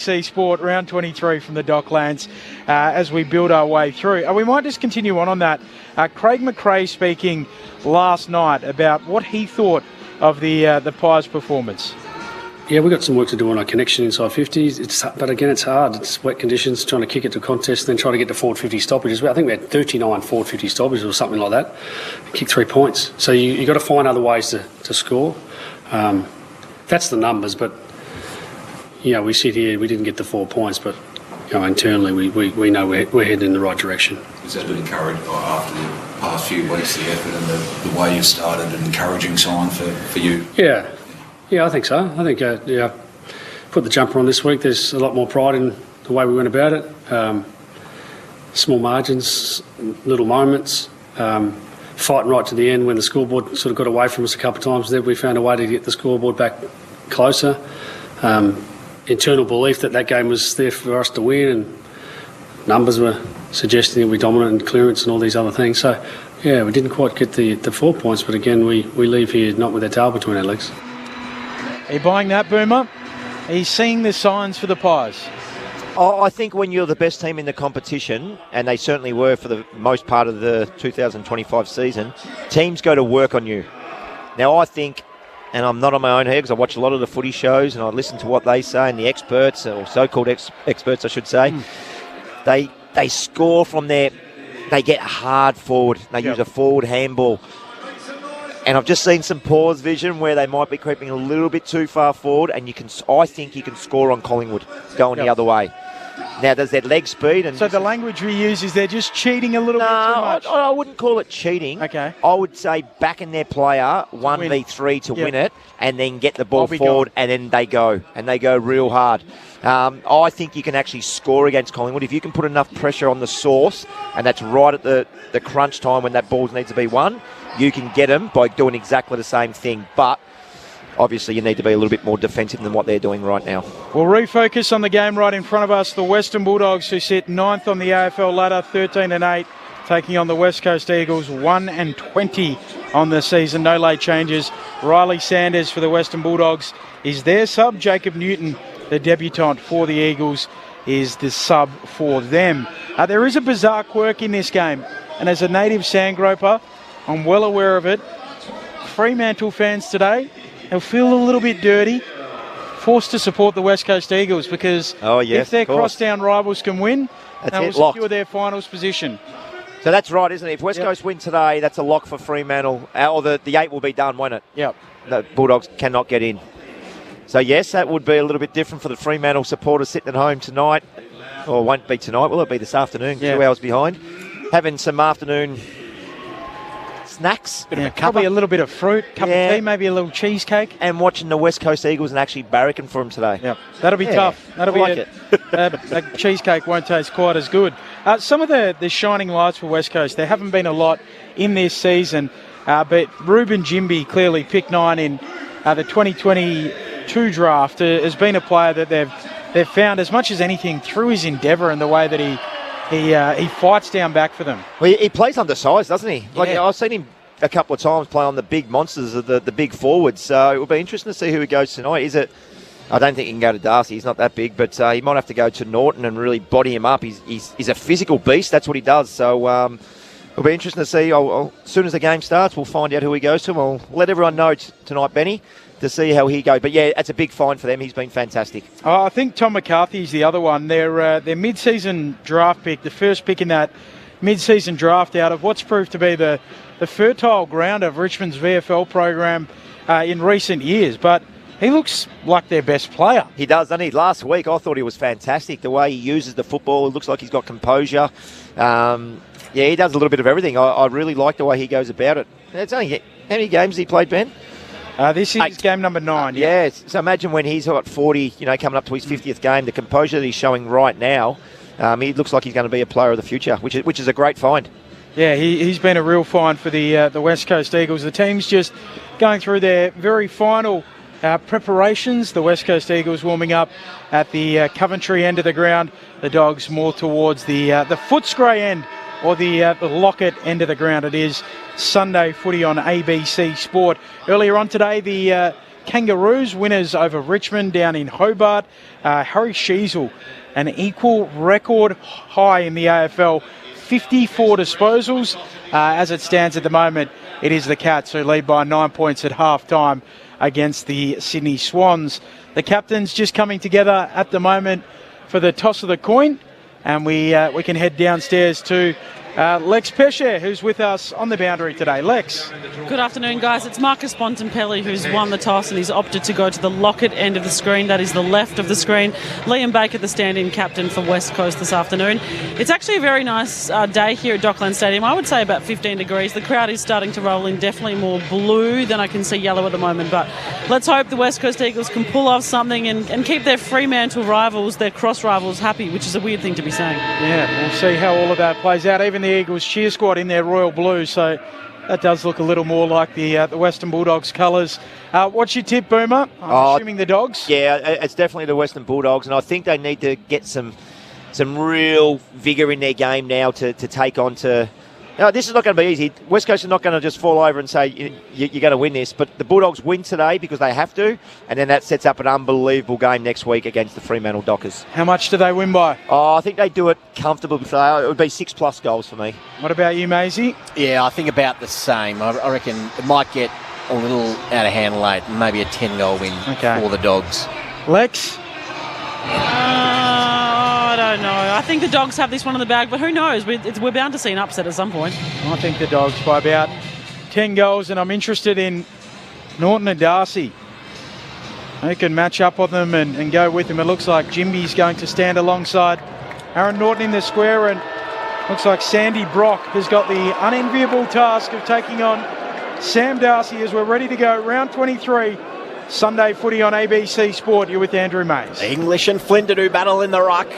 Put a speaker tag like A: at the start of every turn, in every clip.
A: ABC Sport, round 23 from the Docklands as we build our way through. We might just continue on that. Craig McRae speaking last night about what he thought of the Pies' performance.
B: Yeah, we've got some work to do on our connection inside 50s. But again, it's hard. It's wet conditions, trying to kick it to contest, then try to get to forward 50 stoppages. I think we had 39 forward 50 stoppages or something like that. Kicked 3 points. So you've got to find other ways to score. That's the numbers, but we sit here, we didn't get the 4 points, but internally we know we're heading in the right direction.
C: Is that encouraged after the past few weeks, the effort and the way you started, an encouraging sign for you?
B: Yeah, I think so. I think, put the jumper on this week. There's a lot more pride in the way we went about it. Small margins, little moments, fighting right to the end when the scoreboard sort of got away from us a couple of times there. We found a way to get the scoreboard back closer. Internal belief that game was there for us to win, and numbers were suggesting that we dominant in clearance and all these other things. So, yeah, we didn't quite get the 4 points, but again, we leave here not with our tail between our legs.
A: Are you buying that, Boomer? Are you seeing the signs for the Pies?
D: I think when you're the best team in the competition, and they certainly were for the most part of the 2025 season, teams go to work on you. Now, I think, and I'm not on my own here because I watch a lot of the footy shows and I listen to what they say, and the experts, or so-called experts I should say, they score from there. They get hard forward. They use a forward handball. And I've just seen some pause vision where they might be creeping a little bit too far forward, and I think you can score on Collingwood going the other way. Now, there's that leg speed. And
A: so the language we use is they're just cheating a little bit too much?
D: I wouldn't call it cheating.
A: Okay.
D: I would say backing their player 1v3 to win it, and then get the ball forward, and then they go. And they go real hard. I think you can actually score against Collingwood if you can put enough pressure on the source, and that's right at the crunch time when that ball needs to be won. You can get them by doing exactly the same thing, but obviously you need to be a little bit more defensive than what they're doing right now.
A: We'll refocus on the game right in front of us. The Western Bulldogs, who sit 9th on the AFL ladder, 13-8, taking on the West Coast Eagles, 1-20 on the season. No late changes. Riley Sanders for the Western Bulldogs is their sub. Jacob Newton, the debutant for the Eagles, is the sub for them. There is a bizarre quirk in this game, and as a native sandgroper, I'm well aware of it. Fremantle fans today, they'll feel a little bit dirty, forced to support the West Coast Eagles, because if their crosstown rivals can win, they will secure their finals position.
D: So that's right, isn't it? If West Coast win today, that's a lock for Fremantle. Or the 8 will be done, won't it?
A: Yep.
D: The Bulldogs cannot get in. So, yes, that would be a little bit different for the Fremantle supporters sitting at home tonight. Or it won't be tonight, will it be this afternoon? 2 hours behind. Having some afternoon snacks.
A: Probably a little bit of fruit, cup of tea, maybe a little cheesecake.
D: And watching the West Coast Eagles and actually barracking for them today.
A: Yeah, that'll be tough. That'll be a cheesecake won't taste quite as good. Some of the shining lights for West Coast, there haven't been a lot in this season, but Ruben Jimby, clearly pick 9 in the 2022 draft, has been a player that they've found as much as anything through his endeavour and the way that he fights down back for them.
D: Well, he plays undersized, doesn't he? I've seen him a couple of times play on the big monsters of the big forwards. So it will be interesting to see who he goes tonight. I don't think he can go to Darcy. He's not that big, but he might have to go to Norton and really body him up. He's a physical beast. That's what he does. So it'll be interesting to see. As soon as the game starts, we'll find out who he goes to. We'll let everyone know tonight, Benny, to see how he goes. But yeah, that's a big find for them. He's been fantastic.
A: I think Tom McCarthy's the other one. Their mid-season draft pick, the first pick in that mid-season draft out of what's proved to be the fertile ground of Richmond's VFL program in recent years. But he looks like their best player.
D: He does, doesn't he? Last week, I thought he was fantastic. The way he uses the football, it looks like he's got composure. He does a little bit of everything. I really like the way he goes about it. It's only, how many games has he played, Ben?
A: This is game number 9.
D: Yeah, so imagine when he's got 40, coming up to his 50th game, the composure that he's showing right now, he looks like he's going to be a player of the future, which is a great find.
A: Yeah, he's been a real find for the West Coast Eagles. The team's just going through their very final preparations. The West Coast Eagles warming up at the Coventry end of the ground. The Dogs more towards the Footscray end, or the Lockett end of the ground. It is Sunday footy on ABC Sport. Earlier on today, the Kangaroos, winners over Richmond down in Hobart. Harry Sheasel, an equal record high in the AFL, 54 disposals. As it stands at the moment, it is the Cats who lead by 9 points at half-time against the Sydney Swans. The captains just coming together at the moment for the toss of the coin, and we can head downstairs to Lex Pesce, who's with us on the boundary today. Lex.
E: Good afternoon, guys. It's Marcus Bontempelli who's won the toss, and he's opted to go to the Lockett end of the screen. That is the left of the screen. Liam Baker, the stand-in captain for West Coast this afternoon. It's actually a very nice day here at Dockland Stadium. I would say about 15 degrees. The crowd is starting to roll in, definitely more blue than I can see yellow at the moment. But let's hope the West Coast Eagles can pull off something and keep their Fremantle rivals, their cross rivals, happy, which is a weird thing to be saying.
A: Yeah, we'll see how all of that plays out. Even the Eagles cheer squad in their royal blue, so that does look a little more like the Western Bulldogs colours. What's your tip, Boomer? I'm assuming the Dogs?
D: Yeah, it's definitely the Western Bulldogs, and I think they need to get some real vigour in their game now to take on to... No, this is not going to be easy. West Coast is not going to just fall over and say, you're going to win this, but the Bulldogs win today because they have to, and then that sets up an unbelievable game next week against the Fremantle Dockers.
A: How much do they win by?
D: Oh, I think they do it comfortably. It would be 6+ goals for me.
A: What about you, Maisie?
F: Yeah, I think about the same. I reckon it might get a little out of hand late, maybe a 10-goal win for the Dogs.
A: Lex?
E: I don't know. I think the Dogs have this one in the bag, but who knows? We're bound to see an upset at some point.
A: I think the Dogs by about 10 goals, and I'm interested in Norton and Darcy. Who can match up on them and go with them. It looks like Jimby's going to stand alongside Aaron Norton in the square, and looks like Sandy Brock has got the unenviable task of taking on Sam Darcy as we're ready to go. Round 23. Sunday footy on ABC Sport. You're with Andrew Mays.
F: English and Flynn to do battle in the ruck.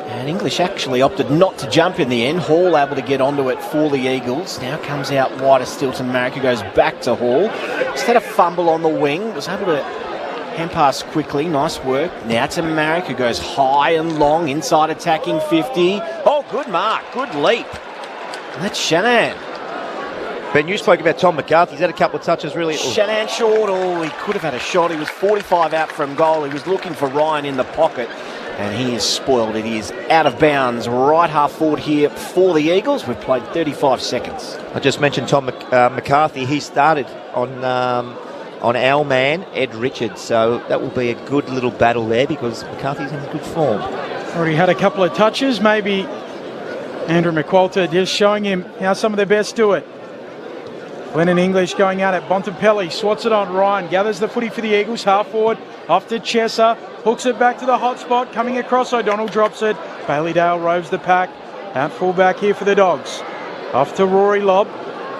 F: And English actually opted not to jump in the end. Hall able to get onto it for the Eagles. Now comes out wide of Stilton Marrick, who goes back to Hall. Instead of fumble on the wing, was able to hand pass quickly. Nice work. Now to Marrick, who goes high and long, inside attacking 50. Oh, good mark. Good leap. And that's Shanahan.
D: Ben, you spoke about Tom McCarthy. He's had a couple of touches, really.
F: Shanahan short. Oh, he could have had a shot. He was 45 out from goal. He was looking for Ryan in the pocket. And he is spoiled. It is out of bounds. Right half forward here for the Eagles. We've played 35 seconds.
D: I just mentioned Tom McCarthy. He started on our man, Ed Richards. So that will be a good little battle there because McCarthy's in good form.
A: Already had a couple of touches. Maybe Andrew McQualter just showing him how some of the best do it. Lennon English going out at Bontempelli, swats it on Ryan, gathers the footy for the Eagles, half forward, off to Chesser, hooks it back to the hot spot, coming across, O'Donnell drops it, Bailey Dale roves the pack, out full back here for the Dogs. Off to Rory Lobb,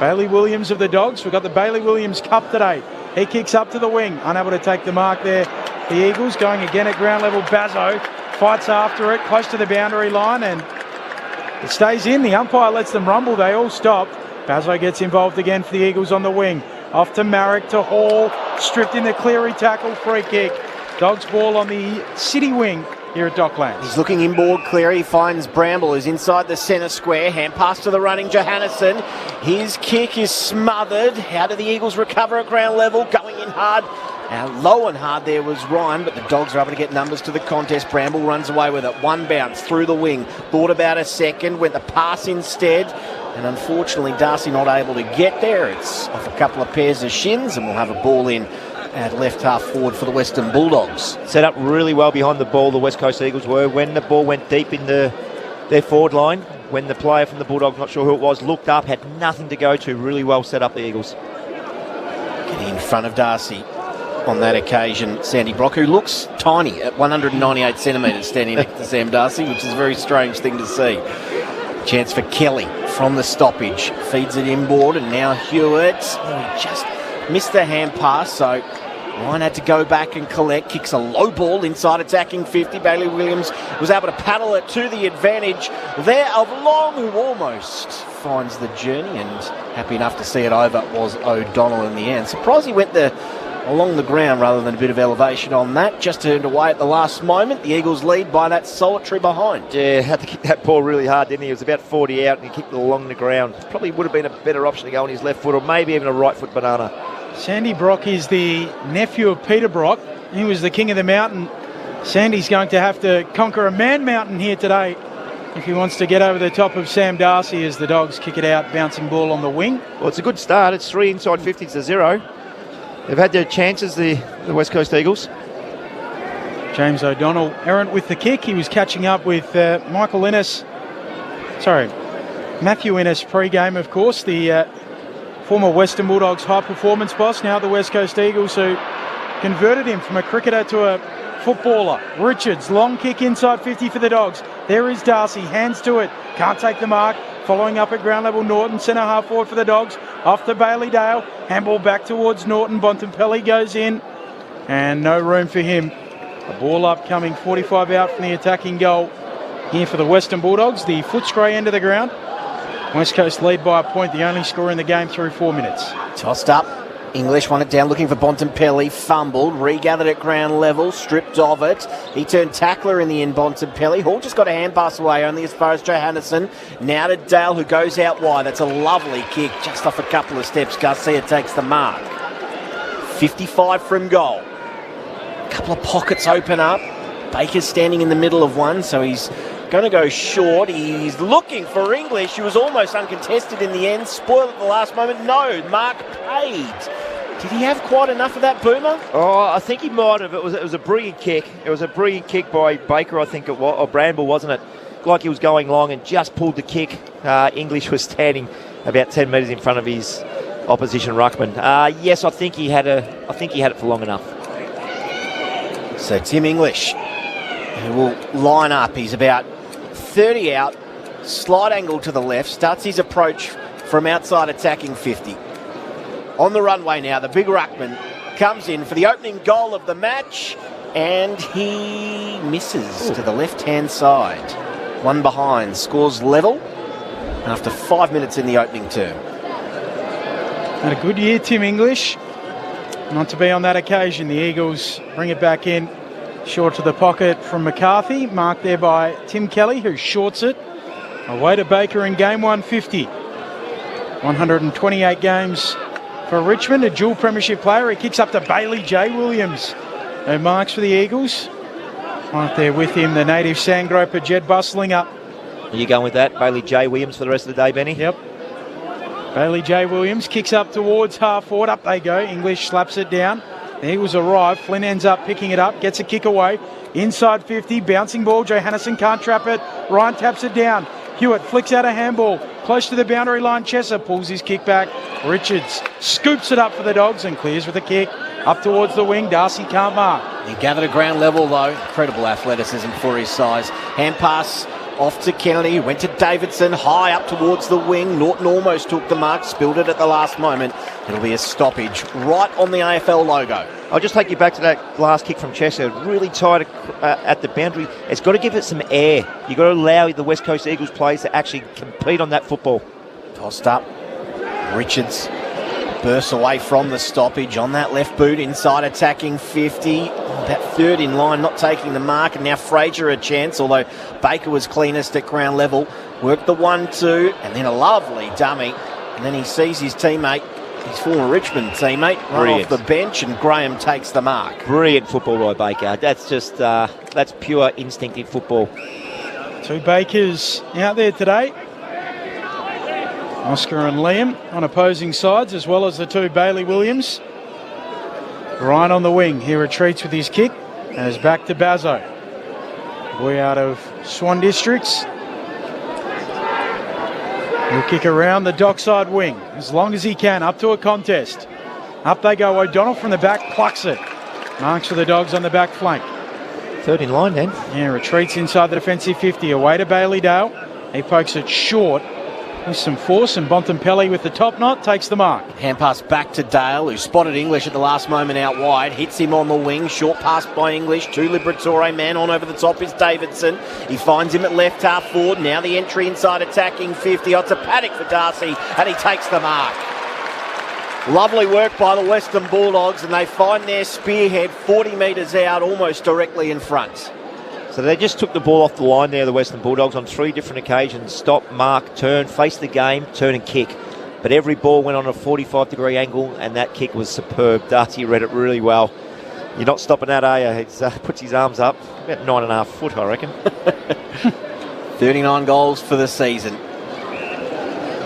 A: Bailey Williams of the Dogs, we've got the Bailey Williams Cup today. He kicks up to the wing, unable to take the mark there. The Eagles going again at ground level, Bazzo fights after it, close to the boundary line, and it stays in. The umpire lets them rumble, they all stop. Bazzo gets involved again for the Eagles on the wing. Off to Marrick, to Hall. Stripped in the Cleary tackle, free kick. Dogs ball on the city wing here at Docklands.
F: He's looking inboard. Cleary finds Bramble, who's inside the centre square. Hand pass to the running Johannesson. His kick is smothered. How do the Eagles recover at ground level? Going in hard. Low and hard there was Ryan, but the Dogs are able to get numbers to the contest. Bramble runs away with it. One bounce through the wing. Thought about a second. Went the pass instead. And unfortunately, Darcy not able to get there. It's off a couple of pairs of shins, and we'll have a ball in at left half forward for the Western Bulldogs.
D: Set up really well behind the ball, the West Coast Eagles were. When the ball went deep in their forward line, when the player from the Bulldogs, not sure who it was, looked up, had nothing to go to, really well set up the Eagles.
F: Getting in front of Darcy on that occasion, Sandy Brock, who looks tiny at 198 centimetres standing next to Sam Darcy, which is a very strange thing to see. Chance for Kelly from the stoppage. Feeds it inboard, and now Hewitt. Oh, he just missed the hand pass, so Ryan had to go back and collect. Kicks a low ball inside attacking 50. Bailey Williams was able to paddle it to the advantage there of Long, who almost finds the journey, and happy enough to see it over was O'Donnell in the end. Surprised he went along the ground rather than a bit of elevation on that. Just turned away at the last moment. The Eagles lead by that solitary behind.
D: Yeah, had to kick that ball really hard, didn't he? He was about 40 out and he kicked it along the ground. Probably would have been a better option to go on his left foot or maybe even a right foot banana.
A: Sandy Brock is the nephew of Peter Brock. He was the king of the mountain. Sandy's going to have to conquer a man mountain here today if he wants to get over the top of Sam Darcy as the Dogs kick it out, bouncing ball on the wing.
D: Well, it's a good start. It's 3 inside 50s to 0. They've had their chances, the West Coast Eagles.
A: James O'Donnell errant with the kick. He was catching up with Matthew Innes pre-game, of course, the former Western Bulldogs high-performance boss, now the West Coast Eagles, who converted him from a cricketer to a footballer. Richards, long kick inside 50 for the Dogs. There is Darcy, hands to it, can't take the mark. Following up at ground level, Norton, centre half forward for the Dogs. Off to Bailey Dale, handball back towards Norton. Bontempelli goes in, and no room for him. A ball up coming, 45 out from the attacking goal here for the Western Bulldogs. The Footscray end of the ground. West Coast lead by a point, the only score in the game through 4 minutes.
F: Tossed up. English won it down, looking for Bontempelli. Fumbled, regathered at ground level, stripped of it. He turned tackler in the end, Bontempelli. Hall just got a hand pass away, only as far as Johannesson. Now to Dale, who goes out wide. That's a lovely kick, just off a couple of steps. Garcia takes the mark. 55 from goal. A couple of pockets open up. Baker's standing in the middle of one, so he's going to go short. He's looking for English. He was almost uncontested in the end. Spoiled at the last moment. No, mark paid. Did he have quite enough of that, Boomer?
D: Oh, I think he might have. It was a brilliant kick. It was a brilliant kick by Baker, I think it was, or Bramble, wasn't it? Like he was going long and just pulled the kick. English was standing about 10 metres in front of his opposition ruckman. Yes, I think he had it for long enough.
F: So Tim English, who will line up. He's about 30 out, slight angle to the left, starts his approach from outside attacking 50. On the runway now, the big ruckman comes in for the opening goal of the match, and he misses to the left-hand side. One behind, scores level after 5 minutes in the opening term.
A: Had a good year, Tim English. Not to be on that occasion. The Eagles bring it back in. Short to the pocket from McCarthy. Marked there by Tim Kelly, who shorts it. Away to Baker in game 150. 128 games for Richmond, a dual premiership player. He kicks up to Bailey J. Williams, who marks for the Eagles. Right there with him, the native sandgroper Jed bustling up.
D: Are you going with that? Bailey J. Williams for the rest of the day, Benny?
A: Yep. Bailey J. Williams kicks up towards half forward. Up they go. English slaps it down. The Eagles arrive. Flynn ends up picking it up. Gets a kick away. Inside 50. Bouncing ball. Johannesson can't trap it. Ryan taps it down. Hewitt flicks out a handball. Close to the boundary line. Chesser pulls his kick back. Richards scoops it up for the Dogs and clears with a kick. Up towards the wing. Darcy can't mark.
F: He gathered at ground level though. Incredible athleticism for his size. Hand pass off to Kennedy, went to Davidson, high up towards the wing. Norton almost took the mark, spilled it at the last moment. It'll be a stoppage right on the AFL logo.
D: I'll just take you back to that last kick from Chester. Really tight at the boundary. It's got to give it some air. You've got to allow the West Coast Eagles players to actually compete on that football.
F: Tossed up. Richards bursts away from the stoppage on that left boot, inside attacking 50. About third in line, not taking the mark, and now Fraser a chance, although Baker was cleanest at ground level. Worked the 1-2, and then a lovely dummy. And then he sees his teammate, his former Richmond teammate, run off the bench, and Graham takes the mark.
D: Brilliant football by Baker. That's just, that's pure instinctive football.
A: Two Bakers out there today. Oscar and Liam on opposing sides, as well as the two Bailey Williams. Ryan on the wing. He retreats with his kick and is back to Bazzo. Boy out of Swan Districts. He'll kick around the dockside wing as long as he can, up to a contest. Up they go. O'Donnell from the back plucks it. Marks for the Dogs on the back flank.
D: Third in line then.
A: Yeah, retreats inside the defensive 50. Away to Bailey Dale. He pokes it short. With some force, and Bontempelli with the top knot takes the mark.
F: Hand pass back to Dale, who spotted English at the last moment out wide. Hits him on the wing. Short pass by English to Liberatore. Man on over the top is Davidson. He finds him at left half forward. Now the entry inside attacking 50. It's a paddock for Darcy, and he takes the mark. Lovely work by the Western Bulldogs, and they find their spearhead 40 metres out, almost directly in front.
D: So they just took the ball off the line there, the Western Bulldogs, on 3 different occasions. Stop, mark, turn, face the game, turn and kick. but every ball went on a 45-degree angle, and that kick was superb. Darcy read it really well. You're not stopping that, are you? He puts his arms up, about 9.5 foot, I reckon.
F: 39 goals for the season.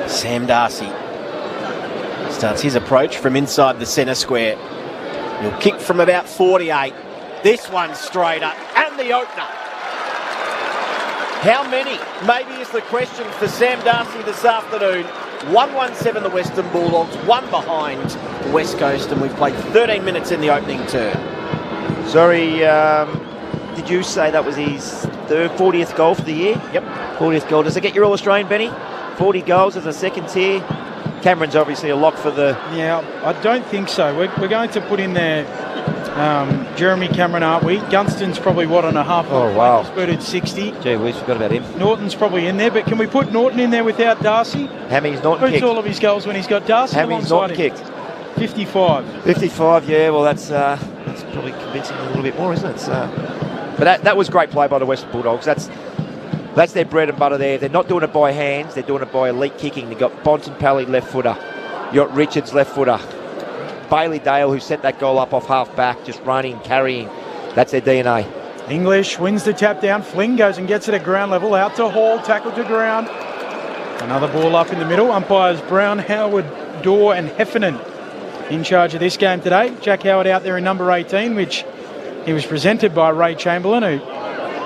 F: Sam Darcy starts his approach from inside the centre square. He'll kick from about 48. This one's straighter, and the opener. How many? Maybe is the question for Sam Darcy this afternoon. 1-1-7 the Western Bulldogs, one behind the West Coast, and we've played 13 minutes in the opening term.
D: Sorry, did you say that was his 40th goal for the year?
F: Yep.
D: 40th goal. Does it get your All-Australian, Benny? 40 goals as a second tier. Cameron's obviously a lock for the...
A: Yeah, I don't think so. We're going to put in there Jeremy Cameron, aren't we? Gunston's probably, on a half?
D: Oh, wow.
A: Spurted 60.
D: Gee whiz, forgot about him.
A: Norton's probably in there, but can we put Norton in there without Darcy?
D: How many's Norton
A: Boots
D: kicked?
A: all of his goals when he's got Darcy
D: How many's Norton
A: alongside him.
D: kicked?
A: 55.
D: 55, yeah, well, that's probably convincing a little bit more, isn't it? But that was great play by the Western Bulldogs. That's their bread and butter there. They're not doing it by hands, they're doing it by elite kicking. They've got Bontempelli left footer, you got Richards left footer, Bailey Dale, who set that goal up off half back, just running, carrying. That's their DNA.
A: English wins the tap down. Fling goes and gets it at ground level. Out to Hall, tackle to ground. Another ball up in the middle. Umpires Brown, Howard, Dorr and Heffernan in charge of this game today. Jack Howard out there in number 18, which he was presented by Ray Chamberlain, who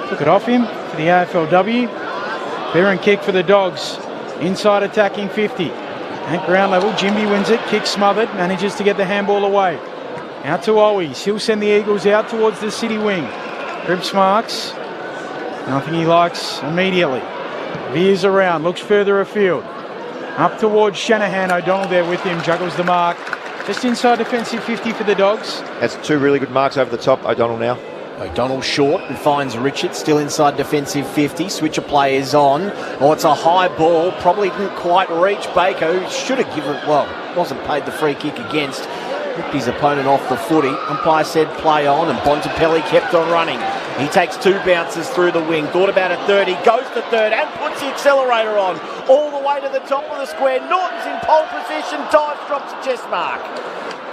A: took it off him for the AFLW. Barron kick for the Dogs. Inside attacking 50. At ground level, Jimby wins it. Kick smothered. Manages to get the handball away. Out to Owies. He'll send the Eagles out towards the city wing. Grips marks. Nothing he likes immediately. Veers around. Looks further afield. Up towards Shanahan. O'Donnell there with him. Juggles the mark. Just inside defensive 50 for the Dogs.
D: That's two really good marks over the top. O'Donnell now.
F: O'Donnell short and finds Richards still inside defensive 50. Switch of players on. Oh, it's a high ball. Probably didn't quite reach Baker, who should have given, wasn't paid the free kick against. Ripped his opponent off the footy. Umpire said play on, and Bontempelli kept on running. He takes two bounces through the wing. Thought about a third. He goes to third and puts the accelerator on. All the way to the top of the square. Norton's in pole position. Dives, drops a chest mark.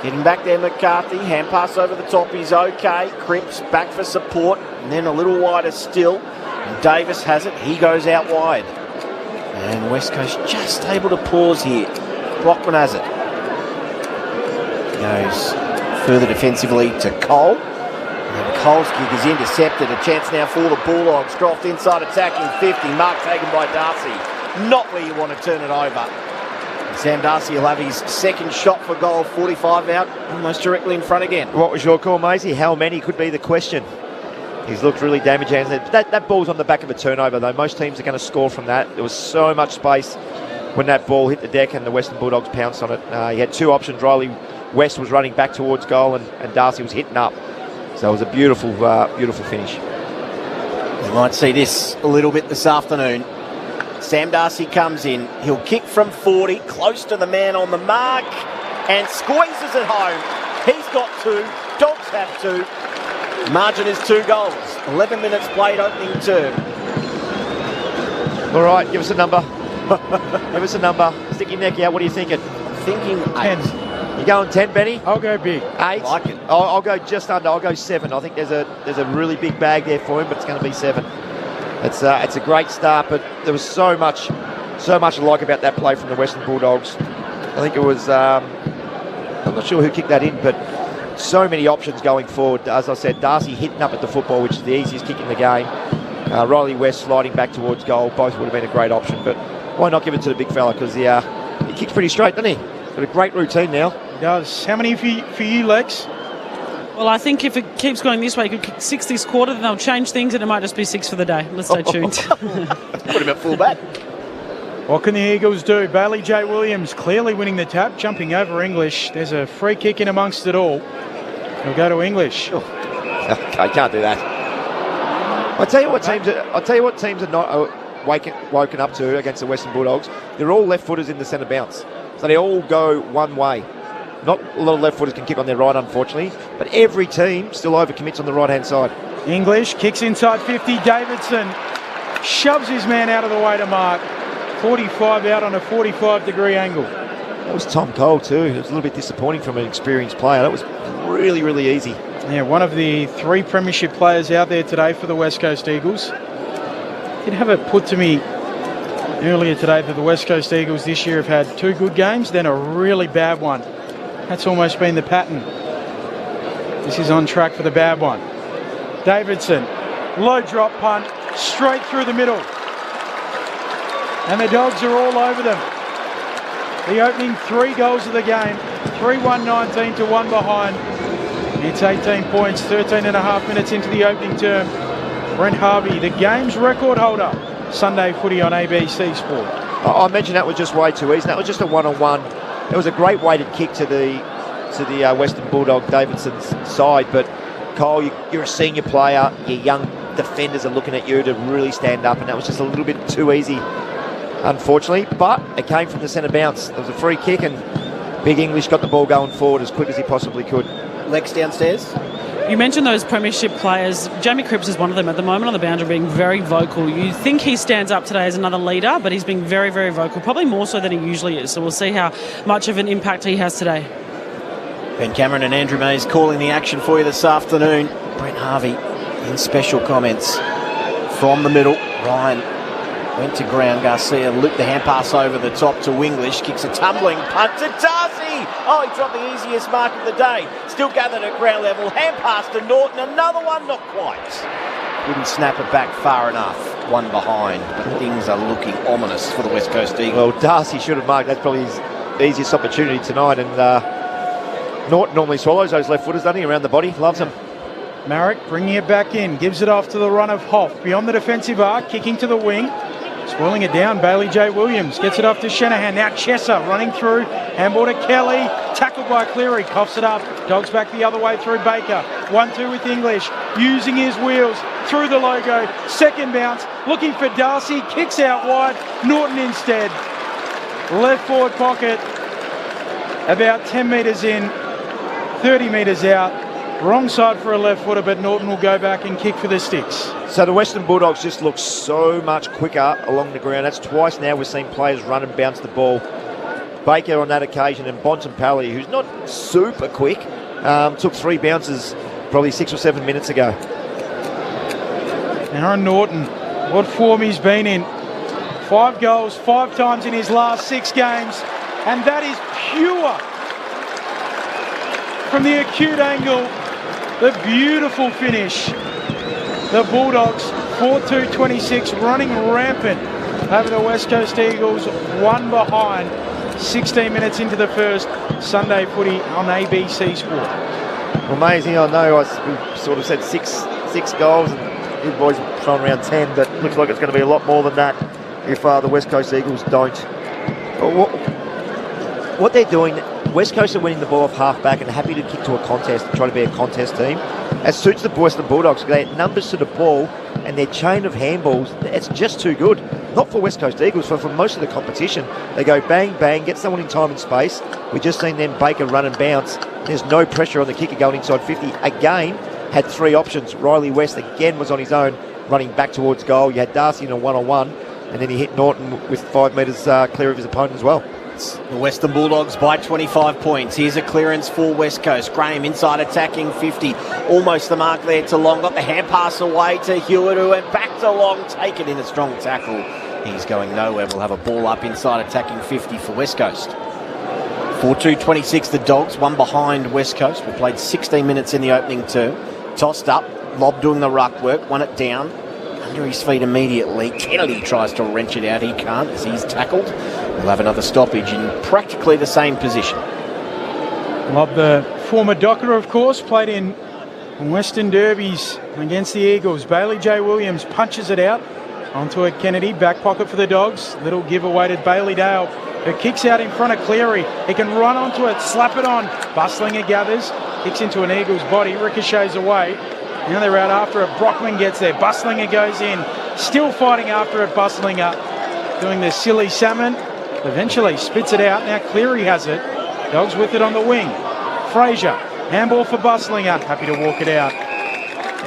F: Getting back there, McCarthy. Hand pass over the top. He's okay. Cripps back for support. And then a little wider still. And Davis has it. He goes out wide. And West Coast just able to pause here. Brockman has it. Goes further defensively to Cole. And Cole's kick is intercepted. A chance now for the Bulldogs. Croft inside attacking 50. Mark taken by Darcy. Not where you want to turn it over. Sam Darcy will have his second shot for goal, 45 out, almost directly in front again.
D: What was your call, Maisie? How many could be the question? He's looked really damaged. That ball's on the back of a turnover, though. Most teams are going to score from that. There was so much space when that ball hit the deck and the Western Bulldogs pounced on it. He had two options. Riley West was running back towards goal and Darcy was hitting up. So it was a beautiful, beautiful finish.
F: We might see this a little bit this afternoon. Sam Darcy comes in. He'll kick from 40, close to the man on the mark, and squeezes it home. He's got two. Dogs have two. Margin is 2 goals. 11 minutes played opening term.
D: All right, give us a number. Give us a number. Stick your neck out. What are you thinking?
F: Thinking 8.
A: 10.
D: You going 10, Benny?
A: I'll go big.
D: 8?
F: Like it.
D: I'll go just under. I'll go 7. I think there's a really big bag there for him, but it's going to be 7. It's a great start, but there was so much to like about that play from the Western Bulldogs. I think it was, I'm not sure who kicked that in, but so many options going forward. As I said, Darcy hitting up at the football, which is the easiest kick in the game. Riley West sliding back towards goal. Both would have been a great option, but why not give it to the big fella? Because he kicks pretty straight, doesn't he? Got a great routine now.
A: He does. How many for you, Lex?
E: Well, I think if it keeps going this way, he could kick 6 this quarter, then they'll change things and it might just be 6 for the day. Let's stay tuned.
F: Put him at full back.
A: What can the Eagles do? Bailey J. Williams clearly winning the tap, jumping over English. There's a free kick in amongst it all. He'll go to English.
D: Okay, can't do that. I'll tell you what teams are not woken up to against the Western Bulldogs. They're all left footers in the centre bounce, so they all go one way. Not a lot of left footers can kick on their right, unfortunately, but every team still overcommits on the right hand side.
A: English kicks inside 50. Davidson shoves his man out of the way to mark. 45 out on a 45-degree angle.
D: That was Tom Cole too. It was a little bit disappointing from an experienced player. That was really, really easy.
A: Yeah, one of the 3 premiership players out there today for the West Coast Eagles. Did have it put to me earlier today that the West Coast Eagles this year have had 2 good games, then a really bad one. That's almost been the pattern. This is on track for the bad one. Davidson, low drop punt, straight through the middle. And the Dogs are all over them. The opening 3 goals of the game, 3-1-19 to 1 behind. It's 18 points, 13 and a half minutes into the opening term. Brent Harvey, the game's record holder. Sunday footy on ABC Sport.
D: I mentioned that was just way too easy. That was just a one-on-one. It was a great weighted kick to the Western Bulldog Davidson's side, but Cole, you're a senior player. Your young defenders are looking at you to really stand up, and that was just a little bit too easy, unfortunately. But it came from the centre bounce. It was a free kick, and Big English got the ball going forward as quick as he possibly could.
F: Lex downstairs.
E: You mentioned those premiership players. Jamie Cripps is one of them at the moment on the boundary, being very vocal. You think he stands up today as another leader, but he's being very, very vocal, probably more so than he usually is. So we'll see how much of an impact he has today.
F: Ben Cameron and Andrew Mays calling the action for you this afternoon. Brent Harvey in special comments from the middle. Ryan went to ground. Garcia looped the hand pass over the top to English. Kicks a tumbling punt to Darcy. Oh, he dropped the easiest mark of the day. Still gathered at ground level. Hand pass to Norton. Another one, not quite. Couldn't snap it back far enough. 1 behind. But things are looking ominous for the West Coast Eagles.
D: Well, Darcy should have marked. That's probably his easiest opportunity tonight. And Norton normally swallows those left footers, doesn't he? Around the body. Loves them.
A: Marek bringing it back in. Gives it off to the run of Hoff. Beyond the defensive arc. Kicking to the wing. Spoiling it down, Bailey J. Williams gets it off to Shanahan. Now Chesser running through. Handball to Kelly. Tackled by Cleary. Coughs it up. Dogs back the other way through Baker. 1-2 with English. Using his wheels through the logo. Second bounce. Looking for Darcy. Kicks out wide. Norton instead. Left forward pocket. About 10 metres in. 30 metres out. Wrong side for a left footer, but Norton will go back and kick for the sticks.
D: So the Western Bulldogs just look so much quicker along the ground. That's twice now we've seen players run and bounce the ball. Baker on that occasion, and Bontempelli, who's not super quick, took 3 bounces probably 6 or 7 minutes ago.
A: Aaron Norton, what form he's been in. 5 goals, 5 times in his last 6 games, and that is pure. From the acute angle, the beautiful finish. The Bulldogs, 4-2-26, running rampant over the West Coast Eagles, 1 behind, 16 minutes into the first. Sunday footy on ABC Sport.
D: Amazing, I know we sort of said six goals, and you boys throwing around 10, but looks like it's going to be a lot more than that if the West Coast Eagles don't. What they're doing, West Coast are winning the ball off half-back and happy to kick to a contest and try to be a contest team. It suits the Western Bulldogs. They have numbers to the ball, and their chain of handballs, it's just too good. Not for West Coast Eagles, but for most of the competition. They go bang, bang, get someone in time and space. We've just seen them Baker run and bounce. There's no pressure on the kicker going inside 50. Again, had 3 options. Riley West again was on his own, running back towards goal. You had Darcy in a one-on-one, and then he hit Norton with 5 metres clear of his opponent as well.
F: The Western Bulldogs by 25 points. Here's a clearance for West Coast. Graham inside attacking 50. Almost the mark there to Long. Got the hand pass away to Hewitt, who went back to Long. Taken in a strong tackle. He's going nowhere. We'll have a ball up inside attacking 50 for West Coast. 4-2-26 the Dogs. 1 behind West Coast. We played 16 minutes in the opening term. Tossed up. Lob doing the ruck work. Won it down. Under his feet immediately. Kennedy tries to wrench it out. He can't as he's tackled. We'll have another stoppage in practically the same position.
A: Lob, the former Docker, of course, played in Western Derbies against the Eagles. Bailey J. Williams punches it out onto a Kennedy. Back pocket for the Dogs. Little giveaway to Bailey Dale, who kicks out in front of Cleary. He can run onto it, slap it on. Bustlinger gathers, kicks into an Eagles body, ricochets away. Now they're out after it. Brockman gets there. Bustlinger goes in. Still fighting after it, Bustlinger. Doing the silly salmon. Eventually spits it out. Now Cleary has it. Dogs with it on the wing. Fraser. Handball for Bustlinger. Happy to walk it out.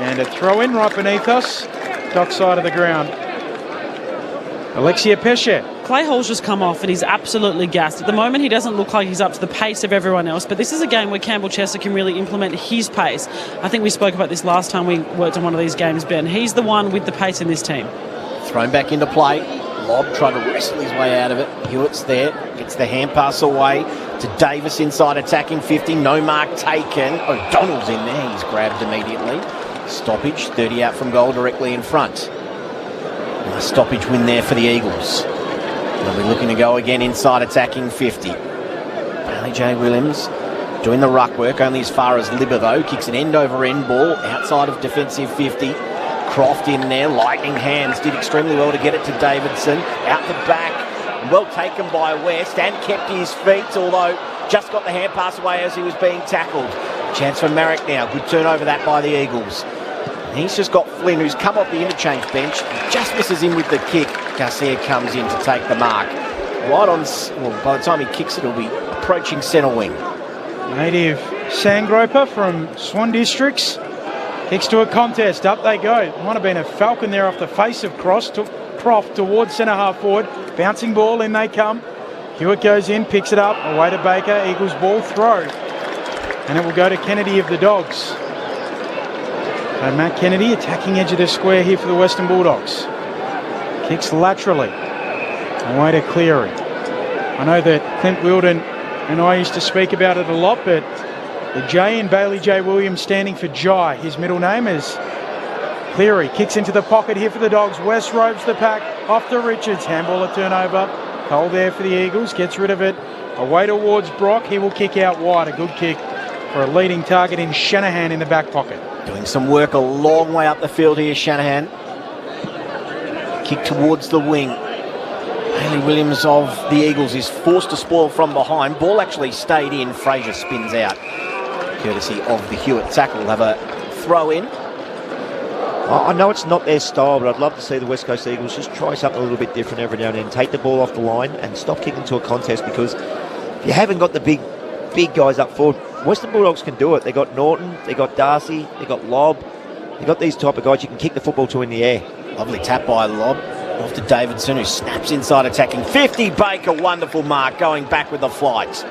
A: And a throw in right beneath us. Dock side of the ground. Alexia Pesce
E: Clay Hall's just come off and he's absolutely gassed. At the moment, he doesn't look like he's up to the pace of everyone else, but this is a game where Campbell Chester can really implement his pace. I think we spoke about this last time we worked on one of these games, Ben. He's the one with the pace in this team.
F: Thrown back into play. Lobb trying to wrestle his way out of it. Hewitt's there. Gets the hand pass away to Davis inside attacking 50. No mark taken. O'Donnell's in there. He's grabbed immediately. Stoppage. 30 out from goal directly in front. Nice stoppage win there for the Eagles. They'll be looking to go again inside attacking 50. Bailey J. Williams doing the ruck work only as far as Libber though. Kicks an end over end ball outside of defensive 50. Croft in there, lightning hands, did extremely well to get it to Davidson. Out the back, well taken by West and kept his feet, although just got the hand pass away as he was being tackled. Chance for Marek now, good turnover that by the Eagles. He's just got Flynn, who's come off the interchange bench, just misses him with the kick. Garcia comes in to take the mark. Right on, well, by the time he kicks it, he'll be approaching centre wing.
A: Native Sandgroper from Swan Districts. Kicks to a contest, up they go. Might have been a falcon there off the face of Croft towards centre half forward. Bouncing ball, in they come. Hewitt goes in, picks it up, away to Baker. Eagles ball, throw. And it will go to Kennedy of the Dogs. So Matt Kennedy attacking edge of the square here for the Western Bulldogs. Kicks laterally, away to Cleary. I know that Clint Wilden and I used to speak about it a lot, but the J in Bailey J. Williams standing for Jai. His middle name is Cleary. Kicks into the pocket here for the Dogs. West robes the pack. Off to Richards. Handball a turnover. Cole there for the Eagles. Gets rid of it. Away towards Brock. He will kick out wide. A good kick for a leading target in Shanahan in the back pocket.
F: Doing some work a long way up the field here, Shanahan. Kick towards the wing. Bailey Williams of the Eagles is forced to spoil from behind. Ball actually stayed in. Fraser spins out. Courtesy of the Hewitt tackle. We'll have a throw in.
D: I know it's not their style, but I'd love to see the West Coast Eagles just try something a little bit different every now and then. Take the ball off the line and stop kicking to a contest, because if you haven't got the big guys up forward, Western Bulldogs can do it. They got Norton, they got Darcy, they got Lobb. They got these type of guys you can kick the football to in the air.
F: Lovely tap by Lobb. Off to Davidson, who snaps inside attacking 50. Baker, wonderful mark, going back with the flight.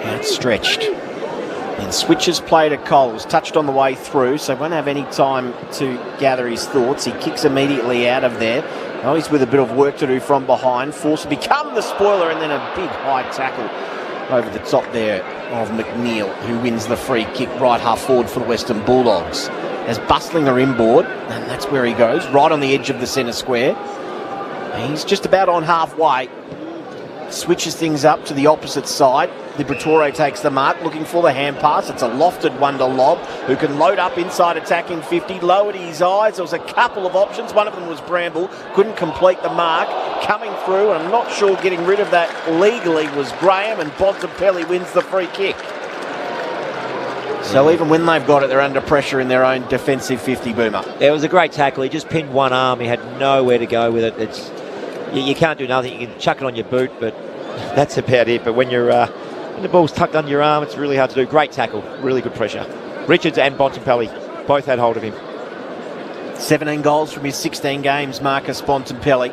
F: Outstretched. And switches play to Cole. Was touched on the way through, so won't have any time to gather his thoughts. He kicks immediately out of there. Oh, he's with a bit of work to do from behind. Forced to become the spoiler, and then a big high tackle over the top there of McNeil, who wins the free kick right half forward for the Western Bulldogs. As Bustlinger inboard, and that's where he goes, right on the edge of the centre square. He's just about on halfway. Switches things up to the opposite side. Liberatore takes the mark, looking for the hand pass. It's a lofted one to Lobb, who can load up inside attacking 50. Lowered his eyes. There was a couple of options. One of them was Bramble. Couldn't complete the mark. Coming through, and I'm not sure getting rid of that legally, was Graham, and Bontempelli wins the free kick. So even when they've got it, they're under pressure in their own defensive 50, Boomer.
D: It was a great tackle. He just pinned one arm. He had nowhere to go with it. You can't do nothing. You can chuck it on your boot, but that's about it. But when the ball's tucked under your arm, it's really hard to do. Great tackle. Really good pressure. Richards and Bontempelli both had hold of him.
F: 17 goals from his 16 games, Marcus Bontempelli.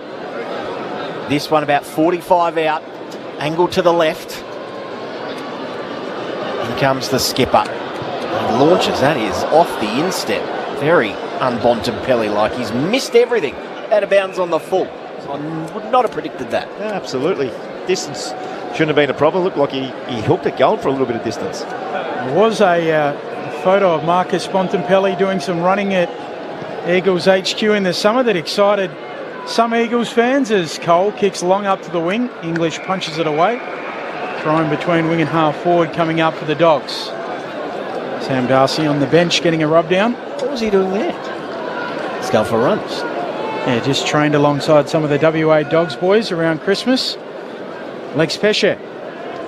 F: This one about 45 out. Angle to the left. In comes the skipper. He launches, that is, off the instep. Very un-Bontempelli-like. He's missed everything. Out of bounds on the full. So I would not have predicted that.
D: Yeah, absolutely. Distance shouldn't have been a problem. Looked like he hooked it going for a little bit of distance.
A: There was a photo of Marcus Bontempelli doing some running at Eagles HQ in the summer that excited some Eagles fans as Cole kicks long up to the wing. English punches it away. Thrown between wing and half forward coming up for the Dogs. Sam Darcy on the bench getting a rub down.
F: What was he doing there? Let's go for runs.
A: Yeah, just trained alongside some of the WA Dogs boys around Christmas. Lex Pesce.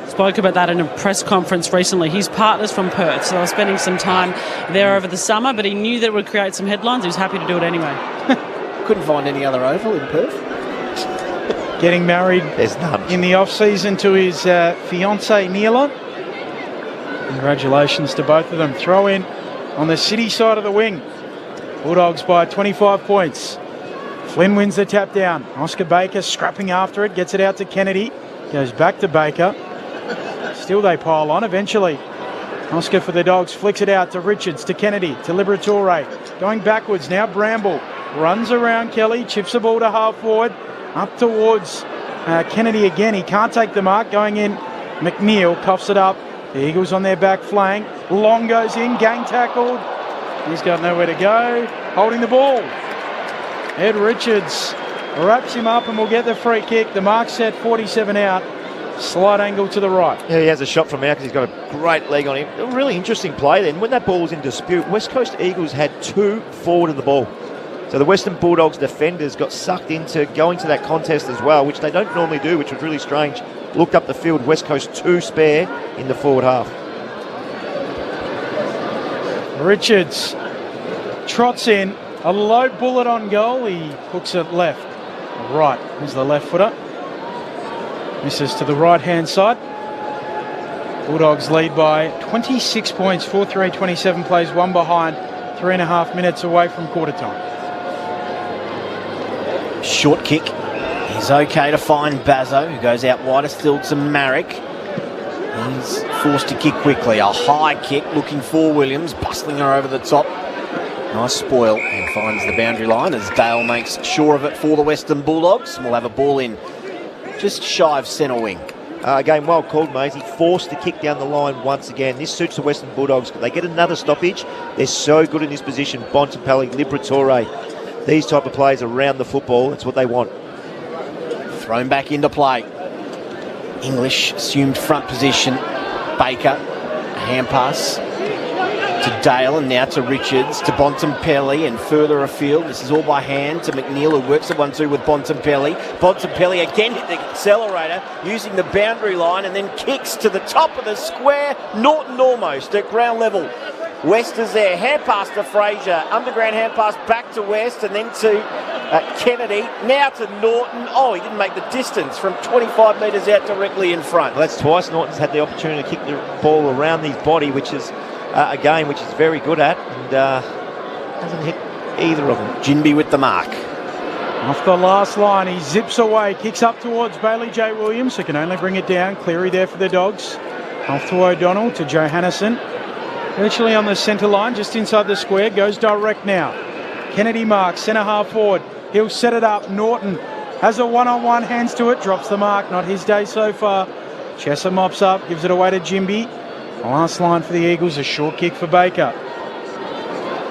E: Spoke about that in a press conference recently. His partner's from Perth, so I was spending some time there over the summer, but he knew that it would create some headlines. He was happy to do it anyway.
F: Couldn't find any other oval in Perth.
A: Getting married
D: There's none.
A: in the off-season to his fiancée, Neela. Congratulations to both of them. Throw in on the City side of the wing. Bulldogs by 25 points. Flynn wins the tap down. Oscar Baker scrapping after it, gets it out to Kennedy. Goes back to Baker. Still they pile on eventually. Oscar for the Dogs flicks it out to Richards, to Kennedy, to Liberatore. Going backwards now, Bramble runs around Kelly, chips the ball to half forward, up towards Kennedy again. He can't take the mark. Going in, McNeil cuffs it up. The Eagles on their back flank. Long goes in, gang tackled. He's got nowhere to go. Holding the ball. Ed Richards wraps him up and will get the free kick. The mark set, 47 out. Slight angle to the right.
D: Yeah, he has a shot from out because he's got a great leg on him. A really interesting play then. When that ball was in dispute, West Coast Eagles had 2 forward of the ball. So the Western Bulldogs defenders got sucked into going to that contest as well, which they don't normally do, which was really strange. Looked up the field, West Coast 2 spare in the forward half.
A: Richards trots in. A low bullet on goal. He hooks it left. Right. Here's the left footer. Misses to the right-hand side. Bulldogs lead by 26 points, 4-3-27 plays, 1 behind, 3.5 minutes away from quarter time.
F: Short kick is okay to find Bazzo, who goes out wider still to Marek. He's forced to kick quickly. A high kick looking for Williams, bustling her over the top. Nice spoil, and finds the boundary line as Dale makes sure of it for the Western Bulldogs. We'll have a ball in just shy of centre wing.
D: Again, well called, Maisie. Forced to kick down the line once again. This suits the Western Bulldogs. They get another stoppage. They're so good in this position. Bontempelli, Liberatore. These type of players around the football, it's what they want.
F: Thrown back into play. English assumed front position. Baker, a hand pass to Dale, and now to Richards, to Bontempelli, and further afield. This is all by hand to McNeil, who works at 1-2 with Bontempelli. Bontempelli again hit the accelerator using the boundary line, and then kicks to the top of the square. Norton almost at ground level. West is there. Hand pass to Fraser. Underground hand pass back to West, and then to Kennedy. Now to Norton. Oh, he didn't make the distance from 25 metres out directly in front.
D: Well, that's twice Norton's had the opportunity to kick the ball around his body, which is a game which he's very good at, and hasn't hit either of them.
F: Jinby with the mark.
A: Off the last line, he zips away, kicks up towards Bailey J. Williams, who can only bring it down. Cleary there for the Dogs. Off to O'Donnell, to Johannesson. Virtually on the centre line, just inside the square, goes direct now. Kennedy marks, centre half forward. He'll set it up. Norton has a one-on-one, hands to it, drops the mark. Not his day so far. Chesser mops up, gives it away to Jinby. Last line for the Eagles, a short kick for Baker.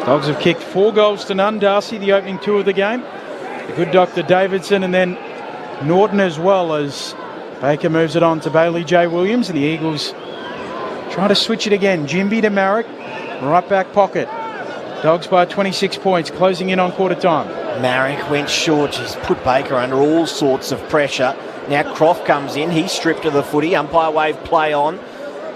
A: Dogs have kicked 4 goals to none. Darcy, the opening 2 of the game. The good Dr. Davidson, and then Norton as well, as Baker moves it on to Bailey J. Williams, and the Eagles try to switch it again. Jinby to Marek, right back pocket. Dogs by 26 points, closing in on quarter time.
F: Marek went short. He's put Baker under all sorts of pressure. Now Croft comes in. He's stripped of the footy. Umpire wave play on.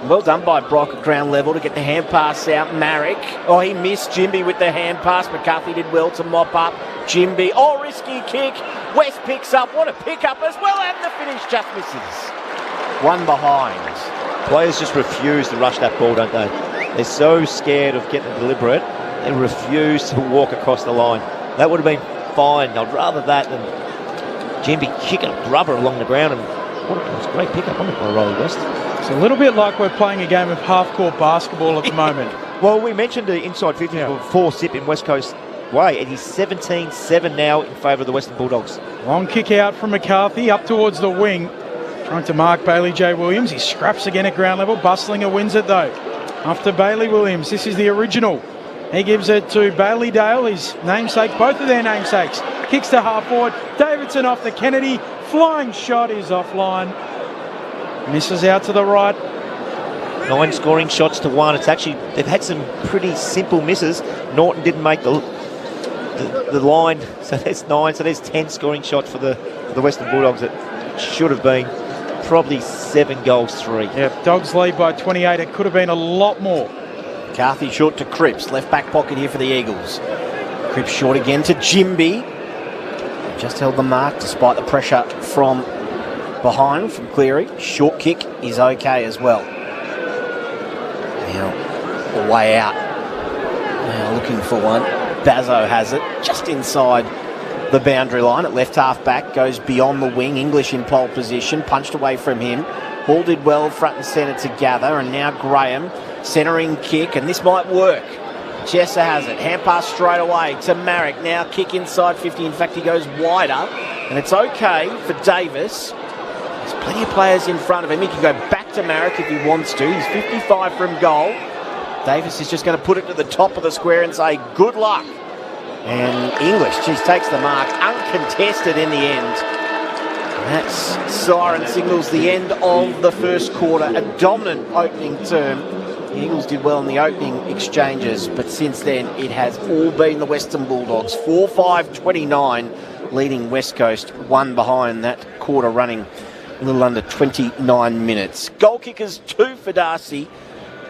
F: Well done by Brock at ground level to get the hand pass out. Marek. Oh, he missed Jinby with the hand pass. McCarthy did well to mop up Jinby. Oh, risky kick. West picks up. What a pick-up as well. And the finish just misses. 1 behind.
D: Players just refuse to rush that ball, don't they? They're so scared of getting deliberate, they refuse to walk across the line. That would have been fine. I'd rather that than Jinby kicking a grubber along the ground. And what a great pick-up on it by Riley West.
A: It's a little bit like we're playing a game of half-court basketball at the moment.
D: Well, we mentioned the inside 50 before Sip in West Coast way. It is 17-7 now in favour of the Western Bulldogs.
A: Long kick out from McCarthy, up towards the wing. Trying to mark Bailey J. Williams. He scraps again at ground level. Bustlinger wins it though. After Bailey Williams, this is the original. He gives it to Bailey Dale, his namesake, both of their namesakes. Kicks to half forward. Davidson off the Kennedy. Flying shot is offline. Misses out to the right.
D: 9 scoring shots to 1. It's actually, they've had some pretty simple misses. Norton didn't make the line, so that's 9. So there's 10 scoring shots for the Western Bulldogs. It should have been probably 7 goals 3.
A: Yeah, Dogs lead by 28. It could have been a lot more.
F: McCarthy short to Cripps. Left back pocket here for the Eagles. Cripps short again to Jinby. Just held the mark despite the pressure from behind from Cleary. Short kick is okay as well. Now, a way out. Now looking for one. Bazzo has it just inside the boundary line at left half back, goes beyond the wing. English in pole position, punched away from him. Hall did well front and centre to gather, and now Graham centering kick, and this might work. Chesser has it. Hand pass straight away to Marek. Now kick inside 50. In fact, he goes wider, and it's okay for Davis. There's plenty of players in front of him. He can go back to Marek if he wants to. He's 55 from goal. Davis is just going to put it to the top of the square and say, good luck. And English, takes the mark, uncontested in the end. And that siren signals the end of the first quarter. A dominant opening term. The Eagles did well in the opening exchanges, but since then it has all been the Western Bulldogs. 4-5-29, leading West Coast, one behind that quarter running a little under 29 minutes. Goal kickers, 2 for Darcy,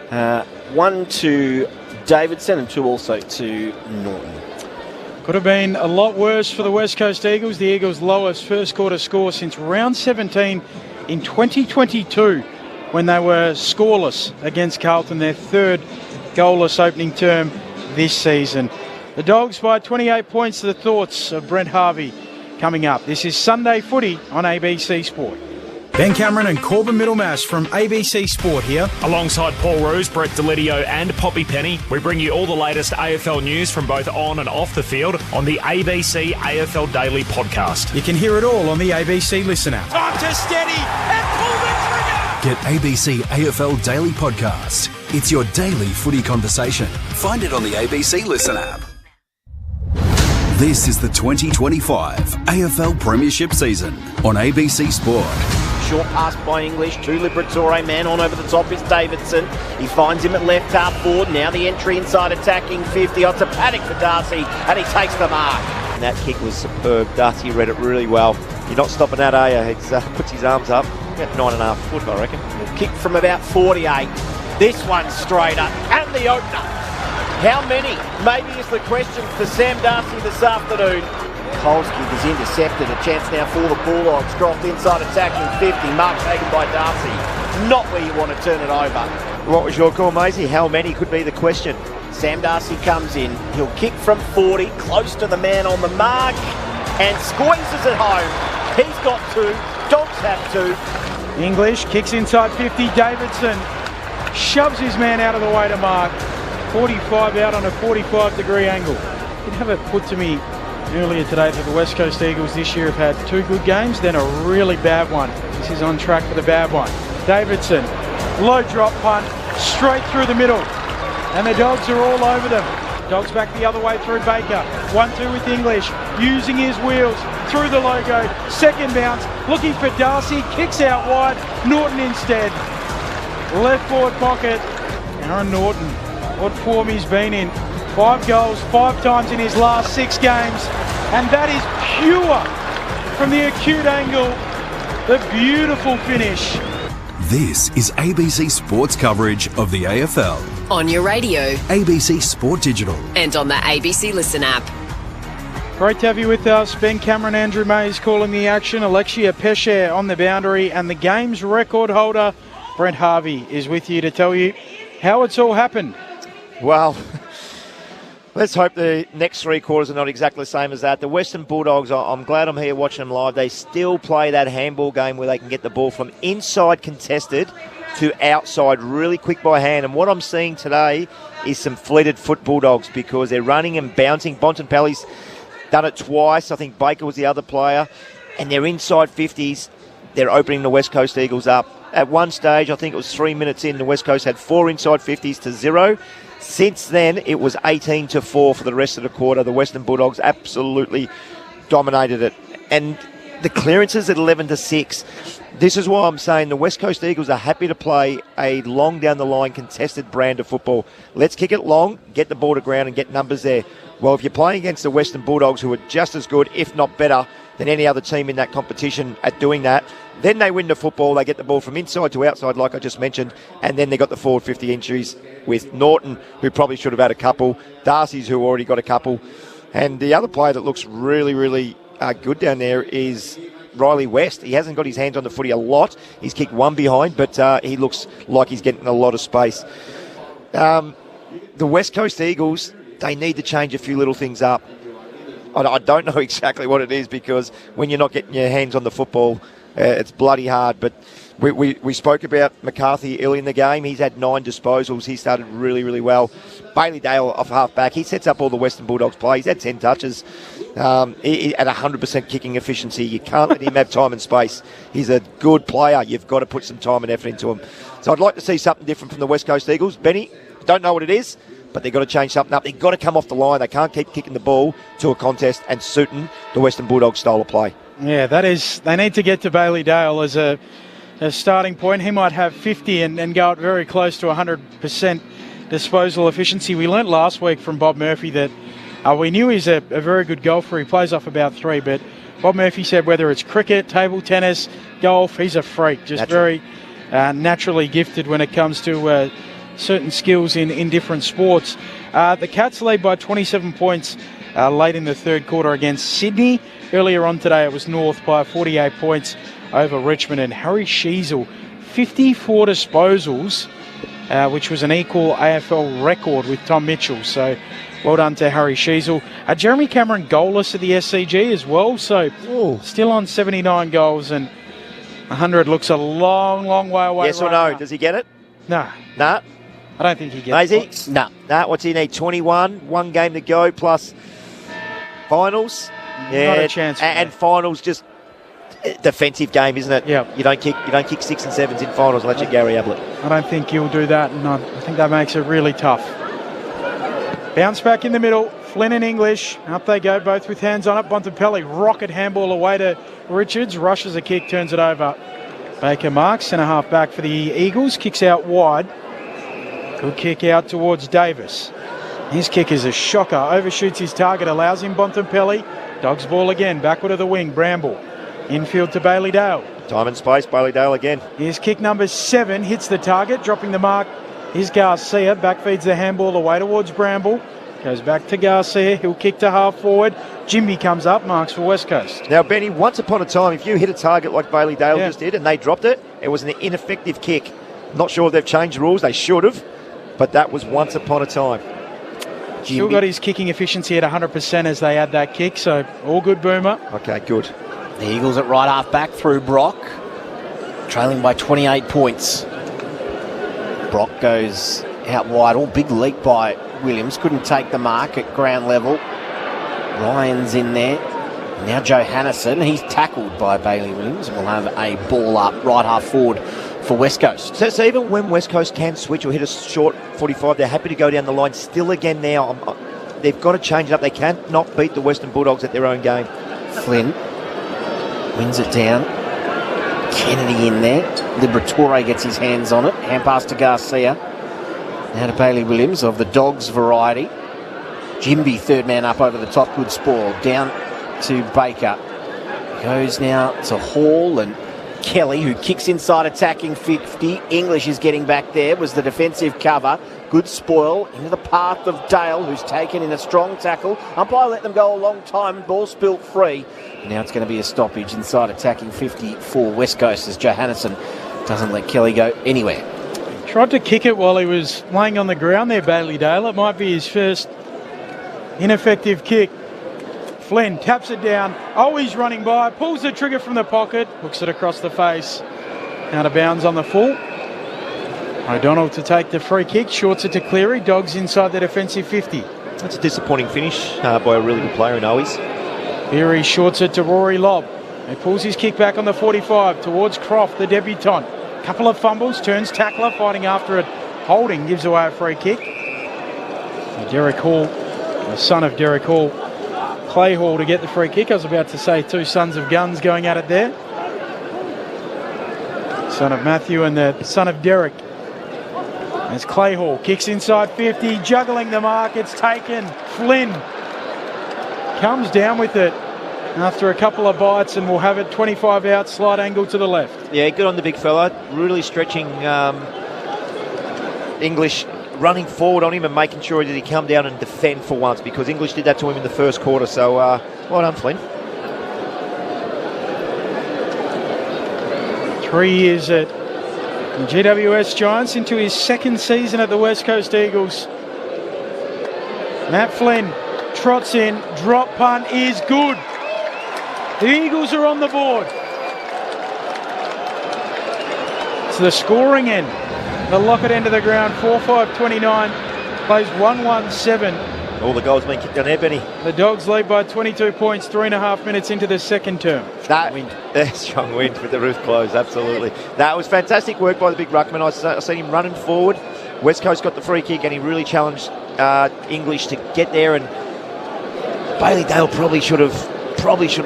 F: 1 to Davidson and 2 also to Norton.
A: Could have been a lot worse for the West Coast Eagles. The Eagles' lowest first quarter score since round 17 in 2022, when they were scoreless against Carlton, their third goalless opening term this season. The Dogs by 28 points to the thoughts of Brent Harvey coming up. This is Sunday Footy on ABC Sport. Ben Cameron and Corbin Middlemass from ABC Sport here.
G: Alongside Paul Roos, Brett Delidio and Poppy Penny, we bring you all the latest AFL news from both on and off the field on the ABC AFL Daily podcast.
A: You can hear it all on the ABC Listen app.
H: Time to steady and pull the trigger!
I: Get ABC AFL Daily Podcast. It's your daily footy conversation. Find it on the ABC Listen app. This is the 2025 AFL Premiership season on ABC Sport.
F: Short pass by English to Liberatore, man on over the top is Davidson. He finds him at left half forward. Now the entry inside attacking 50. Oh, it's a panic for Darcy, and he takes the mark.
D: And that kick was superb. Darcy read it really well. You're not stopping that, are you? He puts his arms up. About 9.5 foot, I reckon.
F: Kick from about 48. This one straight up, and the opener. How many? Maybe is the question for Sam Darcy this afternoon. Cole's kick is intercepted. A chance now for the Bulldogs. Dropped inside attacking 50. Mark taken by Darcy. Not where you want to turn it over.
D: What was your call, Maisie? How many could be the question?
F: Sam Darcy comes in. He'll kick from 40, close to the man on the mark, and squeezes it home. He's got 2. Dogs have 2.
A: English kicks inside 50. Davidson shoves his man out of the way to mark. 45 out on a 45-degree angle. Did have it put to me earlier today that the West Coast Eagles this year have had 2 good games, then a really bad one. This is on track for the bad one. Davidson, low drop punt, straight through the middle. And the Dogs are all over them. Dogs back the other way through Baker. 1-2 with English, using his wheels through the logo. Second bounce, looking for Darcy, kicks out wide. Norton instead. Left forward pocket. Aaron Norton, what form he's been in. 5 goals, 5 times in his last 6 games. And that is pure from the acute angle. The beautiful finish.
I: This is ABC Sports coverage of the AFL.
J: On your radio.
I: ABC Sport Digital.
J: And on the ABC Listen app.
A: Great to have you with us. Ben Cameron, Andrew Mays calling the action. Alexia Pesce on the boundary. And the game's record holder, Brent Harvey, is with you to tell you how it's all happened.
D: Well, let's hope the next 3 quarters are not exactly the same as that. The Western Bulldogs, I'm glad I'm here watching them live. They still play that handball game where they can get the ball from inside contested to outside really quick by hand. And what I'm seeing today is some fleeted foot Bulldogs because they're running and bouncing. Bontempelli's done it twice. I think Baker was the other player. And they're inside 50s. They're opening the West Coast Eagles up. At one stage, I think it was 3 minutes in, the West Coast had 4 inside 50s to 0. Since then, it was 18-4 for the rest of the quarter. The Western Bulldogs absolutely dominated it. And the clearances at 11-6. This is why I'm saying the West Coast Eagles are happy to play a long down the line contested brand of football. Let's kick it long, get the ball to ground and get numbers there. Well, if you're playing against the Western Bulldogs, who are just as good, if not better, than any other team in that competition at doing that, then they win the football. They get the ball from inside to outside, like I just mentioned, and then they got the forward 50 injuries with Norton, who probably should have had a couple, Darcy's, who already got a couple, and the other player that looks really, really good down there is Riley West. He hasn't got his hands on the footy a lot. He's kicked 1 behind, but he looks like he's getting a lot of space. The West Coast Eagles, they need to change a few little things up. I don't know exactly what it is, because when you're not getting your hands on the football, it's bloody hard. But we spoke about McCarthy early in the game. He's had 9 disposals. He started really, really well. Bailey Dale off half-back. He sets up all the Western Bulldogs play. He's had 10 touches at 100% kicking efficiency. You can't let him have time and space. He's a good player. You've got to put some time and effort into him. So I'd like to see something different from the West Coast Eagles. Benny, don't know what it is, but they've got to change something up. They've got to come off the line. They can't keep kicking the ball to a contest and suiting the Western Bulldogs style of play.
A: Yeah, that is. They need to get to Bailey Dale as a starting point. He might have 50 and go out very close to 100% disposal efficiency. We learnt last week from Bob Murphy that we knew he's a very good golfer. He plays off about 3, but Bob Murphy said whether it's cricket, table tennis, golf, he's a freak. Just very naturally gifted when it comes to certain skills in different sports. The Cats lead by 27 points late in the third quarter against Sydney. Earlier on today, it was North by 48 points over Richmond, and Harry Sheasel, 54 disposals, which was an equal AFL record with Tom Mitchell. So well done to Harry Sheasel. Jeremy Cameron goalless at the SCG as well, so still on 79 goals, and 100 looks a long, long way away.
D: Yes or no? Now. Does he get it?
A: No.
D: No?
A: I don't think he gets
D: it. No. No, what's he need? 21, 1 game to go plus finals? Yeah,
A: not a chance.
D: And finals, just defensive game, isn't it?
A: Yeah.
D: You don't kick 6 and 7s in finals unless you're Gary Ablett.
A: I don't think he'll do that, and I think that makes it really tough. Bounce back in the middle. Flynn and English. Up they go, both with hands on it. Bontempelli, rocket handball away to Richards. Rushes a kick, turns it over. Baker marks, centre half back for the Eagles. Kicks out wide. Good kick out towards Davis. His kick is a shocker. Overshoots his target, allows him Bontempelli. Dogs ball again, backward of the wing. Bramble. Infield to Bailey Dale.
D: Time and space, Bailey Dale again.
A: Here's kick number 7, hits the target, dropping the mark. Here's Garcia, backfeeds the handball away towards Bramble. Goes back to Garcia, he'll kick to half forward. Jimby comes up, marks for West Coast.
D: Now, Benny, once upon a time, if you hit a target like Bailey Dale just did and they dropped it, it was an ineffective kick. Not sure if they've changed the rules, they should have, but that was once upon a time.
A: Still got his kicking efficiency at 100% as they add that kick, so all good, Boomer.
D: Okay, good.
F: The Eagles at right half back through Brock, trailing by 28 points. Brock goes out wide. All big leap by Williams. Couldn't take the mark at ground level. Ryan's in there. Now Johannison. He's tackled by Bailey Williams, and we'll have a ball up right half forward for West Coast.
D: So even when West Coast can switch or hit a short 45, they're happy to go down the line. Still again now, they've got to change it up. They can't not beat the Western Bulldogs at their own game.
F: Flynn wins it down. Kennedy in there. Liberatore gets his hands on it. Hand pass to Garcia. Now to Bailey Williams of the Dogs variety. Jimby, third man up over the top. Good spoil. Down to Baker. Goes now to Hall and Kelly, who kicks inside attacking 50. English is getting back there. Was the defensive cover. Good spoil into the path of Dale, who's taken in a strong tackle. Umpire let them go a long time and ball spilt free. Now it's going to be a stoppage inside attacking 50 for West Coast as Johannison doesn't let Kelly go anywhere.
A: Tried to kick it while he was laying on the ground there, Bailey Dale. It might be his first ineffective kick. Flynn taps it down. Oh, he's running by. Pulls the trigger from the pocket. Hooks it across the face. Out of bounds on the full. O'Donnell to take the free kick. Shorts it to Cleary. Dogs inside the defensive 50.
D: That's a disappointing finish by a really good player in Owies.
A: Cleary shorts it to Rory Lobb. He pulls his kick back on the 45 towards Croft, the debutant. Couple of fumbles. Turns tackler. Fighting after it. Holding gives away a free kick. Derek Hall, the son of Derek Hall, Clay Hall to get the free kick. I was about to say two sons of guns going at it there. Son of Matthew and the son of Derek. As Clay Hall kicks inside 50, juggling the mark. It's taken. Flynn comes down with it after a couple of bites and will have it 25 out, slight angle to the left.
D: Yeah, good on the big fella. Really stretching English, running forward on him and making sure that he come down and defend for once, because English did that to him in the first quarter. So well done, Flynn.
A: 3 years at the GWS Giants, into his second season at the West Coast Eagles. Matt Flynn trots in, drop punt is good. The Eagles are on the board. It's the scoring end. The Lockett end of the ground, 4-5-29, plays 1-1-7.
D: All the goals being kicked down there, Benny.
A: The Dogs lead by 22 points, 3.5 minutes into the second term.
D: Strong wind with the roof closed, absolutely. That was fantastic work by the big ruckman. I seen him running forward. West Coast got the free kick and he really challenged English to get there, and Bailey Dale probably should have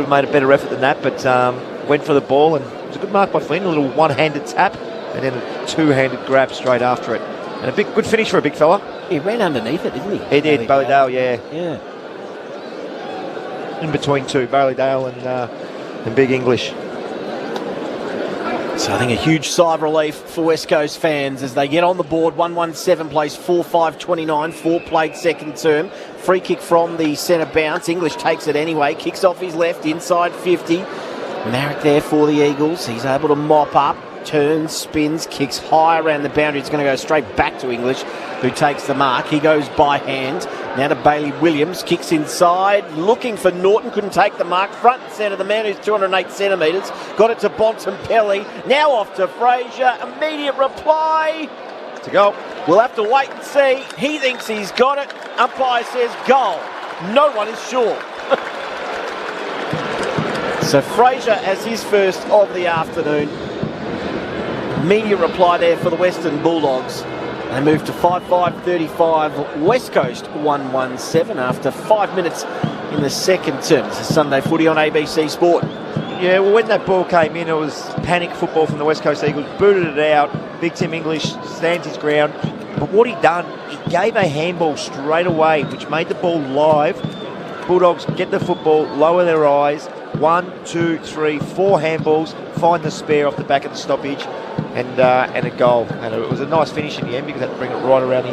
D: made a better effort than that, but went for the ball, and it was a good mark by Flynn, a little one-handed tap and then a two-handed grab straight after it. And a good finish for a big fella.
F: He ran underneath it, didn't he?
D: He did, Bailey Dale, yeah.
F: Yeah.
D: In between two, Bailey Dale and Big English.
F: So I think a huge sigh of relief for West Coast fans as they get on the board. 1-1-7 plays 4-5-29, 4 played second term. Free kick from the centre bounce. English takes it anyway, kicks off his left, inside 50. Marek there for the Eagles. He's able to mop up, turns, spins, kicks high around the boundary. It's going to go straight back to English, who takes the mark. He goes by hand. Now to Bailey Williams, kicks inside, looking for Norton, couldn't take the mark. Front and centre, the man who's 208 centimetres. Got it to Bontempelli. Now off to Fraser. Immediate reply.
D: To go.
F: We'll have to wait and see. He thinks he's got it. Umpire says goal. No one is sure. So Fraser has his first of the afternoon. Immediate reply there for the Western Bulldogs. They move to 5-5-35. West Coast 1-1-7 after 5 minutes in the second term. This is Sunday Footy on ABC Sport.
D: Yeah, well, when that ball came in, it was panic football from the West Coast Eagles. Booted it out. Big Tim English stands his ground. But what he done, he gave a handball straight away, which made the ball live. Bulldogs get the football, lower their eyes. 1, 2, 3, 4 handballs, find the spare off the back of the stoppage, and a goal. And it was a nice finish in the end because they had to bring it right around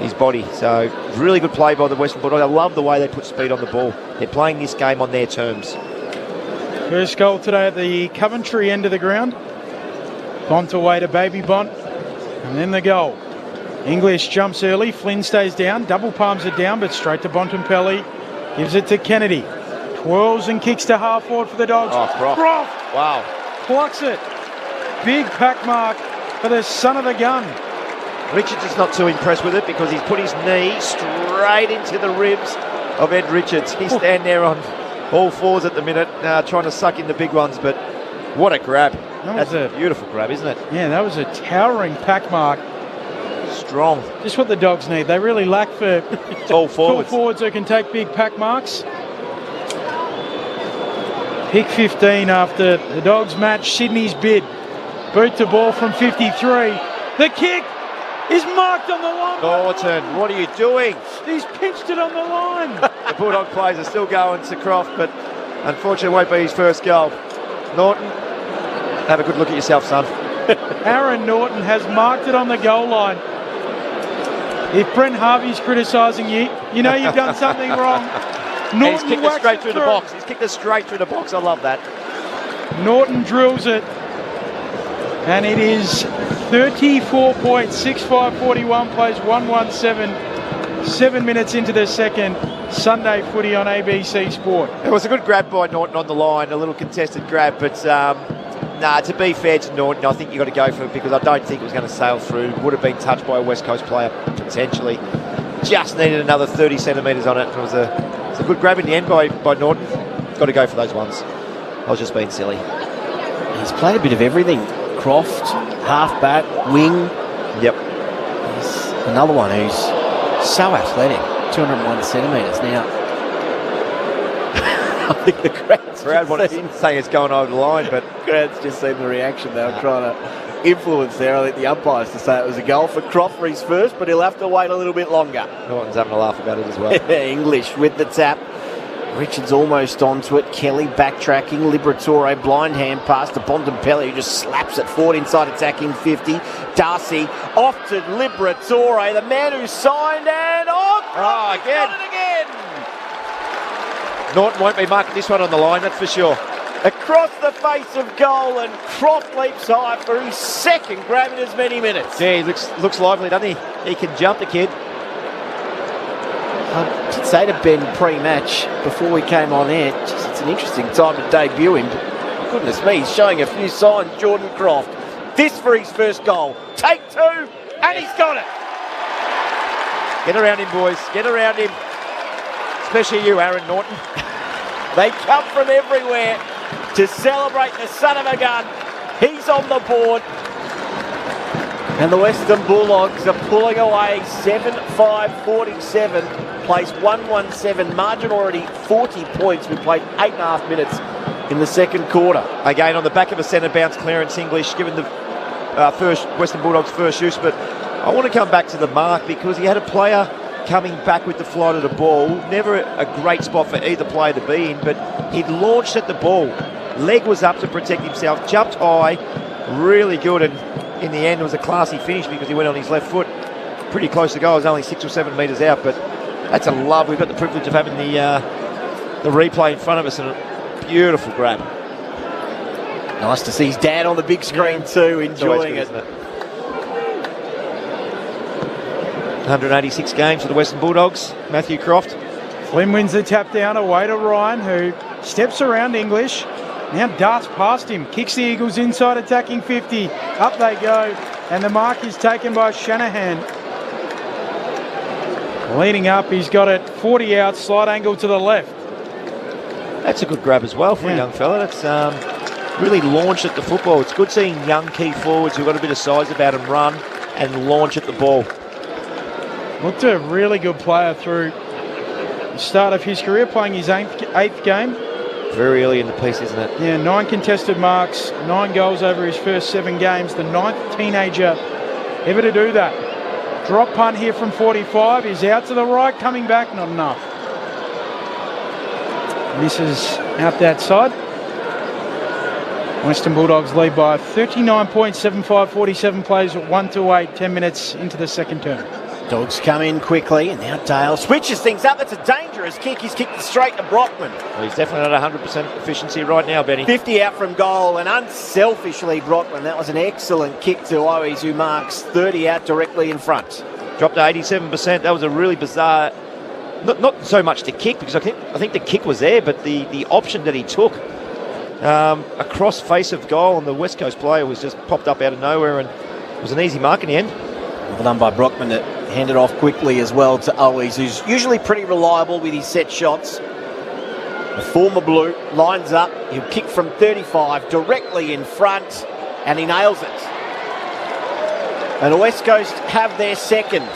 D: his body. So really good play by the Western Bulldogs. I love the way they put speed on the ball. They're playing this game on their terms.
A: First goal today at the Coventry end of the ground. Bont away to Baby Bont, and then the goal. English jumps early, Flynn stays down, double palms it down, but straight to Bontempelli. Gives it to Kennedy. Twirls and kicks to half forward for the Dogs.
D: Oh,
A: Croft.
D: Wow.
A: Plucks it. Big pack mark for the son of the gun.
D: Richards is not too impressed with it because he's put his knee straight into the ribs of Ed Richards. He's standing there on all fours at the minute, trying to suck in the big ones, but what a grab. That's a beautiful grab, isn't it?
A: Yeah, that was a towering pack mark.
D: Strong.
A: Just what the Dogs need. They really lack for
D: tall forwards.
A: Tall forwards who can take big pack marks. Pick 15 after the Dogs match Sydney's bid. Boot to ball from 53. The kick is marked on the line.
D: Norton, what are you doing?
A: He's pinched it on the line.
D: The Bulldog players are still going to Croft, but unfortunately it won't be his first goal. Norton, have a good look at yourself, son.
A: Aaron Norton has marked it on the goal line. If Brent Harvey's criticising you, you know you've done something wrong. Norton
D: he's kicked it straight through the box. He's kicked it straight through the box. I love that.
A: Norton drills it. And it is 34 points, 6-5-41, plays 1-1-7. 7 minutes into the second. Sunday Footy on ABC Sport.
D: It was a good grab by Norton on the line, a little contested grab, but to be fair to Norton, I think you've got to go for it because I don't think it was going to sail through. Would have been touched by a West Coast player, potentially. Just needed another 30 centimetres on it. It was a good grab in the end by Norton. Got to go for those ones. I was just being silly.
F: He's played a bit of everything. Croft, half-back, wing.
D: Yep.
F: He's another one who's so athletic. 201 centimetres now. I think the crowd
D: wanted to say it's going over the line, but
F: crowd's just seen the reaction. They were trying to influence there. I think the umpires to say it was a goal for Croft for his first, but he'll have to wait a little bit longer.
D: Norton's having a laugh about it as well.
F: English with the tap. Richards almost onto it. Kelly backtracking. Liberatore blind hand pass to Bontempelli, who just slaps it forward inside attacking 50. Darcy off to Liberatore, the man who signed and off.
D: Oh, again.
F: Got it again.
D: Norton won't be marking this one on the line, that's for sure.
F: Across the face of goal, and Croft leaps high for his second grab in as many minutes.
D: Yeah, he looks lively, doesn't he? He can jump, the kid.
F: I did say to Ben pre-match before we came on air, just it's an interesting time to debut him. But goodness me, he's showing a few signs, Jordan Croft. This for his first goal. Take 2, and he's got it. Get around him, boys. Get around him. Especially you, Aaron Norton. They come from everywhere to celebrate the son of a gun. He's on the board. And the Western Bulldogs are pulling away 7-5-47. Place 117. Margin already 40 points. We played 8.5 minutes in the second quarter.
D: Again, on the back of a centre bounce clearance, English, given the first Western Bulldogs' first use. But I want to come back to the mark because he had a player coming back with the flight of the ball. Never a great spot for either player to be in, but he'd launched at the ball. Leg was up to protect himself, jumped high, really good, and in the end it was a classy finish because he went on his left foot pretty close to goal. It was only 6 or 7 metres out, but that's a love. We've got the privilege of having the replay in front of us, and a beautiful grab.
F: Nice to see his dad on the big screen too, enjoying it.
D: 186 games for the Western Bulldogs. Matthew Croft.
A: Flynn wins the tap down away to Ryan, who steps around English. Now darts past him, kicks the Eagles inside attacking 50. Up they go, and the mark is taken by Shanahan. Leading up, he's got it 40 out, slight angle to the left.
D: That's a good grab as well for a young fella. That's really launched at the football. It's good seeing young key forwards who've got a bit of size about them run and launch at the ball.
A: Looked a really good player through the start of his career, playing his eighth game.
D: Very early in the piece, isn't it?
A: Yeah, 9 contested marks, 9 goals over his first 7 games. The 9th teenager ever to do that. Drop punt here from 45. He's out to the right, coming back, not enough. Misses out that side. Western Bulldogs lead by 39 points, 7-5-47 plays at 1-8, 10 minutes into the second term.
F: Dogs come in quickly, and now Dale switches things up. It's a dangerous kick. He's kicked it straight to Brockman.
D: Well, he's definitely not 100% efficiency right now, Benny.
F: 50 out from goal, and unselfishly Brockman. That was an excellent kick to Owies, who marks 30 out directly in front.
D: Dropped to 87%. That was a really bizarre... Not so much the kick, because I think the kick was there, but the option that he took across face of goal, and the West Coast player was just popped up out of nowhere, and it was an easy mark in the end.
F: Well done by Brockman to hand it off quickly as well to Owies, who's usually pretty reliable with his set shots. The former Blue lines up. He'll kick from 35 directly in front, and he nails it. And the West Coast have their second.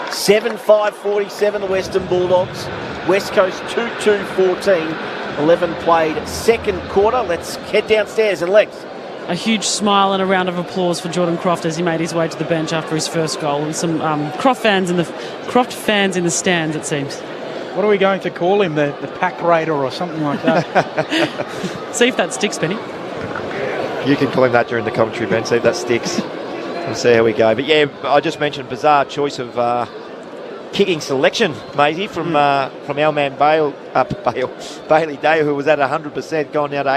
F: 7-5-47, the Western Bulldogs. West Coast 2-2-14. 11 played second quarter. Let's head downstairs and Lex.
E: A huge smile and a round of applause for Jordan Croft as he made his way to the bench after his first goal, and some Croft fans in the stands, it seems.
A: What are we going to call him? The pack raider or something like that?
E: See if that sticks, Benny.
D: You can call him that during the commentary, Ben. See if that sticks. We'll see how we go. But yeah, I just mentioned bizarre choice of kicking selection, Maisie, from our man Bailey Day, who was at 100%, gone now to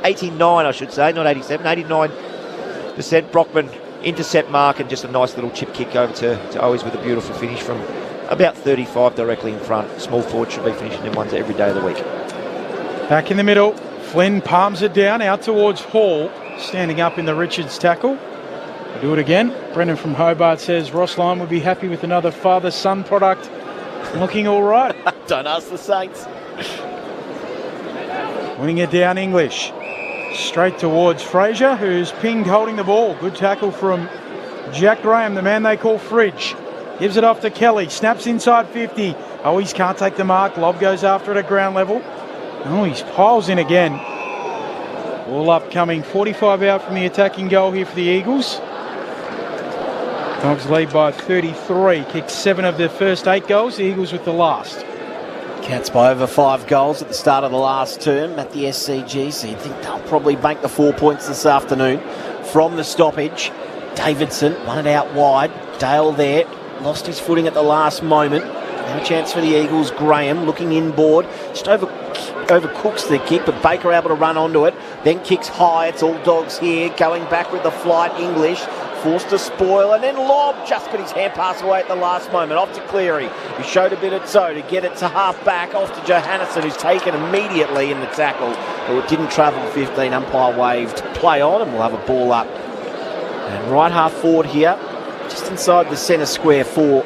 D: 89, I should say, not 87, 89%. Brockman intercept mark, and just a nice little chip kick over to Owies with a beautiful finish from about 35 directly in front. Small forward should be finishing them ones every day of the week.
A: Back in the middle, Flynn palms it down out towards Hall, standing up in the Richards tackle. We'll do it again. Brendan from Hobart says Ross Lyon would be happy with another father-son product. Looking all right.
F: Don't ask the Saints.
A: Winning it down English. Straight towards Fraser, who's pinged holding the ball. Good tackle from Jack Graham, the man they call Fridge. Gives it off to Kelly. Snaps inside 50. Oh, he can't take the mark. Lob goes after it at ground level. Oh, he piles in again. All upcoming. 45 out from the attacking goal here for the Eagles. Dogs lead by 33. Kicked 7 of their first 8 goals. The Eagles with the last.
F: Cats by over 5 goals at the start of the last term at the SCG, so you think they'll probably bank the 4 points this afternoon from the stoppage. Davidson won it out wide. Dale there, lost his footing at the last moment. Now a chance for the Eagles. Graham looking inboard, just overcooks the kick, but Baker able to run onto it, then kicks high. It's all Dogs here, going back with the flight. English forced to spoil, and then Lobb just got his hand pass away at the last moment. Off to Cleary, who showed a bit of toe to get it to half back. Off to Johannesson, who's taken immediately in the tackle. But it didn't travel 15. Umpire waved play on, and we'll have a ball up. And right half forward here, just inside the centre square for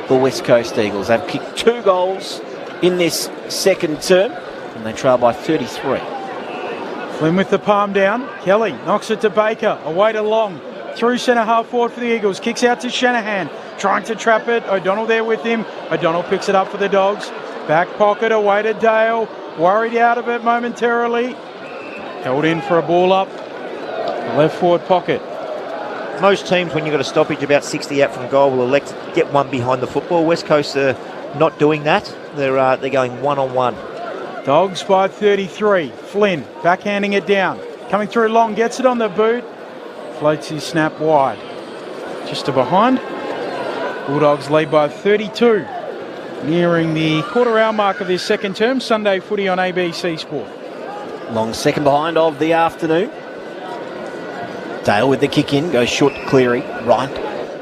F: the West Coast Eagles. They've kicked 2 goals in this second term, and they trail by 33.
A: Flynn with the palm down. Kelly knocks it to Baker. Away to Long. Through centre half forward for the Eagles. Kicks out to Shanahan. Trying to trap it. O'Donnell there with him. O'Donnell picks it up for the Dogs. Back pocket away to Dale. Worried out of it momentarily. Held in for a ball up. Left forward pocket.
D: Most teams, when you've got a stoppage about 60 out from goal, will elect to get one behind the football. West Coast are not doing that. They're going one-on-one.
A: Dogs by 33. Flynn backhanding it down. Coming through Long, gets it on the boot. Floats his snap wide. Just to behind. Bulldogs lead by 32. Nearing the quarter-hour mark of this second term. Sunday footy on ABC Sport.
F: Long second behind of the afternoon. Dale with the kick in, goes short to Cleary. Right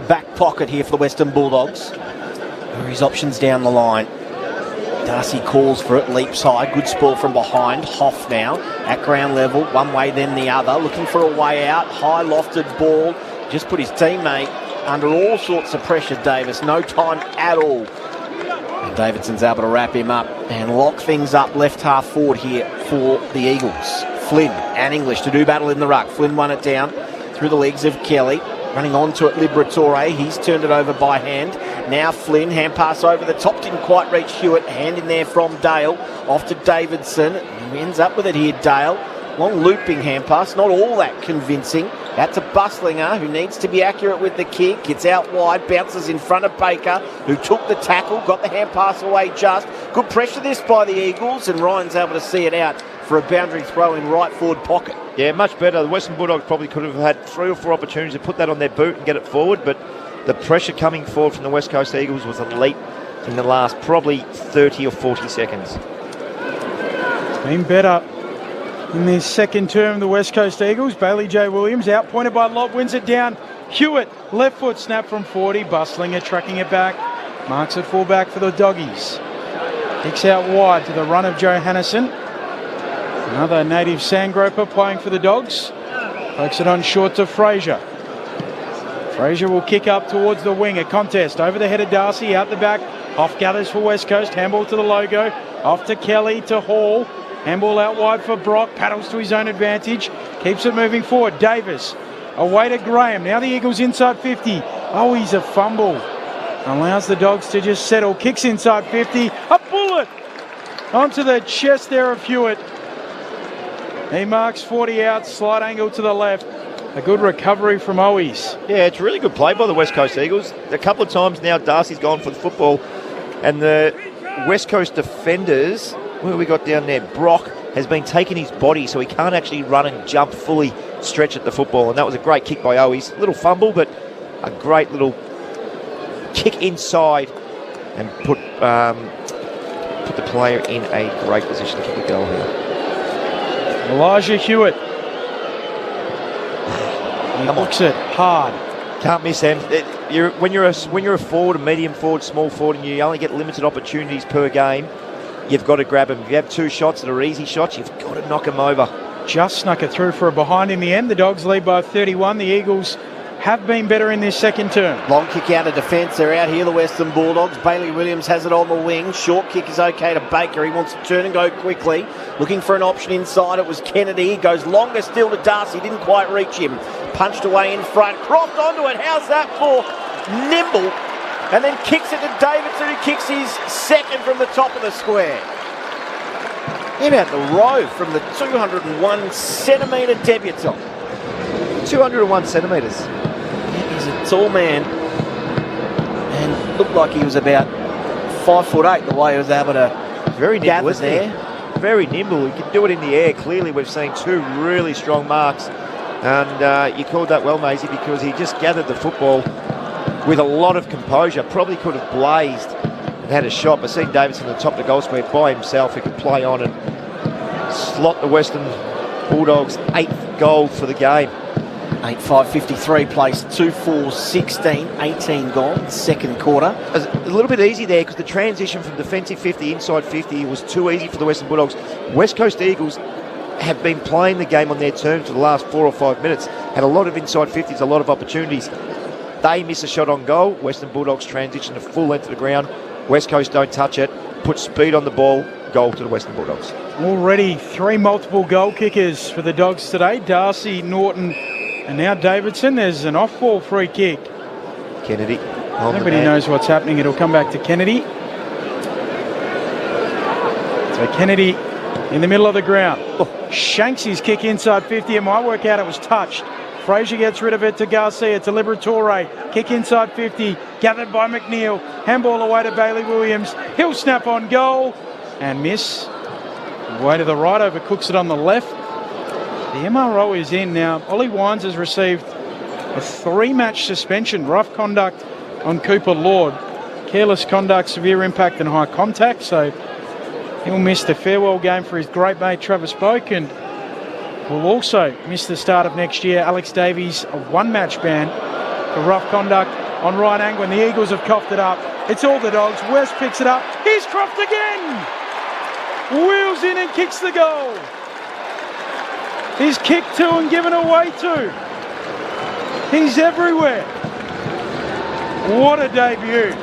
F: back pocket here for the Western Bulldogs. There are his options down the line. Darcy calls for it, leaps high, good spoil from behind. Hoff now at ground level, one way then the other, looking for a way out. High lofted ball, just put his teammate under all sorts of pressure, Davis. No time at all. And Davidson's able to wrap him up and lock things up left half forward here for the Eagles. Flynn and English to do battle in the ruck. Flynn won it down through the legs of Kelly. Running on to it, Liberatore. He's turned it over by hand. Now Flynn, hand pass over the top. Didn't quite reach Hewitt. Hand in there from Dale. Off to Davidson. He ends up with it here, Dale. Long looping hand pass. Not all that convincing. Out to Buslinger, who needs to be accurate with the kick. It's out wide. Bounces in front of Baker, who took the tackle. Got the hand pass away just. Good pressure this by the Eagles. And Ryan's able to see it out for a boundary throw in right forward pocket.
D: Yeah, much better. The Western Bulldogs probably could have had 3 or 4 opportunities to put that on their boot and get it forward, but the pressure coming forward from the West Coast Eagles was elite in the last probably 30 or 40 seconds.
A: Been better in this second term, the West Coast Eagles. Bailey J. Williams outpointed by Lobb, wins it down. Hewitt, left foot snap from 40. Buslinger tracking it back. Marks it full back for the Doggies. Kicks out wide to the run of Johannesson. Another native Sandgroper playing for the Dogs. Pokes it on short to Fraser. Fraser will kick up towards the wing. A contest over the head of Darcy, out the back. Off gathers for West Coast. Handball to the logo. Off to Kelly, to Hall. Handball out wide for Brock. Paddles to his own advantage. Keeps it moving forward. Davis. Away to Graham. Now the Eagles inside 50. Oh, he's a fumble. Allows the Dogs to just settle. Kicks inside 50. A bullet onto the chest there of Hewitt. He marks 40 out, slight angle to the left. A good recovery from Owies.
D: Yeah, it's a really good play by the West Coast Eagles. A couple of times now Darcy's gone for the football, and the West Coast defenders, where we got down there, Brock has been taking his body so he can't actually run and jump fully stretch at the football, and that was a great kick by Owies. A little fumble, but a great little kick inside and put the player in a great position to kick a goal here.
A: Elijah Hewitt. He looks it hard.
D: Can't miss him. When you're a forward, a medium forward, small forward, and you only get limited opportunities per game, you've got to grab him. If you have 2 shots that are easy shots, you've got to knock him over.
A: Just snuck it through for a behind in the end. The Dogs lead by 31. The Eagles have been better in this second term.
F: Long kick out of defence. They're out here, the Western Bulldogs. Bailey Williams has it on the wing. Short kick is okay to Baker. He wants to turn and go quickly. Looking for an option inside. It was Kennedy. He goes longer still to Darcy. Didn't quite reach him. Punched away in front. Crossed onto it. How's that for Nimble? And then kicks it to Davidson, who kicks his second from the top of the square. How about the row from the 201 centimetre debutant?
D: 201 centimetres.
F: He's a tall man and looked like he was about 5'8" the way he was able to
D: very
F: gather
D: nimble,
F: there.
D: Very nimble. He can do it in the air. Clearly, we've seen 2 really strong marks. And you called that well, Maisie, because he just gathered the football with a lot of composure. Probably could have blazed and had a shot, but seeing Davidson at the top of the goal square by himself, he could play on and slot the Western Bulldogs' 8th goal for the game.
F: 8-5-53 placed 2-4-16, 18 gone, second quarter.
D: A little bit easy there because the transition from defensive 50 inside 50 was too easy for the Western Bulldogs. West Coast Eagles have been playing the game on their terms for the last 4 or 5 minutes, had a lot of inside 50s, a lot of opportunities. They miss a shot on goal. Western Bulldogs transition to full length of the ground. West Coast don't touch it, put speed on the ball, goal to the Western Bulldogs.
A: Already 3 multiple goal kickers for the Dogs today. Darcy, Norton, and now Davidson. There's an off-ball free kick.
D: Kennedy.
A: Nobody knows what's happening. It'll come back to Kennedy. So Kennedy in the middle of the ground. Shanks his kick inside 50. It might work out. It was touched. Frazier gets rid of it to Garcia, to Liberatore. Kick inside 50. Gathered by McNeil. Handball away to Bailey Williams. He'll snap on goal and miss. Way to the right, overcooks it on the left. The MRO is in now. Ollie Wines has received a 3-match suspension. Rough conduct on Cooper Lord. Careless conduct, severe impact and high contact. So he'll miss the farewell game for his great mate Travis Boak, and will also miss the start of next year. Alex Davies, a 1-match ban for rough conduct on Ryan Angwin. The Eagles have coughed it up. It's all the Dogs. West picks it up. He's Croft again. Wheels in and kicks the goal. He's kicked 2 and given away 2. He's everywhere. What a debut.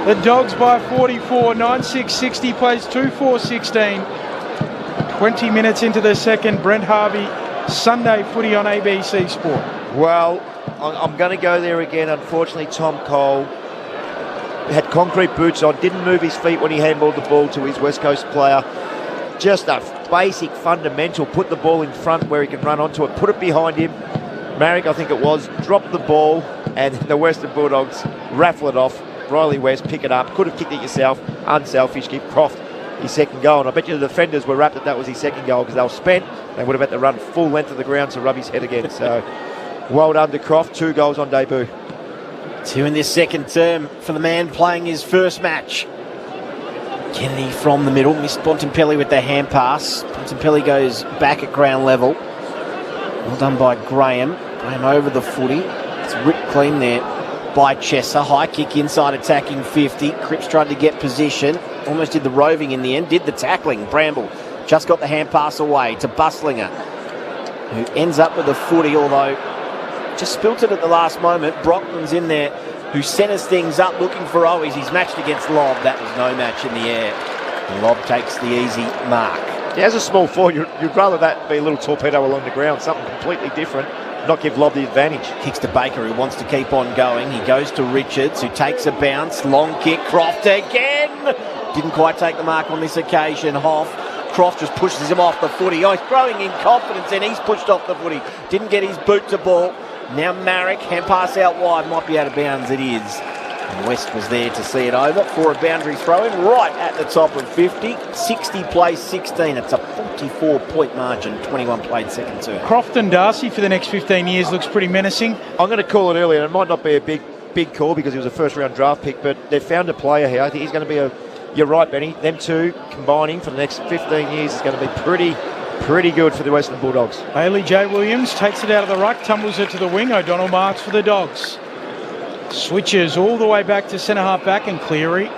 A: The Dogs by 44, 9-6-60, plays 2-4-16. 20 minutes into the second. Brent Harvey, Sunday footy on ABC Sport.
D: Well, I'm going to go there again. Unfortunately, Tom Cole had concrete boots on, didn't move his feet when he handballed the ball to his West Coast player. Just a basic fundamental, put the ball in front where he can run onto it, put it behind him. Marrick, I think it was, dropped the ball, and the Western Bulldogs raffle it off. Riley West pick it up, could have kicked it yourself, unselfish, give Croft his second goal. And I bet you the defenders were rapt that was his second goal because they were spent. They would have had to run full length of the ground to rub his head again. So well done to Croft, 2 goals on debut.
F: 2 in this second term for the man playing his first match. Kennedy from the middle, missed Bontempelli with the hand pass. Bontempelli goes back at ground level. Well done by Graham. Graham over the footy. It's ripped clean there by Chesser. High kick inside, attacking 50. Cripps tried to get position. Almost did the roving in the end. Did the tackling. Bramble just got the hand pass away to Buslinger, who ends up with the footy, although just spilt it at the last moment. Brockman's in there, who centres things up looking for Owies. He's matched against Lobb. That was no match in the air. And Lobb takes the easy mark.
D: Yeah, as a small forward, you'd rather that be a little torpedo along the ground, something completely different, not give Lobb the advantage.
F: Kicks to Baker, who wants to keep on going. He goes to Richards, who takes a bounce. Long kick, Croft again. Didn't quite take the mark on this occasion. Hoff. Croft just pushes him off the footy. Oh, he's growing in confidence, and he's pushed off the footy. Didn't get his boot to ball. Now Marrick, hand pass out wide, might be out of bounds. It is. And West was there to see it over for a boundary throw-in right at the top of 50. 60 plays 16. It's a 44-point margin. 21 played second term.
A: Croft and Darcy for the next 15 years looks pretty menacing.
D: I'm going to call it earlier. It might not be a big call because he was a first-round draft pick, but they've found a player here. I think he's going to be You're right, Benny. Them two combining for the next 15 years is going to be pretty good for the Western Bulldogs.
A: Bailey J. Williams takes it out of the ruck, tumbles it to the wing. O'Donnell marks for the Dogs. Switches all the way back to centre half back, and Cleary.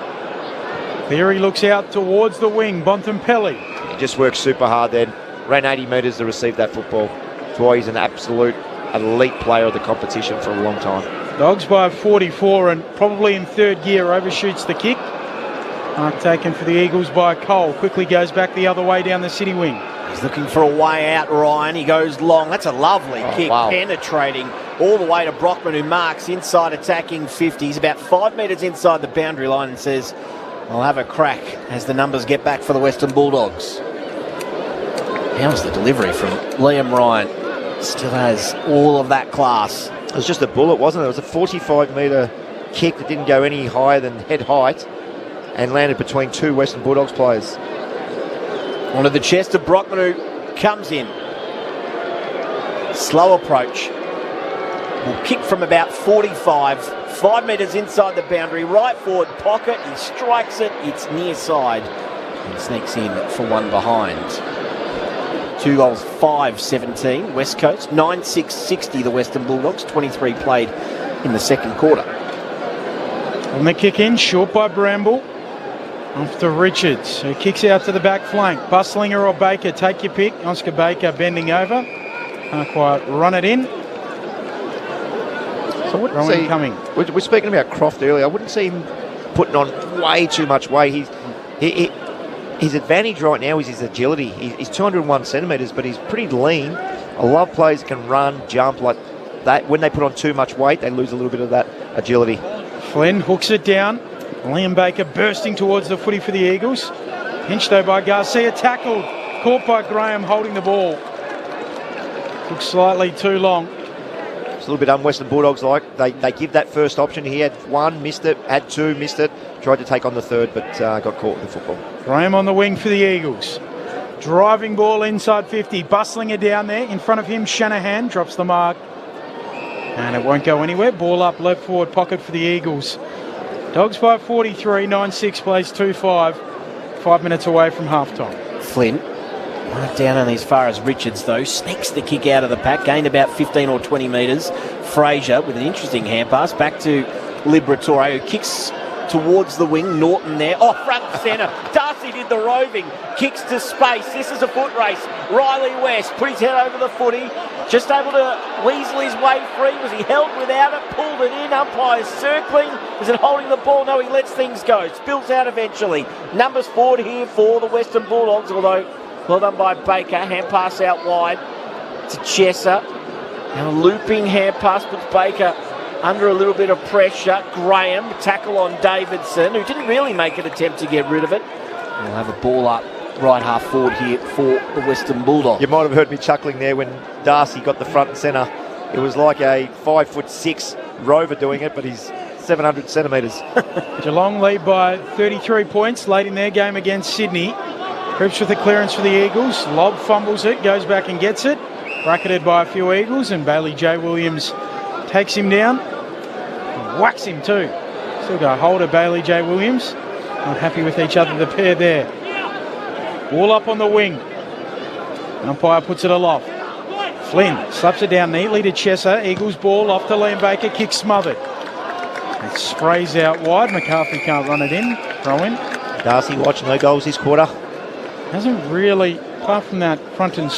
A: Cleary looks out towards the wing. Bontempelli.
D: He just worked super hard then. Ran 80 metres to receive that football. That's why he's an absolute elite player of the competition for a long time.
A: Dogs by 44 and probably in third gear, overshoots the kick. Mark taken for the Eagles by Cole. Quickly goes back the other way down the city wing.
F: He's looking for a way out, Ryan. He goes long. That's a lovely kick,
D: wow.
F: Penetrating all the way to Brockman, who marks inside, attacking 50. He's about 5 metres inside the boundary line and says, I'll have a crack as the numbers get back for the Western Bulldogs. How's the delivery from Liam Ryan? Still has all of that class.
D: It was just a bullet, wasn't it? It was a 45-metre kick that didn't go any higher than head height and landed between 2 Western Bulldogs players.
F: Onto the chest of Brockman, who comes in. Slow approach. Will kick from about 45. 5 metres inside the boundary. Right forward pocket. He strikes it. It's near side. And sneaks in for one behind. 2 goals, 5-17, West Coast. 9-6-60, the Western Bulldogs. 23 played in the second quarter.
A: On the kick in, short by Bramble. Off to Richards, who kicks out to the back flank. Bustlinger or Baker, take your pick. Oscar Baker bending over. Can't quite run it in.
D: So I wouldn't see,
A: coming.
D: We're speaking about Croft earlier. I wouldn't see him putting on way too much weight. His advantage right now is his agility. He's 201 centimetres, but he's pretty lean. I love players that can run, jump like that. When they put on too much weight, they lose a little bit of that agility.
A: Flynn hooks it down. Liam Baker bursting towards the footy for the Eagles. Pinched though by Garcia, tackled. Caught by Graham holding the ball. Took slightly too long.
D: It's a little bit un-Western Bulldogs like. They give that first option. He had one, missed it, had two, missed it. Tried to take on the third, but got caught with the football.
A: Graham on the wing for the Eagles. Driving ball inside 50. Bustlinger down there. In front of him, Shanahan drops the mark. And it won't go anywhere. Ball up left forward pocket for the Eagles. Dogs by 43, 9-6 plays 2-5. 5 minutes away from halftime.
F: Flynn, right down on as far as Richards though, sneaks the kick out of the pack, gained about 15 or 20 metres. Fraser with an interesting hand pass back to Liberatore, who kicks towards the wing. Norton there, front and centre. Darcy did the roving, kicks to space. This is a foot race. Riley West put his head over the footy, just able to weasel his way free. Was he held without it? Pulled it in. Umpires circling. Is it holding the ball? No, he lets things go. Spills out eventually. Numbers forward here for the Western Bulldogs, although well done by Baker. Hand pass out wide to Chesser. Now a looping hand pass puts Baker under a little bit of pressure. Graham, tackle on Davidson, who didn't really make an attempt to get rid of it. We'll have a ball up right half forward here for the Western Bulldogs.
D: You might have heard me chuckling there when Darcy got the front and centre. It was like a 5'6" rover doing it, but he's 700 centimetres.
A: Geelong lead by 33 points late in their game against Sydney. Cripps with the clearance for the Eagles. Lobb fumbles it, goes back and gets it. Bracketed by a few Eagles, and Bailey J. Williams takes him down. Whacks him too. Still got hold of Bailey J. Williams. Not happy with each other, the pair there. Ball up on the wing. Umpire puts it aloft. Flynn slaps it down neatly to Chesser. Eagles ball off to Liam Baker. Kick smothered. It sprays out wide. McCarthy can't run it in. Throw in.
D: Darcy watch, no goals this quarter.
A: Hasn't really, apart from that front and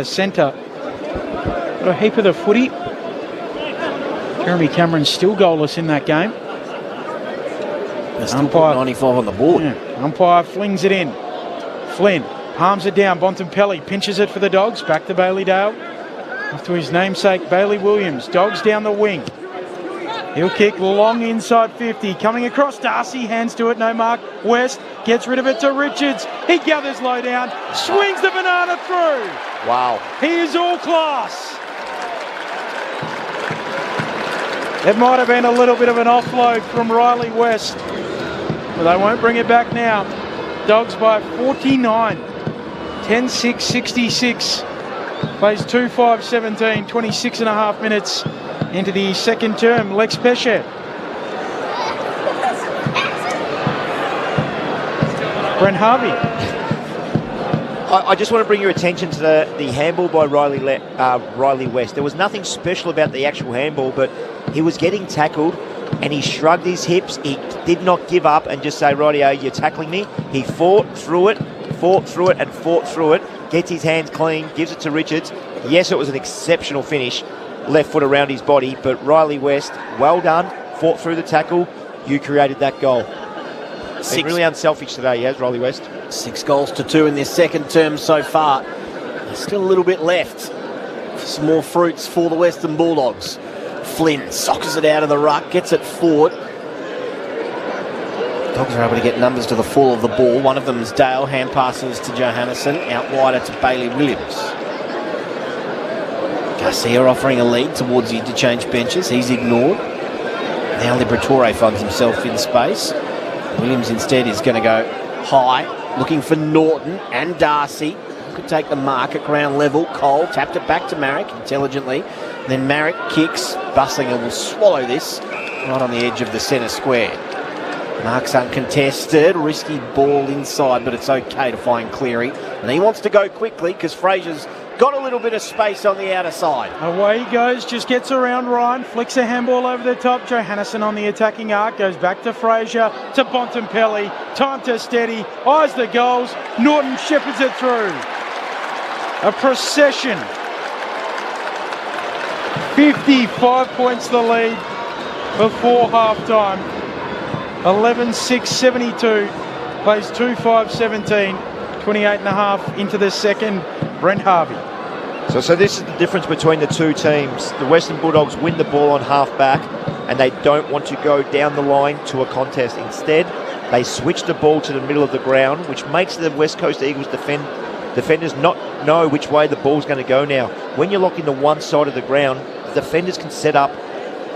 A: centre, got a heap of the footy. Jeremy Cameron's still goalless in that game.
F: There's still umpire 95 on the board.
A: Yeah, umpire flings it in. Flynn palms it down. Bontempelli pinches it for the Dogs. Back to Bailey Dale. Off to his namesake, Bailey Williams. Dogs down the wing. He'll kick long inside 50. Coming across, Darcy, hands to it, no mark. West gets rid of it to Richards. He gathers low down, swings the banana through.
D: Wow.
A: He is all class. It might have been a little bit of an offload from Riley West, but they won't bring it back now. Dogs by 49. 10-6, 66. Plays 2-5-17, 26 and a half minutes into the second term. Lex Pesce. Brent Harvey.
D: I just want to bring your attention to the handball by Riley West. There was nothing special about the actual handball, but he was getting tackled and he shrugged his hips. He did not give up and just say, rightio, you're tackling me. He fought through it, and fought through it, gets his hands clean, gives it to Richards. Yes, it was an exceptional finish, left foot around his body, but Riley West, well done, fought through the tackle. You created that goal. Been really unselfish today, he has, Riley West.
F: 6 goals to 2 in this second term so far. There's still a little bit left. Some more fruits for the Western Bulldogs. Flynn soccers it out of the ruck, gets it forward. Dogs are able to get numbers to the full of the ball. One of them is Dale, hand passes to Johannesson, out wider to Bailey Williams. Garcia offering a lead towards the interchange benches. He's ignored. Now Liberatore finds himself in space. Williams instead is going to go high, looking for Norton and Darcy. Could take the mark at ground level. Cole tapped it back to Marek intelligently. Then Marek kicks. Bustlinger will swallow this right on the edge of the centre square. Mark's uncontested, risky ball inside, but it's okay to find Cleary. And he wants to go quickly because Fraser's got a little bit of space on the outer side.
A: Away he goes, just gets around Ryan, flicks a handball over the top. Johannesson on the attacking arc, goes back to Fraser, to Bontempelli. Time to steady, eyes the goals. Norton shepherds it through. A procession. 55 points the lead before half-time. 11-6-72, plays 2-5-17, 28 and a half into the second. Brent Harvey.
D: So this is the difference between the two teams. The Western Bulldogs win the ball on half-back, and they don't want to go down the line to a contest. Instead, they switch the ball to the middle of the ground, which makes the West Coast Eagles defenders not know which way the ball's going to go now. When you're locked into one side of the ground, the defenders can set up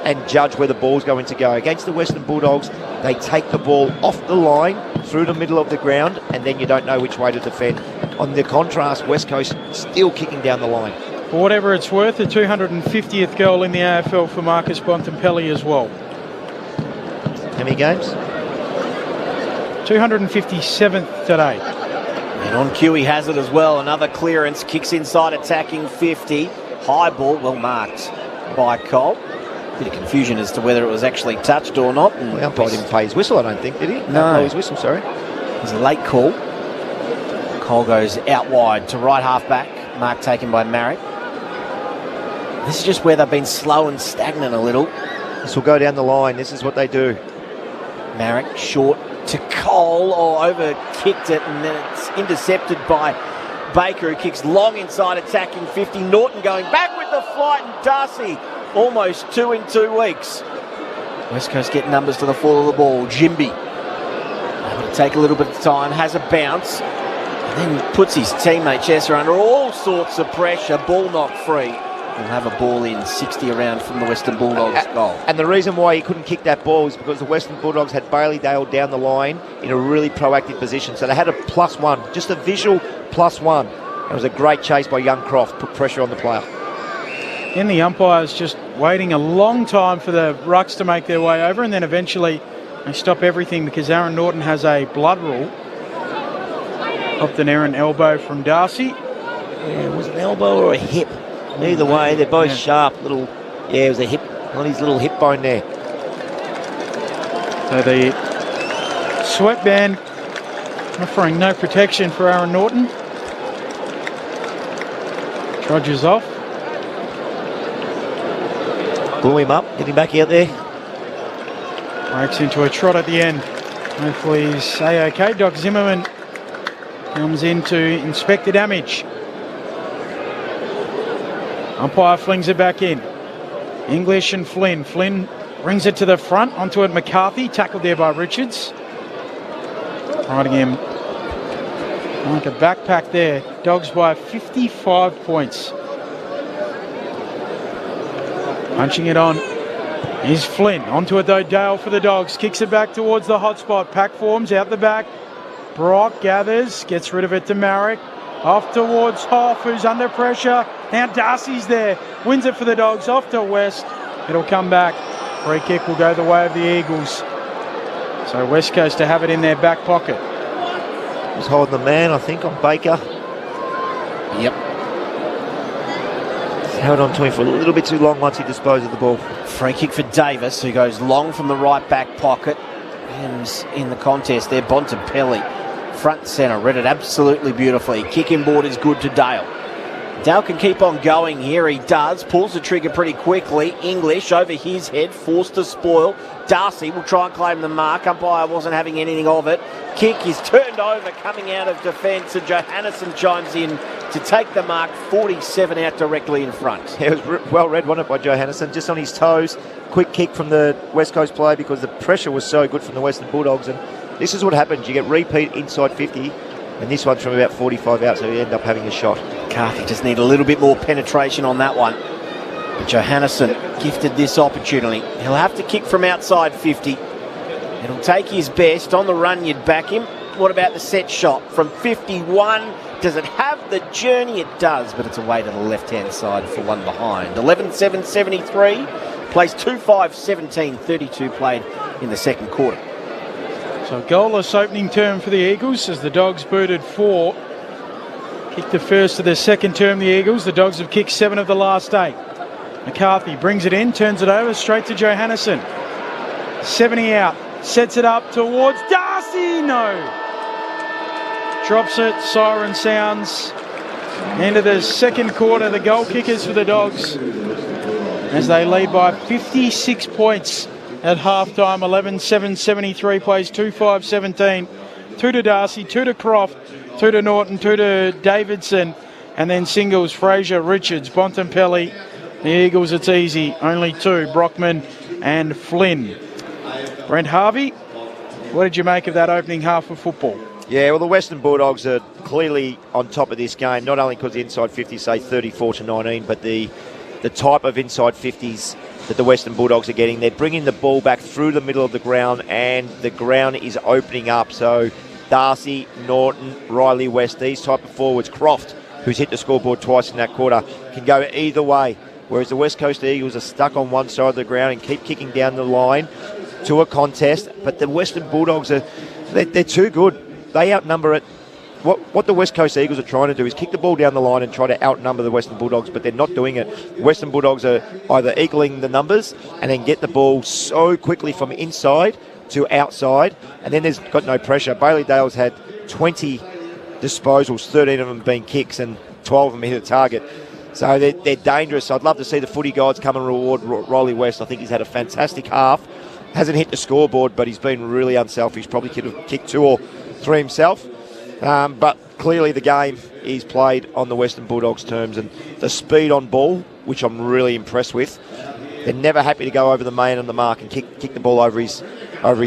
D: and judge where the ball's going to go. Against the Western Bulldogs, they take the ball off the line through the middle of the ground, and then you don't know which way to defend. On the contrast, West Coast still kicking down the line.
A: For whatever it's worth, the 250th goal in the AFL for Marcus Bontempelli as well.
D: How many games?
A: 257th today.
F: And on cue he has it as well. Another clearance, kicks inside, attacking 50. High ball, well marked by Cole. Bit of confusion as to whether it was actually touched or not.
D: And the umpire didn't play his whistle, I don't think, did he?
F: No.
D: His whistle, sorry.
F: It was a late call. Cole goes out wide to right half back. Mark taken by Marrick. This is just where they've been slow and stagnant a little.
D: This will go down the line. This is what they do.
F: Marrick short to Cole, or over kicked it, and then it's intercepted by Baker, who kicks long inside, attacking 50. Norton going back with the flight, and Darcy almost 2 in 2 weeks. West Coast get numbers to the fall of the ball. Jimby able to take a little bit of time, has a bounce, and then puts his teammate Chesser under all sorts of pressure. Ball not free. We'll have a ball in 60 around from the Western Bulldogs goal.
D: And the reason why he couldn't kick that ball is because the Western Bulldogs had Bailey Dale down the line in a really proactive position. So they had a +1, just a visual +1. It was a great chase by young Croft, put pressure on the player.
A: In the umpires just waiting a long time for the rucks to make their way over, and then eventually they stop everything because Aaron Norton has a blood rule. Upped an errant elbow from Darcy.
D: Yeah, it was an elbow or a hip. Either way, they're both sharp. It was a hip, on his little hip bone there.
A: So the sweatband offering no protection for Aaron Norton. Trudges off.
D: Blew him up, get him back out there.
A: Breaks into a trot at the end. Hopefully he's A-OK. Doc Zimmerman comes in to inspect the damage. Umpire flings it back in. English and Flynn. Flynn brings it to the front, onto it McCarthy, tackled there by Richards. Riding him like a backpack there. Dogs by 55 points. Punching it on is Flynn. Onto it though, Dale for the Dogs. Kicks it back towards the hot spot. Pack forms out the back. Brock gathers, gets rid of it to Marrick. Off towards Hoff, who's under pressure. Now Darcy's there. Wins it for the Dogs. Off to West. It'll come back. Free kick will go the way of the Eagles. So West Coast to have it in their back pocket.
D: He's holding the man, I think, on Baker.
F: Yep.
D: He's held on to him for a little bit too long once he disposed of the ball.
F: Free kick for Davis, who goes long from the right back pocket. And in the contest there, Bontempelli. Front and centre, read it absolutely beautifully. Kick inboard is good to Dale. Dale can keep on going here, he does. Pulls the trigger pretty quickly. English over his head, forced to spoil. Darcy will try and claim the mark. Umpire wasn't having anything of it. Kick is turned over, coming out of defence, and Johannesson chimes in to take the mark. 47 out directly in front.
D: Yeah, it was well read, wasn't it, by Johannesson? Just on his toes. Quick kick from the West Coast player because the pressure was so good from the Western Bulldogs. And this is what happens. You get repeat inside 50, and this one's from about 45 out, so you end up having a shot.
F: Carthy just need a little bit more penetration on that one. But Johannesson gifted this opportunity. He'll have to kick from outside 50. It'll take his best. On the run, you'd back him. What about the set shot from 51? Does it have the journey? It does, but it's away to the left-hand side for one behind. 11-7-73. Plays 2-5-17. 32 played in the second quarter.
A: So goalless opening term for the Eagles as the Dogs booted 4. Kicked the first of their second term, the Eagles. The Dogs have kicked 7 of the last 8. McCarthy brings it in, turns it over, straight to Johannesson. 70 out, sets it up towards Darcy, no! Drops it, siren sounds. Into the second quarter, the goal kickers for the Dogs as they lead by 56 points at halftime. 11-7, 73 plays, 2-5-17. 2 to Darcy, 2 to Croft, 2 to Norton, 2 to Davidson, and then singles, Fraser, Richards, Bontempelli. The Eagles, it's easy, only 2, Brockman and Flynn. Brent Harvey, what did you make of that opening half of football?
D: Yeah, well, the Western Bulldogs are clearly on top of this game, not only because the inside 50s say 34-19, but the type of inside 50s that the Western Bulldogs are getting. They're bringing the ball back through the middle of the ground, and the ground is opening up. So Darcy, Norton, Riley West, these type of forwards, Croft, who's hit the scoreboard twice in that quarter, can go either way. Whereas the West Coast Eagles are stuck on one side of the ground and keep kicking down the line to a contest. But the Western Bulldogs they're too good. They outnumber it. What the West Coast Eagles are trying to do is kick the ball down the line and try to outnumber the Western Bulldogs, but they're not doing it. The Western Bulldogs are either equaling the numbers and then get the ball so quickly from inside to outside, and then there's got no pressure. Bailey Dale's had 20 disposals, 13 of them being kicks, and 12 of them hit a target. So they're dangerous. I'd love to see the footy gods come and reward Riley West. I think he's had a fantastic half. Hasn't hit the scoreboard, but he's been really unselfish. Probably could have kicked 2 or 3 himself. But clearly the game is played on the Western Bulldogs' terms, and the speed on ball, which I'm really impressed with. They're never happy to go over the man on the mark and kick the ball over his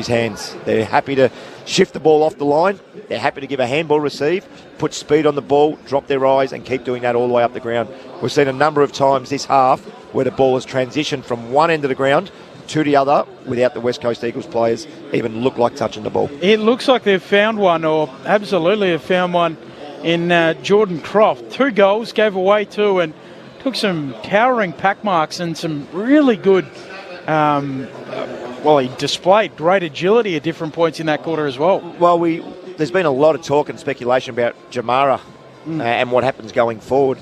D: hands. They're happy to shift the ball off the line. They're happy to give a handball receive, put speed on the ball, drop their eyes, and keep doing that all the way up the ground. We've seen a number of times this half where the ball has transitioned from one end of the ground to the other without the West Coast Eagles players even look like touching the ball.
A: It looks like they've found one, or absolutely have found one in Jordan Croft. 2 goals, gave away 2, and took some towering pack marks and some really good, he displayed great agility at different points in that quarter as well.
D: Well, there's been a lot of talk and speculation about Jamara and what happens going forward.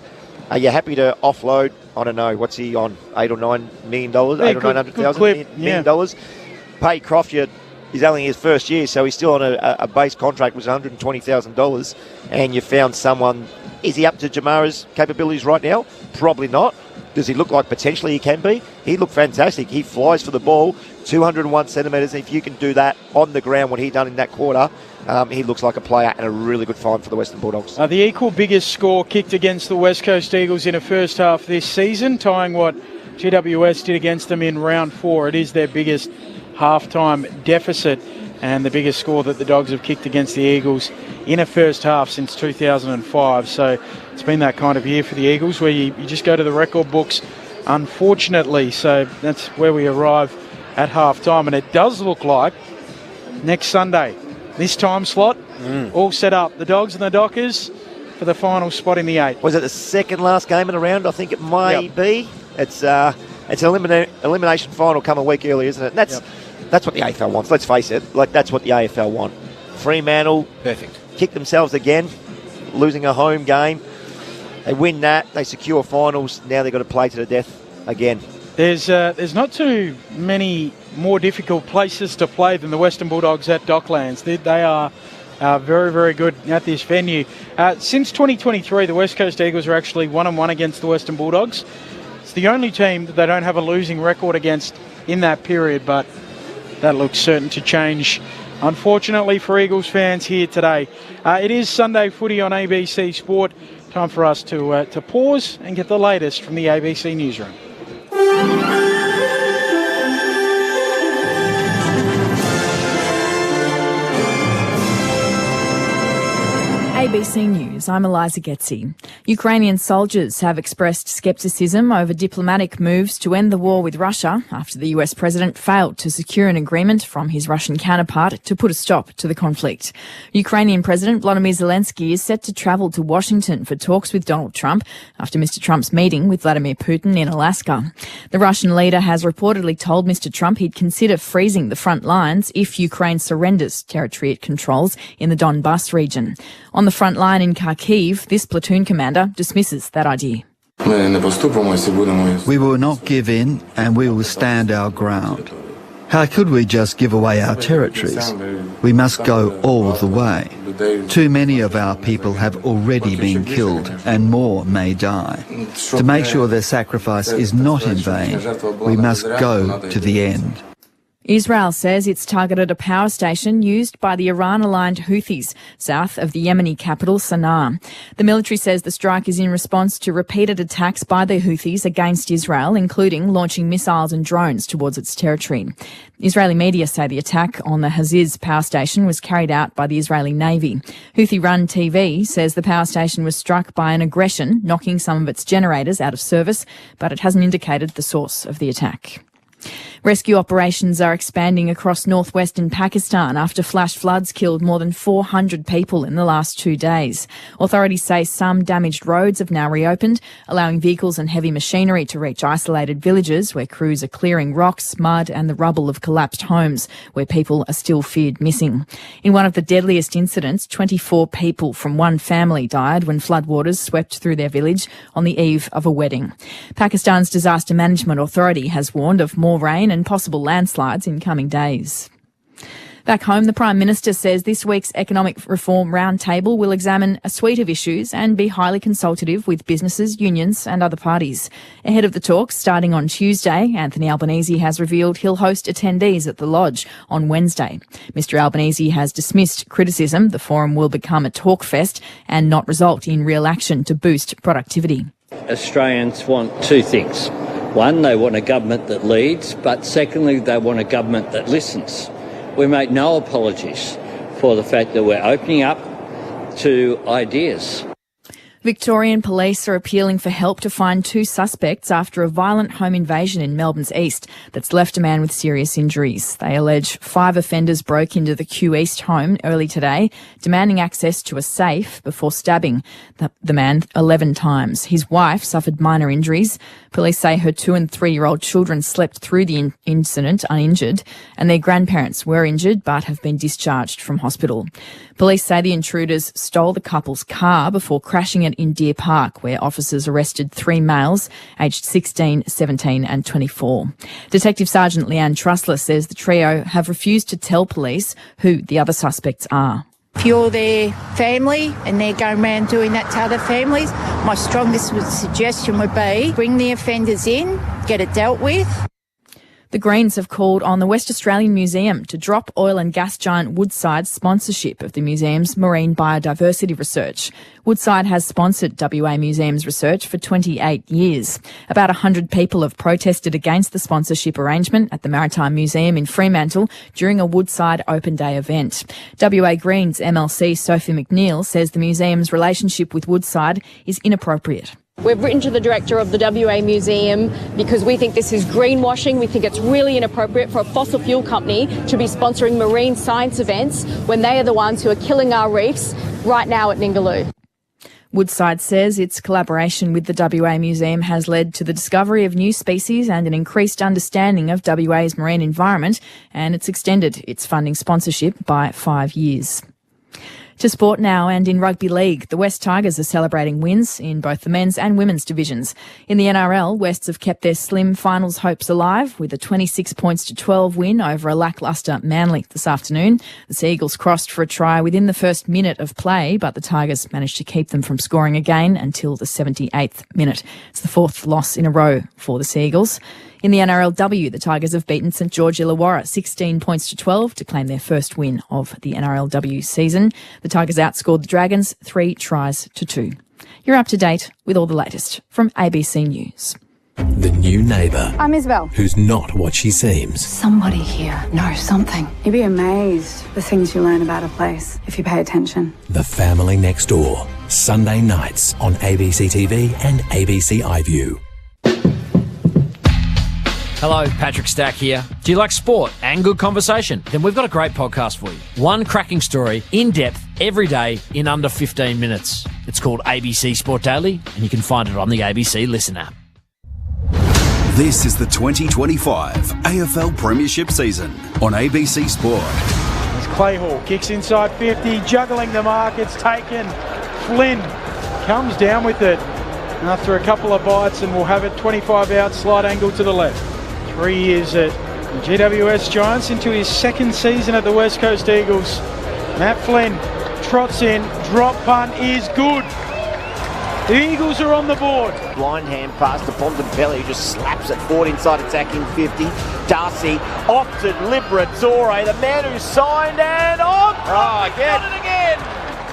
D: Are you happy to offload, I don't know, what's he on, $8 or $9 million, $800,000 or $900,000 million dollars? Pay Croft, he's only his first year, so he's still on a base contract, which is $120,000, and you found someone. Is he up to Jamara's capabilities right now? Probably not. Does he look like potentially he can be? He looked fantastic. He flies for the ball, 201 centimetres. If you can do that on the ground, what he done in that quarter, he looks like a player and a really good find for the Western Bulldogs.
A: The equal biggest score kicked against the West Coast Eagles in a first half this season, tying what GWS did against them in round 4. It is their biggest halftime deficit and the biggest score that the Dogs have kicked against the Eagles in a first half since 2005. So it's been that kind of year for the Eagles where you just go to the record books, unfortunately. So that's where we arrive at half-time. And it does look like next Sunday, this time slot, all set up. The Dogs and the Dockers for the final spot in the 8.
D: Was it the second last game in the round? I think it may be. It's an elimination final come a week early, isn't it? And that's what the AFL wants. Let's face it. That's what the AFL want. Fremantle,
F: perfect.
D: Kick themselves again, losing a home game. They win that. They secure finals. Now they've got to play to the death again.
A: There's not too many more difficult places to play than the Western Bulldogs at Docklands. They are very, very good at this venue. Since 2023, the West Coast Eagles are actually 1-1 against the Western Bulldogs. It's the only team that they don't have a losing record against in that period, but that looks certain to change, unfortunately, for Eagles fans here today. It is Sunday footy on ABC Sport. Time for us to pause and get the latest from the ABC newsroom.
K: ABC News, I'm Eliza Getzi. Ukrainian soldiers have expressed scepticism over diplomatic moves to end the war with Russia after the US president failed to secure an agreement from his Russian counterpart to put a stop to the conflict. Ukrainian President Volodymyr Zelensky is set to travel to Washington for talks with Donald Trump after Mr. Trump's meeting with Vladimir Putin in Alaska. The Russian leader has reportedly told Mr. Trump he'd consider freezing the front lines if Ukraine surrenders territory it controls in the Donbas region. On the front line in Kharkiv, this platoon commander dismisses that idea.
L: We will not give in and we will stand our ground. How could we just give away our territories? We must go all the way. Too many of our people have already been killed and more may die. To make sure their sacrifice is not in vain, we must go to the end.
K: Israel says it's targeted a power station used by the Iran-aligned Houthis south of the Yemeni capital, Sana'a. The military says the strike is in response to repeated attacks by the Houthis against Israel, including launching missiles and drones towards its territory. Israeli media say the attack on the Haziz power station was carried out by the Israeli Navy. Houthi-run TV says the power station was struck by an aggression, knocking some of its generators out of service, but it hasn't indicated the source of the attack. Rescue operations are expanding across northwestern Pakistan after flash floods killed more than 400 people in the last 2 days. Authorities say some damaged roads have now reopened, allowing vehicles and heavy machinery to reach isolated villages where crews are clearing rocks, mud and the rubble of collapsed homes where people are still feared missing. In one of the deadliest incidents, 24 people from one family died when floodwaters swept through their village on the eve of a wedding. Pakistan's Disaster Management Authority has warned of more rain and possible landslides in coming days. Back home, the Prime Minister says this week's Economic Reform Roundtable will examine a suite of issues and be highly consultative with businesses, unions and other parties. Ahead of the talks starting on Tuesday, Anthony Albanese has revealed he'll host attendees at the Lodge on Wednesday. Mr Albanese has dismissed criticism the forum will become a talk fest and not result in real action to boost productivity.
M: Australians want two things. One, they want a government that leads, but secondly, they want a government that listens. We make no apologies for the fact that we're opening up to ideas.
K: Victorian police are appealing for help to find 2 suspects after a violent home invasion in Melbourne's east that's left a man with serious injuries. They allege 5 offenders broke into the Kew East home early today, demanding access to a safe before stabbing the man 11 times. His wife suffered minor injuries. Police say her 2- and 3-year-old children slept through the incident uninjured, and their grandparents were injured but have been discharged from hospital. Police say the intruders stole the couple's car before crashing it in Deer Park, where officers arrested 3 males aged 16, 17 and 24. Detective Sergeant Leanne Trussler says the trio have refused to tell police who the other suspects are.
N: If you're their family and they're going around doing that to other families, my strongest suggestion would be bring the offenders in, get it dealt with.
K: The Greens have called on the West Australian Museum to drop oil and gas giant Woodside's sponsorship of the museum's marine biodiversity research. Woodside has sponsored WA Museum's research for 28 years. About 100 people have protested against the sponsorship arrangement at the Maritime Museum in Fremantle during a Woodside Open Day event. WA Greens MLC Sophie McNeil says the museum's relationship with Woodside is inappropriate.
O: We've written to the director of the WA Museum because we think this is greenwashing. We think it's really inappropriate for a fossil fuel company to be sponsoring marine science events when they are the ones who are killing our reefs right now at Ningaloo.
K: Woodside says its collaboration with the WA Museum has led to the discovery of new species and an increased understanding of WA's marine environment, and it's extended its funding sponsorship by 5 years. To sport now, and in rugby league, the West Tigers are celebrating wins in both the men's and women's divisions. In the NRL, Wests have kept their slim finals hopes alive with a 26-12 win over a lacklustre Manly this afternoon. The Sea Eagles crossed for a try within the first minute of play, but the Tigers managed to keep them from scoring again until the 78th minute. It's the 4th loss in a row for the Sea Eagles. In the NRLW, the Tigers have beaten St George Illawarra 16-12 to claim their first win of the NRLW season. The Tigers outscored the Dragons 3-2. You're up to date with all the latest from ABC News.
I: The new neighbour,
P: I'm Isabel.
I: who's not what she seems.
P: Somebody here knows something. You'd be amazed the things you learn about a place if you pay attention.
I: The Family Next Door. Sunday nights on ABC TV and ABC iView.
Q: Hello, Patrick Stack here. Do you like sport and good conversation? Then we've got a great podcast for you. One cracking story, in depth, every day, in under 15 minutes. It's called ABC Sport Daily, and you can find it on the ABC Listen app.
I: This is the 2025 AFL Premiership season on ABC Sport.
A: As Clay Hall kicks inside 50, juggling the mark, it's taken. Flynn comes down with it after a couple of bites and will have it 25 out, slight angle to the left. 3 years at the GWS Giants into his second season at the West Coast Eagles. Matt Flynn trots in, drop punt is good. The Eagles are on the board.
D: Blind hand pass to Bontempelli, who just slaps it forward inside attacking 50. Darcy off to Liberatore, the man who signed and off. Oh, again. Got it again.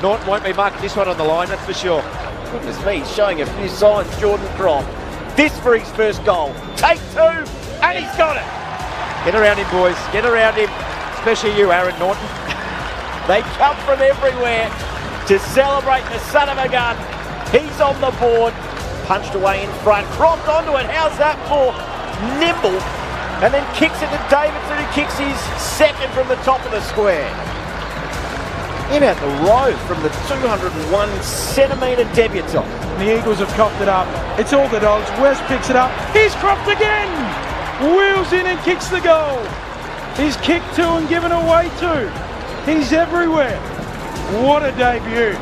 D: Norton won't be marking this one on the line, that's for sure. Goodness me, he's showing a few signs, Jordan Croft. This for his first goal. Take 2, and he's got it. Get around him, boys. Get around him. Especially you, Aaron Norton. They come from everywhere to celebrate the son of a gun. He's on the board. Punched away in front. Croft onto it. How's that for nimble? And then kicks it to Davidson, who kicks his second from the top of the square. In at the row from the 201-centimetre debutant.
A: The Eagles have copped it up. It's all the Dogs. West picks it up. He's Croft again. Wheels in and kicks the goal. He's kicked 2 and given away 2. He's everywhere. What a debut.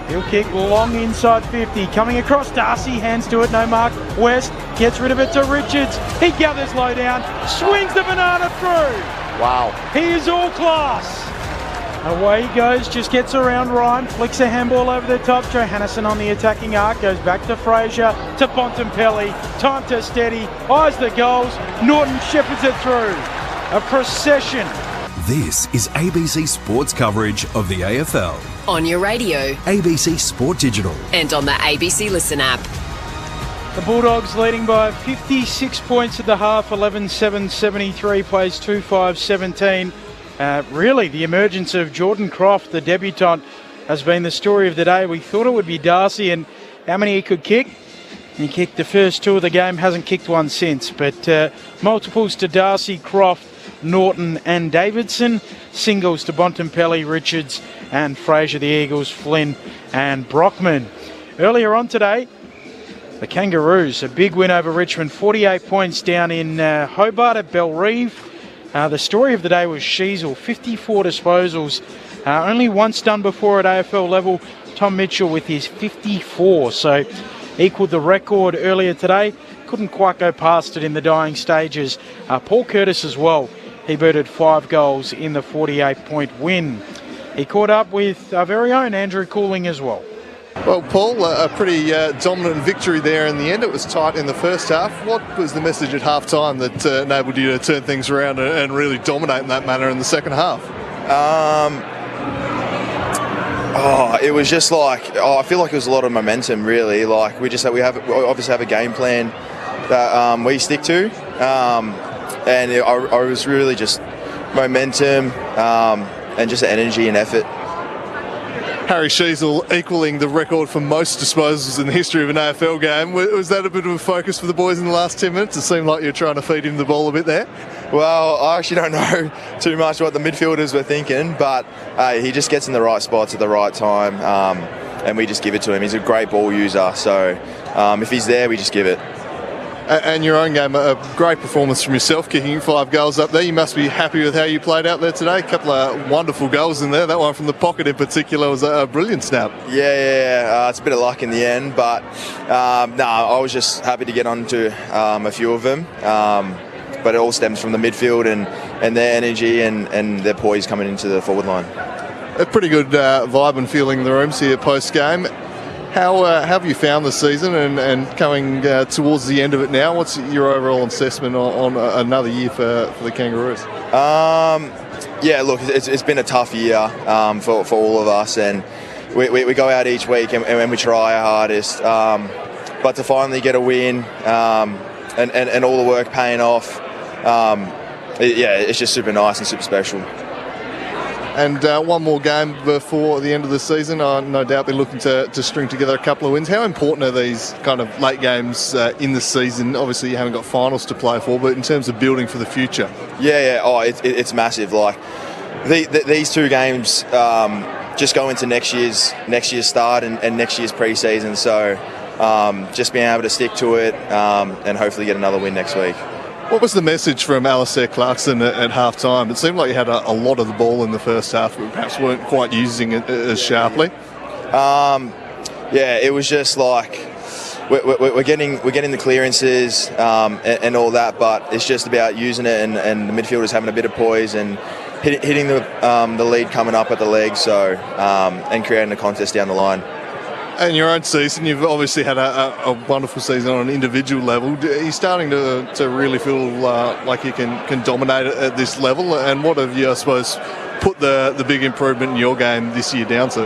A: He'll kick long inside 50. Coming across, Darcy, hands to it, no mark. West gets rid of it to Richards. He gathers low down, swings the banana through.
D: Wow.
A: He is all class. Away he goes, just gets around Ryan, flicks a handball over the top. Johannesson on the attacking arc, goes back to Fraser, to Bontempelli. Time to steady, eyes the goals. Norton shepherds it through. A procession.
I: This is ABC Sports coverage of the AFL.
J: On your radio.
I: ABC Sport Digital.
J: And on the ABC Listen app.
A: The Bulldogs leading by 56 points at the half, 11-7-73, plays 2-5-17. Really, the emergence of Jordan Croft, the debutant, has been the story of the day. We thought it would be Darcy and how many he could kick. He kicked the first 2 of the game, hasn't kicked one since. But multiples to Darcy, Croft, Norton and Davidson. Singles to Bontempelli, Richards and Fraser, the Eagles, Flynn and Brockman. Earlier on today, the Kangaroos, a big win over Richmond, 48 points down in Hobart at Bellerive. The story of the day was Sheasel, 54 disposals, only once done before at AFL level. Tom Mitchell with his 54, so equalled the record earlier today. Couldn't quite go past it in the dying stages. Paul Curtis as well. He booted 5 goals in the 48-point win. He caught up with our very own Andrew Cooling as well.
R: Well, Paul, a pretty dominant victory there in the end. It was tight in the first half. What was the message at half-time that enabled you to turn things around and really dominate in that manner in the second half?
S: It was just like, I feel like it was a lot of momentum, really. Like we obviously have a game plan that we stick to, and I was really just momentum and just energy and effort.
R: Harry Sheasel equalling the record for most disposals in the history of an AFL game. Was that a bit of a focus for the boys in the last 10 minutes? It seemed like you were trying to feed him the ball a bit there.
S: Well, I actually don't know too much what the midfielders were thinking, but he just gets in the right spots at the right time, and we just give it to him. He's a great ball user, so if he's there, we just give it.
R: And your own game, a great performance from yourself, kicking 5 goals up there. You must be happy with how you played out there today. A couple of wonderful goals in there. That one from the pocket in particular was a brilliant snap.
S: Yeah. It's a bit of luck in the end, but I was just happy to get onto a few of them. But it all stems from the midfield and their energy and their poise coming into the forward line.
R: A pretty good vibe and feeling in the rooms here post-game. How have you found the season and coming towards the end of it now? What's your overall assessment on another year for the Kangaroos?
S: Look, it's been a tough year for all of us, and we go out each week and we try our hardest. But to finally get a win, and all the work paying off. It's just super nice and super special.
R: And one more game before the end of the season. I'll no doubt be looking to string together a couple of wins. How important are these kind of late games in the season? Obviously, you haven't got finals to play for, but in terms of building for the future.
S: Yeah. Oh, it's massive. Like these two games just go into next year's start and next year's pre-season. So just being able to stick to it and hopefully get another win next week.
R: What was the message from Alistair Clarkson at half-time? It seemed like you had a lot of the ball in the first half, but perhaps weren't quite using it as sharply.
S: It was just like we're getting the clearances and all that, but it's just about using it and the midfielders having a bit of poise and hitting the lead coming up at the leg, so and creating a contest down the line.
R: In your own season, you've obviously had a wonderful season on an individual level. Are you starting to really feel like you can dominate at this level? And what have you, I suppose, put the big improvement in your game this year down to?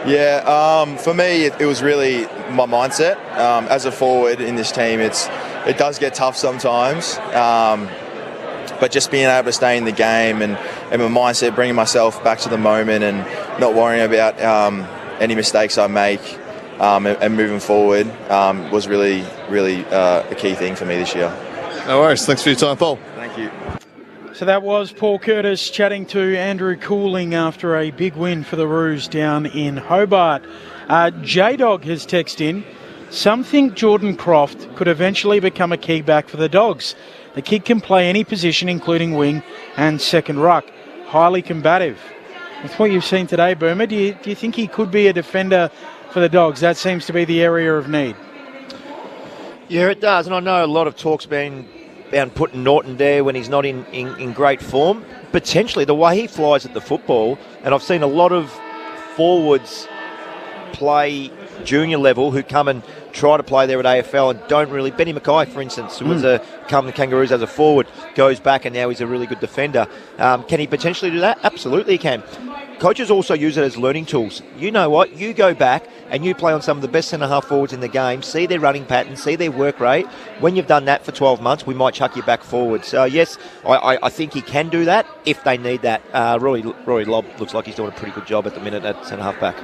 S: Yeah, for me, it was really my mindset. As a forward in this team, it does get tough sometimes. But just being able to stay in the game and my mindset, bringing myself back to the moment and not worrying about any mistakes I make. And moving forward was really a key thing for me this year.
R: No worries. Thanks for your time, Paul.
S: Thank you.
A: So that was Paul Curtis chatting to Andrew Cooling after a big win for the Roos down in Hobart. J-Dog has texted in, some think Jordan Croft could eventually become a key back for the Dogs. The kid can play any position, including wing and second ruck. Highly combative. With what you've seen today, Burma, do you think he could be a defender for the Dogs? That seems to be the area of need.
D: Yeah, it does. And I know a lot of talk's been about putting Norton there when he's not in great form. Potentially, the way he flies at the football, and I've seen a lot of forwards play junior level who come and try to play there at AFL and don't really. Benny Mackay, for instance, who was come to Kangaroos as a forward, goes back and now he's a really good defender. Can he potentially do that? Absolutely he can. Coaches also use it as learning tools. You know what? You go back and you play on some of the best centre-half forwards in the game, see their running pattern, see their work rate. When you've done that for 12 months, we might chuck you back forward. So, yes, I think he can do that if they need that. Rory Lobb looks like he's doing a pretty good job at the minute at centre-half back.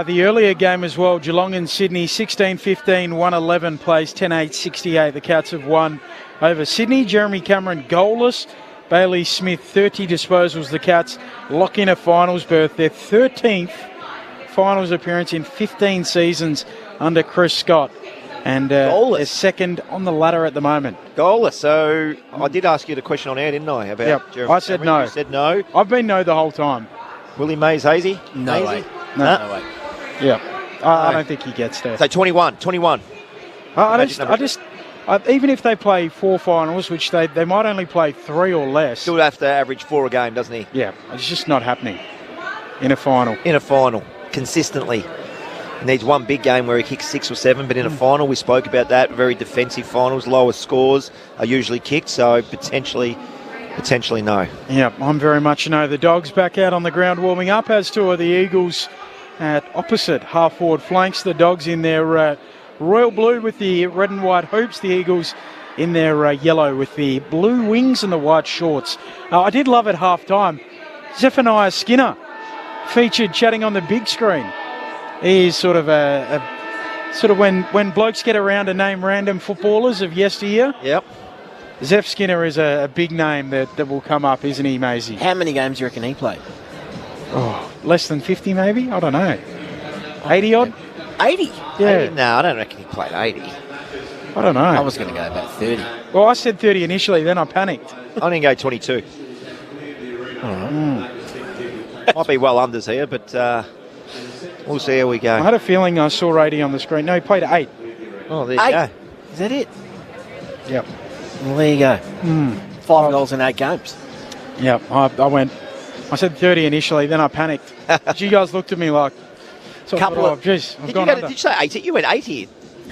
A: The earlier game as well, Geelong and Sydney, 16-15, 1-11 plays, 10-8, 68. The Cats have won over Sydney. Jeremy Cameron goalless. Bailey Smith, 30 disposals. The Cats lock in a finals berth. Their 13th finals appearance in 15 seasons under Chris Scott. And they're second on the ladder at the moment.
D: Goalless. So I did ask you the question on air, didn't I? About Jeremy
A: I said
D: Cameron.
A: no.
D: You said no.
A: I've been no the whole time.
D: Willie Mays, Hazy?
F: No
D: Hazy?
F: way.
D: No way.
A: Yeah. I don't think he gets there.
D: So 21.
A: Even if they play 4 finals, which they might only play 3 or less.
D: Still have to average 4 a game, doesn't he?
A: Yeah, it's just not happening in a final.
D: Consistently. He needs one big game where he kicks 6 or 7, but in a final, we spoke about that, very defensive finals, lower scores are usually kicked, so potentially no.
A: Yeah, I'm very much no. The Dogs back out on the ground warming up, as too are the Eagles at opposite half-forward flanks. The Dogs in their royal blue with the red and white hoops, the Eagles in their yellow with the blue wings and the white shorts. I did love at half-time, Zephaniah Skinner featured chatting on the big screen. He is sort of when blokes get around to name random footballers of yesteryear.
D: Yep.
A: Zeph Skinner is a big name that will come up, isn't he, Maisie?
F: How many games do you reckon he played?
A: Oh, less than 50 maybe? I don't know. 80-odd?
D: 80?
A: Yeah.
D: 80? No, I don't reckon he played 80.
A: I don't know.
F: I was going to go about 30.
A: Well, I said 30 initially, then I panicked.
D: I didn't go 22. Might be well unders here, but we'll see how we go.
A: I had a feeling I saw 80 on the screen. No, he played 8.
D: Oh, there you go.
F: Is that it?
A: Yep.
F: Well, there you go. 5 goals in 8 games.
A: Yep. I said 30 initially, then I panicked. You guys looked at me like...
D: Did you say 80? You went 80.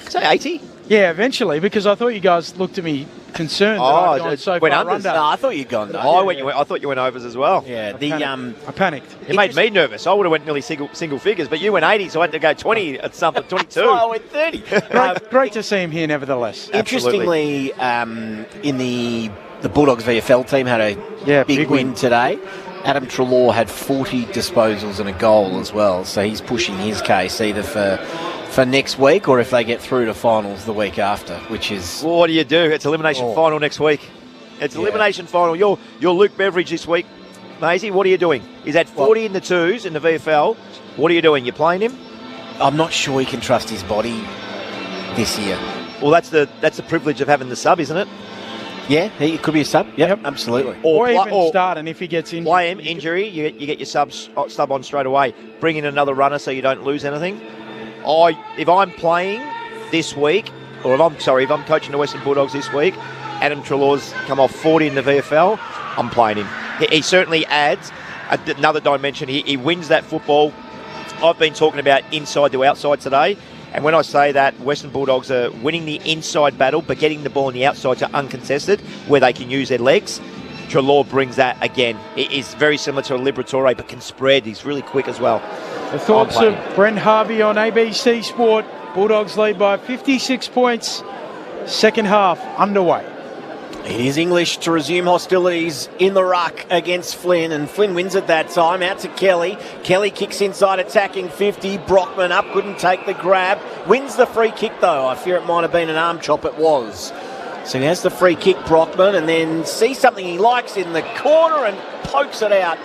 D: Say 80?
A: Yeah, eventually, because I thought you guys looked at me concerned that I'd gone so
D: went
A: far
D: unders.
A: under.
F: No, I thought you'd gone.
D: I thought you went overs as well.
F: Yeah,
A: I panicked.
D: It made me nervous. I would have went nearly single figures, but you went 80, so I had to go 20 at something, 22.
F: I went 30.
A: Great to see him here, nevertheless.
F: Interestingly, in the Bulldogs VFL team had a big win today. Adam Treloar had 40 disposals and a goal as well, so he's pushing his case either for next week or if they get through to finals the week after, which is...
D: Well, what do you do? It's elimination final next week. It's elimination final. You're Luke Beveridge this week. Maisie, what are you doing? He's had 40 in the twos in the VFL. What are you doing? You playing him?
F: I'm not sure he can trust his body this year.
D: Well, that's the privilege of having the sub, isn't it?
F: Yeah, he could be a sub. Yep, absolutely.
A: Or even start, and if he gets injured...
D: Play him, injury, you get your sub on straight away. Bring in another runner so you don't lose anything. If I'm playing this week, or if I'm coaching the Western Bulldogs this week, Adam Treloar's come off 40 in the VFL, I'm playing him. He certainly adds another dimension. He wins that football. I've been talking about inside to outside today. And when I say that, Western Bulldogs are winning the inside battle, but getting the ball on the outside to uncontested, where they can use their legs. Treloar brings that again. It is very similar to a Liberatore, but can spread. He's really quick as well.
A: The thoughts of Brent Harvey on ABC Sport. Bulldogs lead by 56 points. Second half underway.
F: It is English to resume hostilities in the ruck against Flynn, and Flynn wins at that time. Out to Kelly. Kelly kicks inside, attacking 50. Brockman up, couldn't take the grab. Wins the free kick, though. I fear it might have been an arm chop. It was. So he has the free kick, Brockman, and then sees something he likes in the corner and pokes it out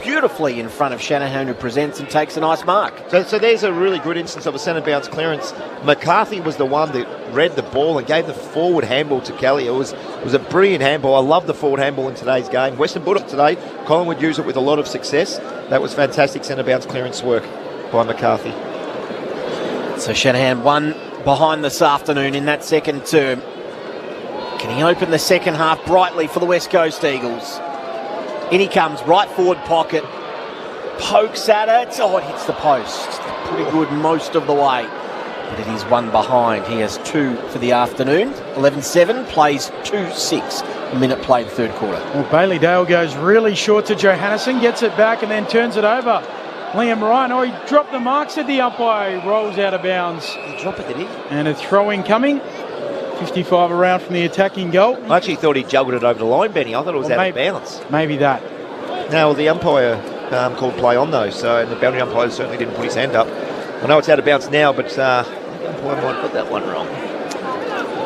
F: beautifully in front of Shanahan, who presents and takes a nice mark.
D: So there's a really good instance of a centre bounce clearance. McCarthy was the one that read the ball and gave the forward handball to Kelly. It was a brilliant handball. I love the forward handball in today's game. Western Bulldogs today, Collingwood use it with a lot of success. That was fantastic centre bounce clearance work by McCarthy.
F: So Shanahan one behind this afternoon in that second term. Can he open the second half brightly for the West Coast Eagles? In he comes, right forward pocket, pokes at it. Oh, it hits the post. Pretty good most of the way. But it is one behind. He has 2 for the afternoon. 11-7, plays 2-6. A minute played third quarter.
A: Well, Bailey Dale goes really short to Johannesson, gets it back and then turns it over. Liam Ryan, he dropped the marks at the umpire. He rolls out of bounds.
D: Did he drop it, did he?
A: And a throw-in coming. 55 around from the attacking goal.
D: I actually thought he juggled it over the line, Benny. I thought it was out of bounds.
A: Maybe that.
D: No, the umpire called play on though, so the boundary umpire certainly didn't put his hand up. I know it's out of bounds now, but the umpire might put that one wrong.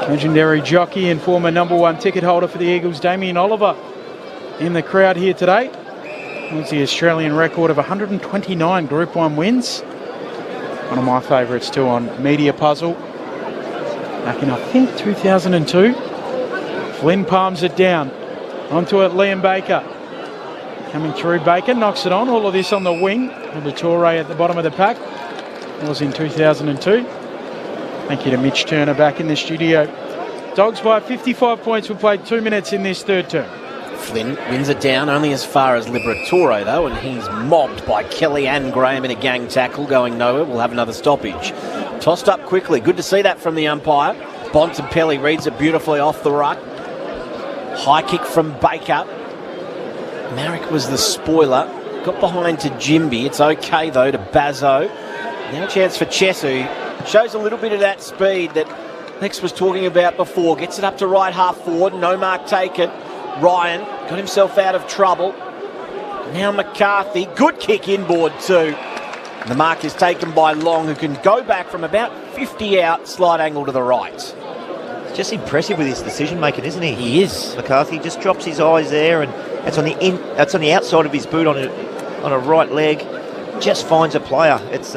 A: Legendary jockey and former number 1 ticket holder for the Eagles, Damien Oliver, in the crowd here today. What's the Australian record of 129 Group 1 wins? One of my favourites too on Media Puzzle. Back in, I think, 2002. Flynn palms it down. Onto it, Liam Baker. Coming through, Baker knocks it on. All of this on the wing. Liberatore at the bottom of the pack. It was in 2002. Thank you to Mitch Turner back in the studio. Dogs by 55 points. We played 2 minutes in this third term.
F: Flynn wins it down only as far as Liberatore, though, and he's mobbed by Kelly and Graham in a gang tackle going nowhere. We'll have another stoppage. Tossed up quickly. Good to see that from the umpire. Bontempelli reads it beautifully off the ruck. High kick from Baker. Marek was the spoiler. Got behind to Jimby. It's okay, though, to Bazzo. Now a chance for Chesu. Shows a little bit of that speed that Lex was talking about before. Gets it up to right half forward. No mark taken. Ryan got himself out of trouble. Now McCarthy. Good kick inboard too. And the mark is taken by Long, who can go back from about 50 out, slight angle to the right.
D: Just impressive with his decision making, isn't he?
F: He is.
D: McCarthy just drops his eyes there, and that's on the outside of his boot on a right leg. Just finds a player. It's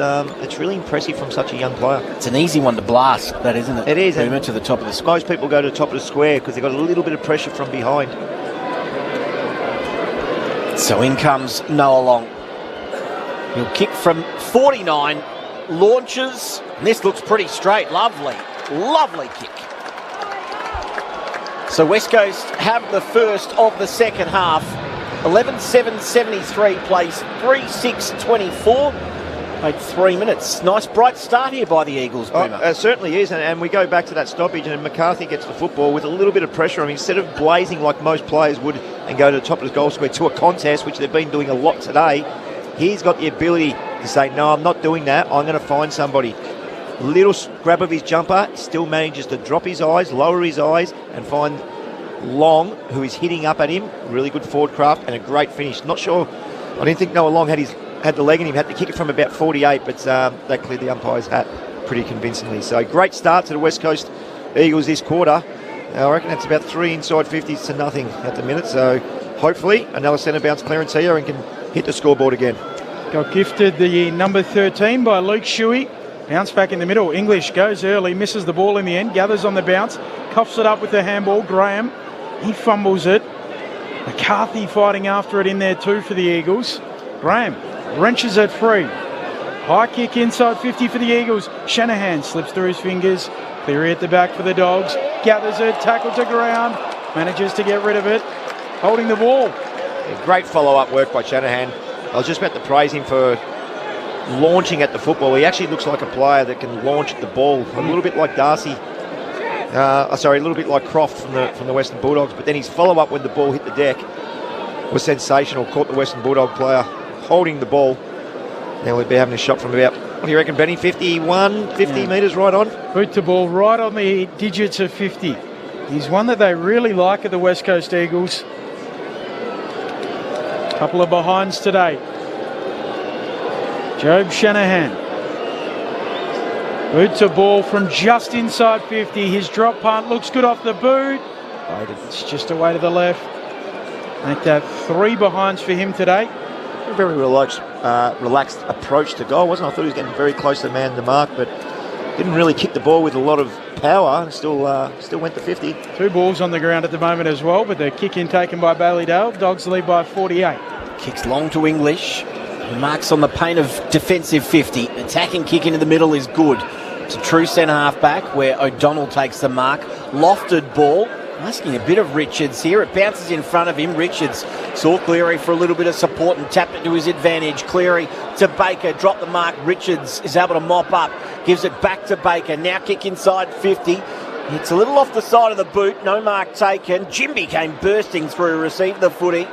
D: really impressive from such a young player.
F: It's an easy one to blast, that isn't it?
D: It is.
F: Boomer to the top of the square.
D: Most people go to the top of the square because they've got a little bit of pressure from behind.
F: So in comes Noah Long. He'll kick from 49, launches, and this looks pretty straight. Lovely kick. So West Coast have the first of the second half. 11-7-73 plays 3-6-24. Played 3 minutes. Nice bright start here by the Eagles, Boomer.
D: It certainly is, and we go back to that stoppage, and McCarthy gets the football with a little bit of pressure on him. Instead of blazing like most players would and go to the top of the goal square to a contest, which they've been doing a lot today, he's got the ability to say, no, I'm not doing that. I'm going to find somebody. Little grab of his jumper, still manages to drop his eyes, lower his eyes, and find Long, who is hitting up at him. Really good forward craft and a great finish. Not sure, I didn't think Noah Long had the leg in him, had to kick it from about 48, but they cleared the umpire's hat pretty convincingly. So great start to the West Coast Eagles this quarter. I reckon it's about 3 inside 50s to nothing at the minute, so hopefully another centre bounce clearance here and can hit the scoreboard again.
A: Got gifted the number 13 by Luke Shuey. Bounce back in the middle. English goes early, misses the ball in the end, gathers on the bounce, coughs it up with the handball. Graham, he fumbles it. McCarthy fighting after it in there too for the Eagles. Graham wrenches it free. High kick inside 50 for the Eagles. Shanahan slips through his fingers. Cleary at the back for the Dogs. Gathers it, tackle to ground. Manages to get rid of it. Holding the ball.
D: Great follow-up work by Shanahan. I was just about to praise him for launching at the football. He actually looks like a player that can launch at the ball. A little bit like Darcy. A little bit like Croft from the Western Bulldogs. But then his follow-up when the ball hit the deck was sensational. Caught the Western Bulldog player holding the ball. Now we'd be having a shot from about, what do you reckon, Benny? 50 metres right on?
A: Boot to ball right on the digits of 50. He's one that they really like at the West Coast Eagles. Couple of behinds today. Job Shanahan. Boot to ball from just inside 50. His drop punt looks good off the boot. It's just away to the left. Make that 3 behinds for him today.
D: A very relaxed approach to goal, wasn't it? I thought he was getting very close to the man in the mark, but didn't really kick the ball with a lot of power. Still went to 50.
A: 2 balls on the ground at the moment as well, but the kick in taken by Bailey Dale. Dogs lead by 48.
F: Kicks long to English. Marks on the paint of defensive 50. Attacking kick into the middle is good. It's a true centre-half back where O'Donnell takes the mark. Lofted ball. Asking a bit of Richards here. It bounces in front of him. Richards saw Cleary for a little bit of support and tapped it to his advantage. Cleary to Baker. Drop the mark. Richards is able to mop up. Gives it back to Baker. Now kick inside 50. It's a little off the side of the boot. No mark taken. Jimby came bursting through. Received the footy.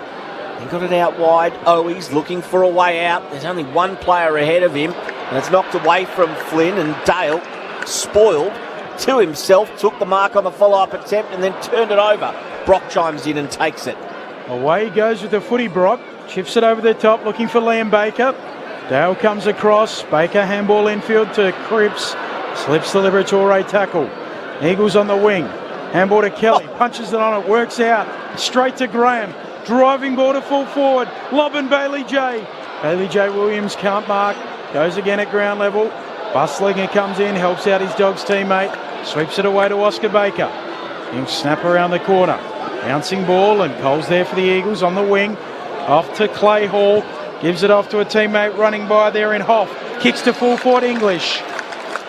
F: He got it out wide. Owies looking for a way out. There's only one player ahead of him. And it's knocked away from Flynn, and Dale, spoiled to himself, took the mark on the follow-up attempt and then turned it over. Brock chimes in and takes it.
A: Away he goes with the footy, Brock. Chips it over the top, looking for Liam Baker. Dale comes across. Baker handball infield to Cripps. Slips the Liberatore tackle. Eagles on the wing. Handball to Kelly. Punches it on it. Works out. Straight to Graham. Driving ball to full forward. Lob and Bailey J. Bailey J. Williams can't mark. Goes again at ground level. Buslinger comes in. Helps out his Dogs teammate. Sweeps it away to Oscar Baker. He'll snap around the corner. Bouncing ball, and Cole's there for the Eagles on the wing. Off to Clay Hall. Gives it off to a teammate running by there in Hoff. Kicks to full forward English.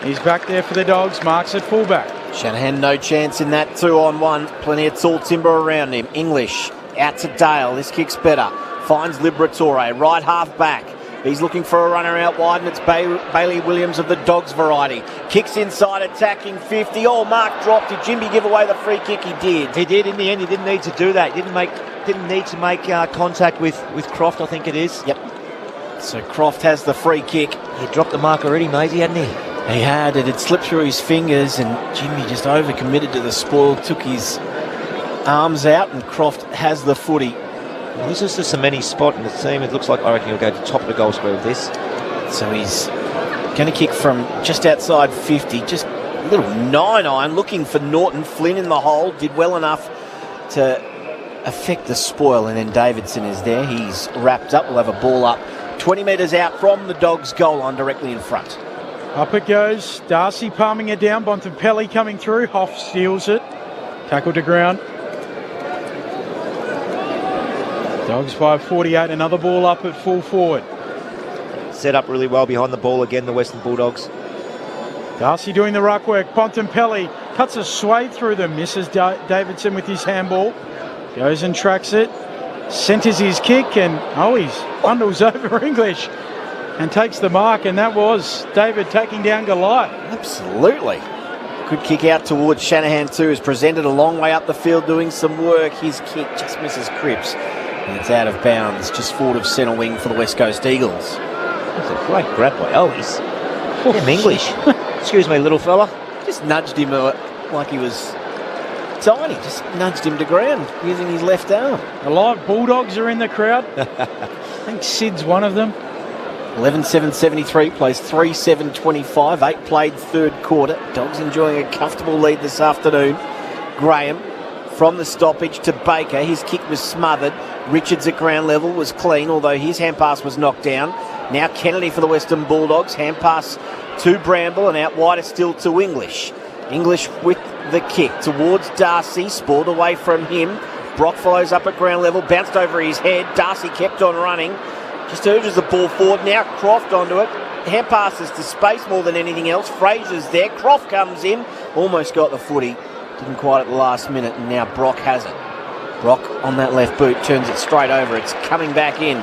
A: He's back there for the Dogs. Marks at fullback.
F: Shanahan no chance in that 2-on-1. Plenty of tall timber around him. English out to Dale. This kick's better. Finds Liberatore. Right half back. He's looking for a runner out wide, and it's Bailey Williams of the Dogs variety. Kicks inside, attacking 50. Oh, mark dropped. Did Jimby give away the free kick? He did.
D: He did in the end. He didn't need to do that. He didn't need to make contact with Croft, I think it is.
F: Yep. So Croft has the free kick.
D: He dropped the mark already, Maisie, hadn't he?
F: He had. It had slipped through his fingers, and Jimmy just overcommitted to the spoil, took his arms out, and Croft has the footy.
D: Well, this is just a many spot in the team. It looks like, I reckon he'll go to top of the goal square with this.
F: So he's going to kick from just outside 50, just a little 9-iron, looking for Norton. Flynn in the hole, did well enough to affect the spoil, and then Davidson is there. He's wrapped up. We'll have a ball up 20 metres out from the Dogs' goal line, directly in front.
A: Up it goes. Darcy palming it down. Bontempelli coming through. Hoff steals it. Tackle to ground. Dogs by 48. Another ball up at full forward.
D: Set up really well behind the ball again, the Western Bulldogs.
A: Darcy doing the ruck work. Bontempelli cuts a swathe through them. Misses Davidson with his handball. Goes and tracks it. Centres his kick, and he's bundles over English. and takes the mark, and that was David taking down Goliath.
F: Absolutely. Good kick out towards Shanahan too. Is presented a long way up the field doing some work. His kick just misses Cripps, and it's out of bounds just forward of centre wing for the West Coast Eagles.
D: That's a great grab by Ellis. Damn English. Excuse me, little fella.
F: Just nudged him like he was tiny. Just nudged him to ground using his left arm.
A: The live Bulldogs are in the crowd. I think Sid's one of them.
F: 11-7-73 plays 3-7-25. 8 played third quarter. Dogs enjoying a comfortable lead this afternoon. Graham from the stoppage to Baker. His kick was smothered. Richards at ground level was clean, although his hand pass was knocked down. Now Kennedy for the Western Bulldogs. Hand pass to Bramble, and out wider still to English. English with the kick towards Darcy. Spoiled away from him. Brock follows up at ground level. Bounced over his head. Darcy kept on running. Just urges the ball forward. Now Croft onto it. Hand passes to space more than anything else. Fraser's there. Croft comes in. Almost got the footy. Didn't quite at the last minute, and now Brock has it. Brock on that left boot turns it straight over. It's coming back in.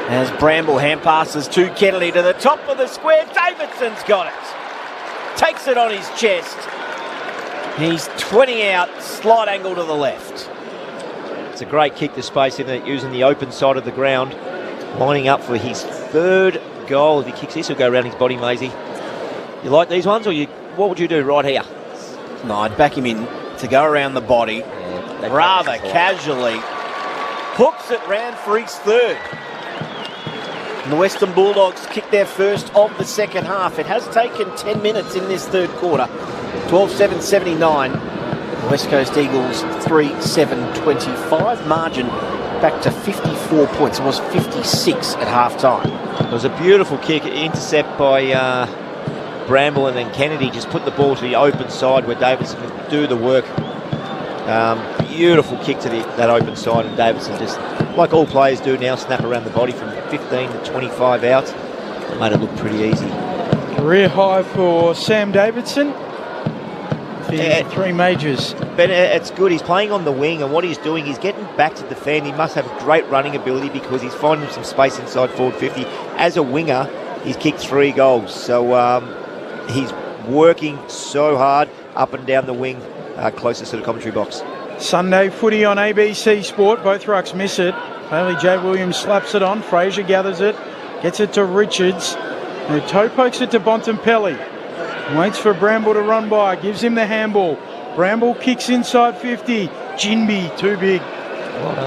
F: As Bramble hand passes to Kennedy to the top of the square. Davidson's got it. Takes it on his chest. He's 20 out. Slight angle to the left.
D: It's a great kick to space in it, using the open side of the ground. Lining up for his third goal. If he kicks this, he'll go around his body, Maisie. You like these ones, or what would you do right here?
F: No, I'd back him in to go around the body rather casually. Hooks it round for his third. And the Western Bulldogs kick their first of the second half. It has taken 10 minutes in this third quarter. 12-7-79. West Coast Eagles 3-7-25. Margin back to 54 points. It was 56 at half-time.
D: It was a beautiful kick, intercept by Bramble, and then Kennedy just put the ball to the open side where Davidson could do the work. Beautiful kick to that open side, and Davidson just, like all players do now, snap around the body from 15 to 25 out. It made it look pretty easy.
A: Career high for Sam Davidson. Three majors.
D: But it's good. He's playing on the wing, and what he's doing, he's getting back to defend. He must have great running ability because he's finding some space inside forward 50. As a winger, he's kicked 3 goals. So he's working so hard up and down the wing, closest to the commentary box.
A: Sunday footy on ABC Sport. Both rucks miss it. Bailey J. Williams slaps it on. Fraser gathers it. Gets it to Richards. And toe pokes it to Bontempelli. Waits for Bramble to run by. Gives him the handball. Bramble kicks inside 50. Jinby, too big.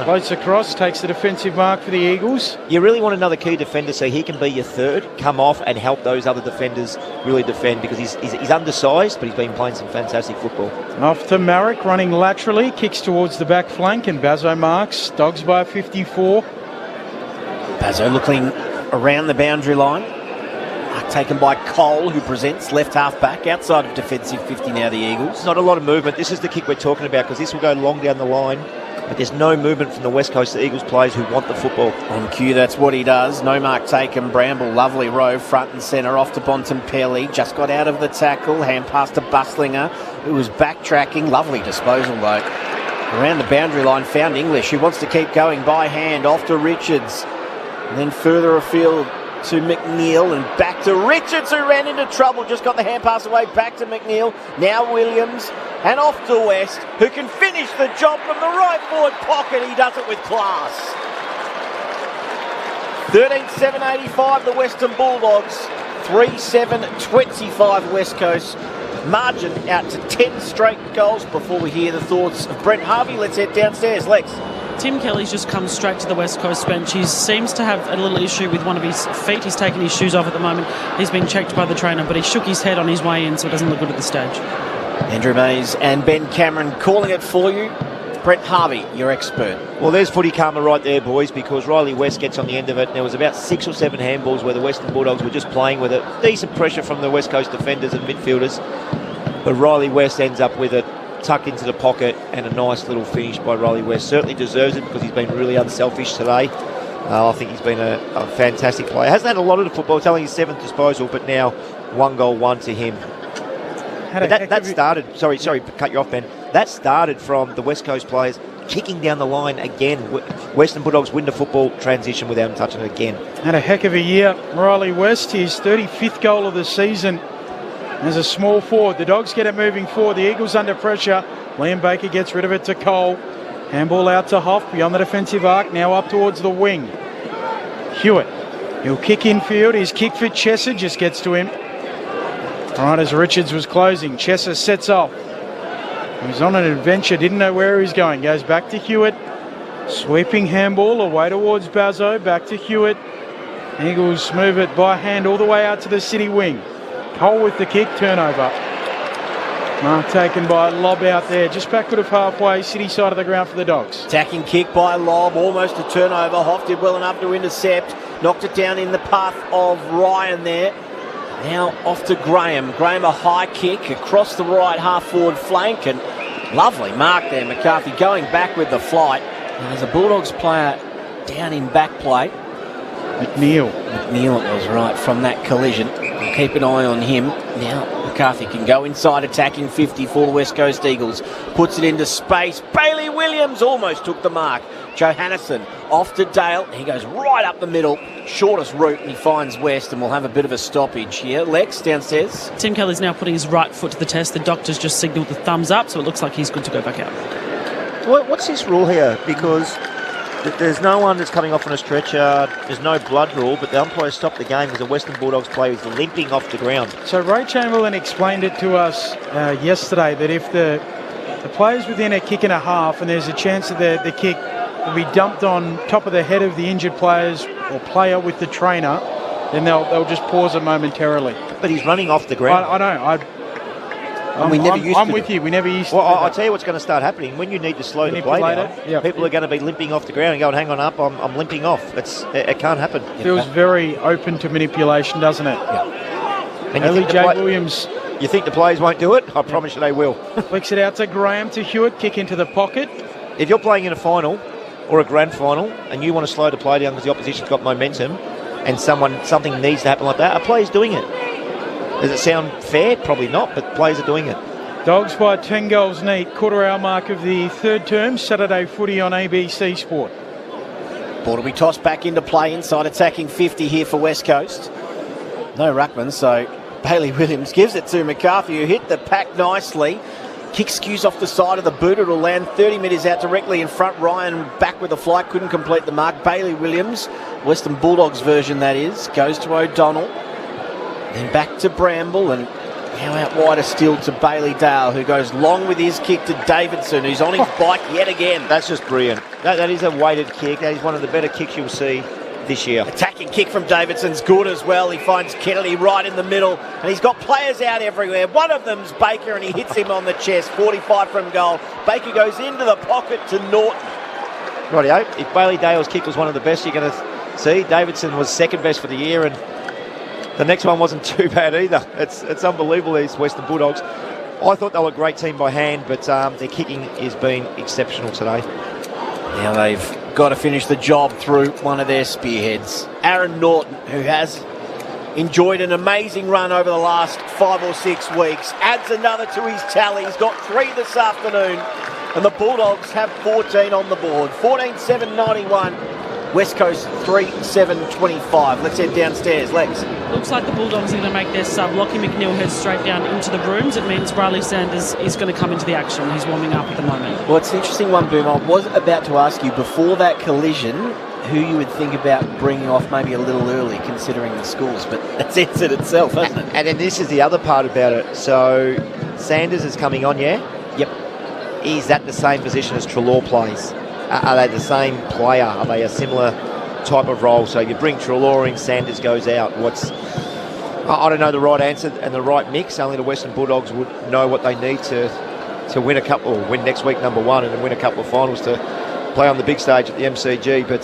A: Floats across, takes the defensive mark for the Eagles.
D: You really want another key defender so he can be your third, come off and help those other defenders really defend, because he's undersized, but he's been playing some fantastic football.
A: Off to Marek, running laterally, kicks towards the back flank, and Bazzo marks. Dogs by 54.
F: Bazzo looking around the boundary line. Taken by Cole, who presents left half back outside of defensive 50 now, the Eagles.
D: Not a lot of movement. This is the kick we're talking about, because this will go long down the line, but there's no movement from the West Coast Eagles players who want the football.
F: On cue, that's what he does. No mark taken. Bramble, lovely row, front and centre, off to Bontempelli. Just got out of the tackle. Hand pass to Buslinger, who was backtracking. Lovely disposal, though. Around the boundary line, found English, who wants to keep going by hand. Off to Richards. And then further afield to McNeil, and back to Richards, who ran into trouble. Just got the hand pass away. Back to McNeil. Now Williams. And off to West, who can finish the job from the right forward pocket. He does it with class. 13-7-85, the Western Bulldogs. 3-7-25, West Coast. Margin out to 10 straight goals. Before we hear the thoughts of Brent Harvey, let's head downstairs. Lex.
E: Tim Kelly's just come straight to the West Coast bench. He seems to have a little issue with one of his feet. He's taken his shoes off at the moment. He's been checked by the trainer, but he shook his head on his way in, so it doesn't look good at the stage.
F: Andrew Mays and Ben Cameron calling it for you. Brent Harvey, your expert.
D: Well, there's footy karma right there, boys, because Riley West gets on the end of it. There was about 6 or 7 handballs where the Western Bulldogs were just playing with it. Decent pressure from the West Coast defenders and midfielders. But Riley West ends up with it, tucked into the pocket, and a nice little finish by Riley West. Certainly deserves it because he's been really unselfish today. I think he's been a fantastic player. Hasn't had a lot of the football, it's only his 7th disposal, but now 1 goal, 1 to him. But that started, sorry to cut you off, Ben. That started from the West Coast players kicking down the line again. Western Bulldogs win the football transition without him touching it again.
A: Had a heck of a year. Riley West, his 35th goal of the season as a small forward. The Dogs get it moving forward. The Eagles under pressure. Liam Baker gets rid of it to Cole. Handball out to Hoff beyond the defensive arc. Now up towards the wing. Hewitt. He'll kick infield. His kick for Chesser just gets to him. All right, as Richards was closing, Chesser sets off. He was on an adventure, didn't know where he was going. Goes back to Hewitt. Sweeping handball away towards Bazzo. Back to Hewitt. Eagles move it by hand all the way out to the city wing. Cole with the kick, turnover. Mark taken by Lob out there, just backward of halfway, city side of the ground for the Dogs.
F: Attacking kick by Lob, almost a turnover. Hoff did well enough to intercept. Knocked it down in the path of Ryan there. Now off to Graham. Graham a high kick across the right half-forward flank, and lovely mark there. McCarthy going back with the flight. And there's a Bulldogs player down in back play.
A: McNeil
F: it was, right, from that collision. We'll keep an eye on him. Now McCarthy can go inside, attacking 50 for the West Coast Eagles. Puts it into space. Bailey Williams almost took the mark. Johannesen off to Dale. He goes right up the middle. Shortest route, and he finds West, and we'll have a bit of a stoppage here. Lex, downstairs.
E: Tim Kelly's now putting his right foot to the test. The doctor's just signalled the thumbs up, so it looks like he's good to go back out.
D: What's this rule here? Because there's no one that's coming off on a stretcher. There's no blood rule, but the umpire stopped the game because a Western Bulldogs player is limping off the ground.
A: So Ray Chamberlain explained it to us yesterday that if the player's within a kick and a half and there's a chance that the kick will be dumped on top of the head of the injured players or player with the trainer, then they'll just pause it momentarily.
D: But he's running off the ground.
A: I know. I'm with you. We never used to.
D: Well, I'll tell you what's going to start happening. When you need to slow the play down, people are going to be limping off the ground and going, hang on up, I'm limping off. It can't happen.
A: It feels very open to manipulation, doesn't it?
D: Yeah. And
A: Ellie J. Williams.
D: You think the players won't do it? I promise you they will.
A: Flicks it out to Graham, to Hewitt, kick into the pocket.
D: If you're playing in a final or a grand final and you want to slow the play down because the opposition's got momentum and something needs to happen like that, a player's doing it. Does it sound fair? Probably not, but players are doing it.
A: Dogs by 10 goals neat. Quarter hour mark of the third term. Saturday footy on ABC Sport.
F: Ball to be tossed back into play inside attacking 50 here for West Coast. No ruckman, so Bailey Williams gives it to McCarthy, who hit the pack nicely. Kick skews off the side of the boot. It'll land 30 metres out directly in front. Ryan back with the flight, couldn't complete the mark. Bailey Williams, Western Bulldogs version that is, goes to O'Donnell. Then back to Bramble, and now out wider still to Bailey Dale, who goes long with his kick to Davidson, who's on his bike yet again.
D: That's just brilliant. That is a weighted kick. That is one of the better kicks you'll see this year.
F: Attacking kick from Davidson's good as well. He finds Kennedy right in the middle, and he's got players out everywhere. One of them's Baker, and he hits him on the chest. 45 from goal. Baker goes into the pocket to Norton.
D: Rightio. If Bailey Dale's kick was one of the best you're going to see, Davidson was second best for the year, and the next one wasn't too bad either. It's unbelievable, these Western Bulldogs. I thought they were a great team by hand, but their kicking has been exceptional today.
F: Now they've got to finish the job through one of their spearheads. Aaron Norton, who has enjoyed an amazing run over the last 5 or 6 weeks, adds another to his tally. He's got 3 this afternoon, and the Bulldogs have 14 on the board. 14-7-91. West Coast 3-7-25. Let's head downstairs. Lex.
E: Looks like the Bulldogs are going to make their sub. Lockie McNeil heads straight down into the rooms. It means Riley Sanders is going to come into the action. He's warming up at the moment.
F: Well, it's an interesting one, Boom. I was about to ask you before that collision who you would think about bringing off maybe a little early, considering the scores, but that's answered itself, hasn't it?
D: And then this is the other part about it. So Sanders is coming on, yeah?
F: Yep.
D: Is that the same position as Treloar plays? Are they the same player? Are they a similar type of role? So you bring Treloar in, Sanders goes out. I don't know the right answer and the right mix. Only the Western Bulldogs would know what they need to win a couple, or win next week number 1, and then win a couple of finals to play on the big stage at the MCG. But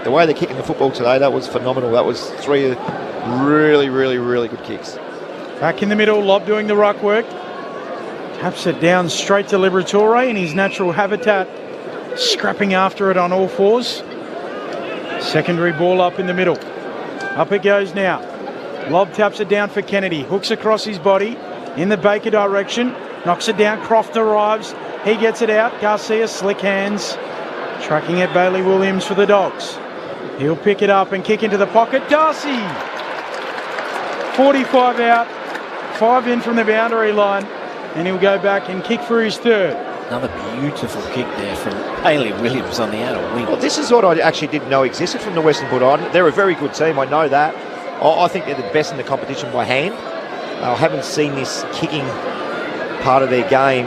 D: the way they're kicking the football today, that was phenomenal. That was 3 really, really, really good kicks.
A: Back in the middle, Lob doing the ruck work. Taps it down straight to Liberatore in his natural habitat. Scrapping after it on all fours. Secondary ball up in the middle. Up it goes now. Lob taps it down for Kennedy. Hooks across his body in the Baker direction. knocks it down. Croft arrives. He gets it out. Garcia, slick hands. Tracking it, Bailey Williams for the Dogs. He'll pick it up and kick into the pocket. Darcy! 45 out, 5 in from the boundary line, and he'll go back and kick for his third.
F: Another beautiful kick there from Bailey Williams on the outer wing.
D: Well, this is what I actually didn't know existed from the Western Bulldogs. They're a very good team, I know that. I think they're the best in the competition by hand. I haven't seen this kicking part of their game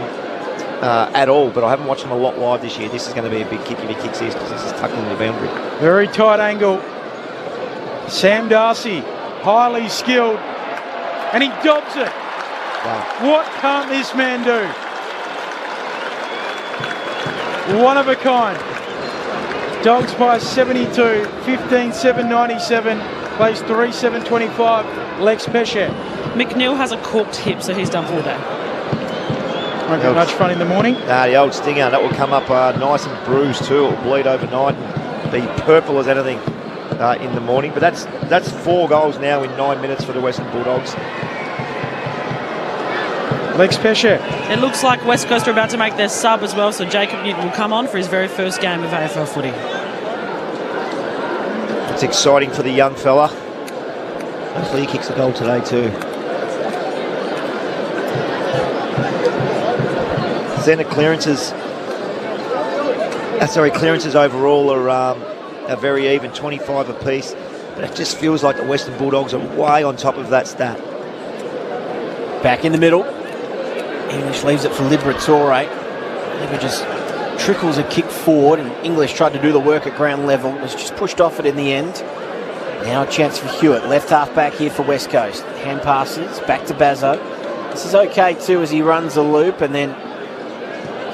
D: at all, but I haven't watched them a lot live this year. This is going to be a big kick if he kicks this, because this is tucked into the boundary.
A: Very tight angle. Sam Darcy, highly skilled, and he dobs it.
D: Wow.
A: What can't this man do? One of a kind. Dogs by 72, 15-7-97, plays 3-7-25, Lex Pesce.
E: McNeil has a corked hip, so he's done for the day.
A: Won't get much fun in the morning.
D: The old stinger, that will come up nice and bruised too. It'll bleed overnight and be purple as anything in the morning. But that's 4 goals now in 9 minutes for the Western Bulldogs.
A: Lex Pesce.
E: It looks like West Coast are about to make their sub as well, so Jacob Newton will come on for his very first game of AFL footy.
D: It's exciting for the young fella. Hopefully he kicks a goal today too. Centre clearances overall are very even, 25 apiece. But it just feels like the Western Bulldogs are way on top of that stat.
F: Back in the middle. English leaves it for Liberatore. Liber just trickles a kick forward, and English tried to do the work at ground level. Was just pushed off it in the end. Now a chance for Hewitt. Left half back here for West Coast. Hand passes back to Bazzo. This is okay too as he runs a loop, and then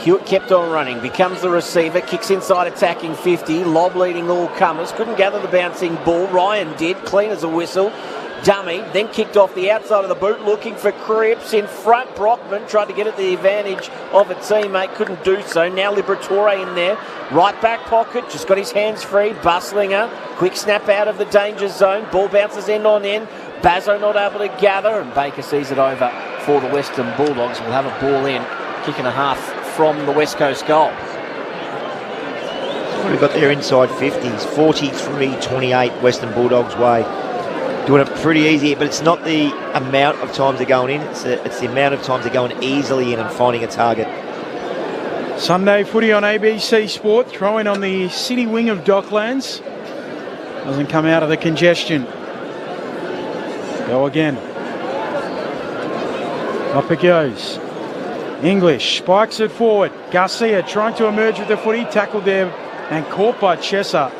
F: Hewitt kept on running, becomes the receiver, kicks inside attacking 50, lob leading all comers, couldn't gather the bouncing ball. Ryan did, clean as a whistle. Dummy, then kicked off the outside of the boot, looking for Cripps in front. Brockman tried to get at the advantage of a teammate, couldn't do so. Now Liberatore in there, right back pocket, just got his hands free. Buslinger, quick snap out of the danger zone, ball bounces end on end. Bazzo not able to gather, and Baker sees it over for the Western Bulldogs. Will have a ball in, kick and a half from the West Coast goal.
D: We've got their inside 50s, 43-28 Western Bulldogs way. Doing it pretty easy, but it's not the amount of times they're going in, it's the amount of times they're going easily in and finding a target.
A: Sunday footy on ABC Sport, throwing on the city wing of Docklands. Doesn't come out of the congestion. Go again. Up it goes. English spikes it forward. Garcia trying to emerge with the footy, tackled there and caught by Chesser.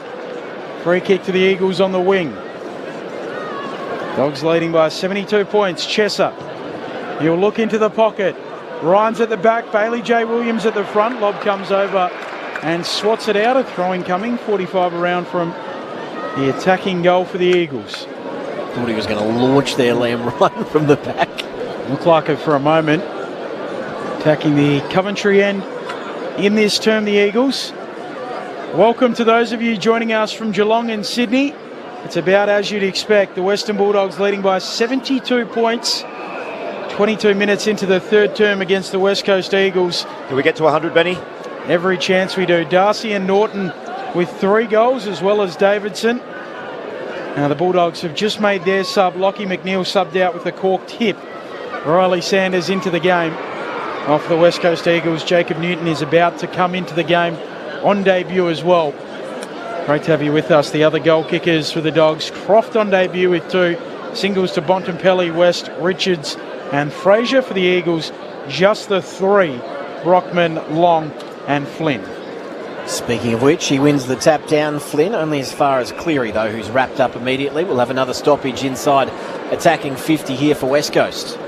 A: Free kick to the Eagles on the wing. Dogs leading by 72 points. Chesser. He'll look into the pocket. Ryan's at the back. Bailey J. Williams at the front. Lob comes over and swats it out. A throwing coming. 45 around from the attacking goal for the Eagles.
F: Thought he was going to launch their Lamb run from the back.
A: Looked like it for a moment. Attacking the Coventry end in this term, the Eagles. Welcome to those of you joining us from Geelong and Sydney. It's about as you'd expect. The Western Bulldogs leading by 72 points. 22 minutes into the third term against the West Coast Eagles.
D: Do we get to 100, Benny?
A: Every chance we do. Darcy and Norton with 3 goals, as well as Davidson. Now the Bulldogs have just made their sub. Lockie McNeil subbed out with a corked hip. Riley Sanders into the game. Off the West Coast Eagles, Jacob Newton is about to come into the game on debut as well. Great to have you with us. The other goal kickers for the Dogs. Croft on debut with 2. Singles to Bontempelli, West, Richards and Fraser. For the Eagles, just the 3. Brockman, Long and Flynn.
F: Speaking of which, he wins the tap down, Flynn, only as far as Cleary though, who's wrapped up immediately. We'll have another stoppage inside attacking 50 here for West Coast.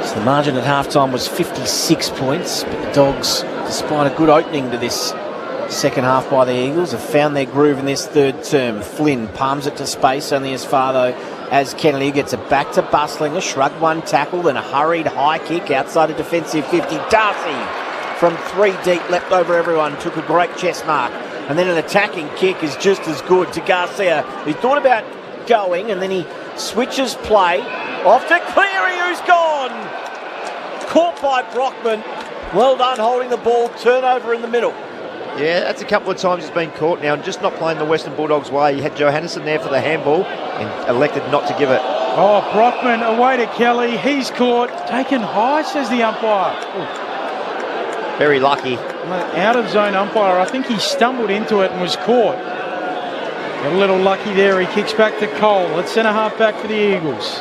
F: So the margin at halftime was 56 points, but the Dogs, despite a good opening to this second half by the Eagles, have found their groove in this third term. Flynn palms it to space, only as far though as Kennedy. Gets it back to Buslinger, shrugged one tackle, then a hurried high kick outside a defensive 50. Darcy from 3 deep, leapt over everyone, took a great chest mark, and then an attacking kick is just as good to Garcia. He thought about going, and then he switches play off to Cleary, who's gone. caught by Brockman. Well done holding the ball, turnover in the middle.
D: Yeah, that's a couple of times he's been caught now and just not playing the Western Bulldogs way. You had Johannesson there for the handball and elected not to give it.
A: Oh, Brockman away to Kelly. He's caught. Taken high, says the umpire. Ooh.
D: Very lucky.
A: Out of zone umpire. I think he stumbled into it and was caught. Got a little lucky there. He kicks back to Cole at centre half back for the Eagles.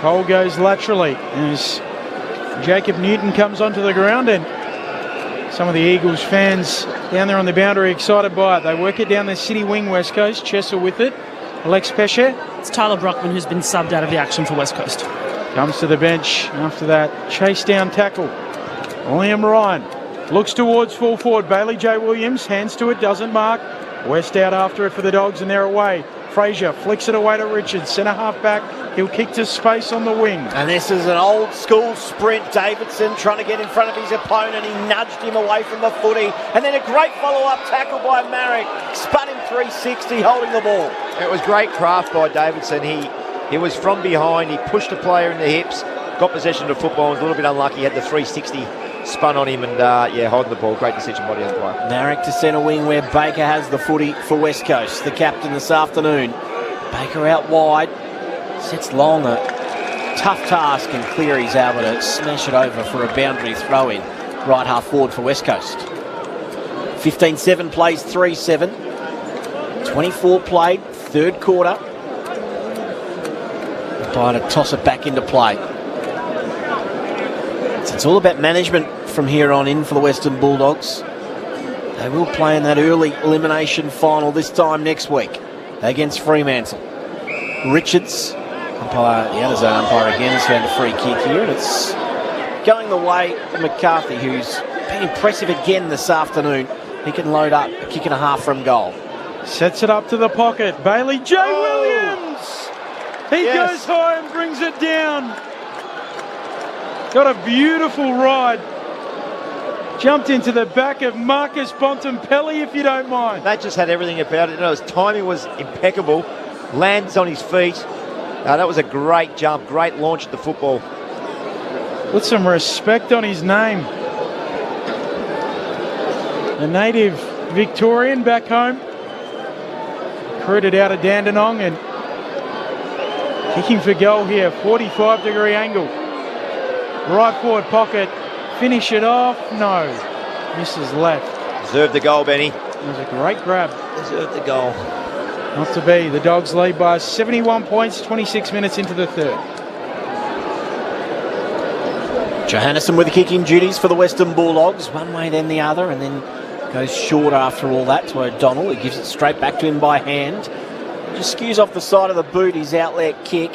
A: Cole goes laterally as Jacob Newton comes onto the ground, and some of the Eagles fans down there on the boundary excited by it. They work it down the city wing, West Coast. Chesser with it. Alex Pesce.
E: It's Tyler Brockman who's been subbed out of the action for West Coast.
A: Comes to the bench after that chase down tackle. Liam Ryan looks towards full forward. Bailey J. Williams hands to it, doesn't mark. West out after it for the Dogs and they're away. Frazier flicks it away to Richards, centre half back. He'll kick to space on the wing.
F: And this is an old school sprint. Davidson trying to get in front of his opponent. He nudged him away from the footy. And then a great follow-up tackle by Marek. Spun him 360 holding the ball.
D: It was great craft by Davidson. He was from behind. He pushed the player in the hips, got possession of the football. Was a little bit unlucky. He had the 360 spun on him and, holding the ball. Great decision by the umpire.
F: Marek to centre wing where Baker has the footy for West Coast. The captain this afternoon. Baker out wide. Sets long, a tough task, and Cleary's able to smash it over for a boundary throw in. Right half forward for West Coast. 15-7 plays 3-7. 24 played, third quarter. Trying to toss it back into play. So it's all about management from here on in for the Western Bulldogs. They will play in that early elimination final this time next week against Fremantle. Richards, umpire, the out of zone umpire again, has found a free kick here, and it's going the way of McCarthy, who's been impressive again this afternoon. He can load up a kick and a half from goal.
A: Sets it up to the pocket. Bailey J. Williams! He goes high and brings it down. Got a beautiful ride. Jumped into the back of Marcus Bontempelli, if you don't mind.
D: That just had everything about it. His timing was impeccable. Lands on his feet. That was a great jump, great launch at the football.
A: Put some respect on his name. A native Victorian back home. Recruited out of Dandenong and kicking for goal here. 45-degree angle. Right forward pocket. Finish it off. No. Misses left.
D: Deserved the goal, Benny.
A: It was a great grab.
D: Deserved the goal.
A: Not to be. The Dogs lead by 71 points, 26 minutes into the third.
F: Johannesson with the kicking duties for the Western Bulldogs. One way, then the other, and then goes short after all that to O'Donnell. He gives it straight back to him by hand. Just skews off the side of the boot, his outlet kick.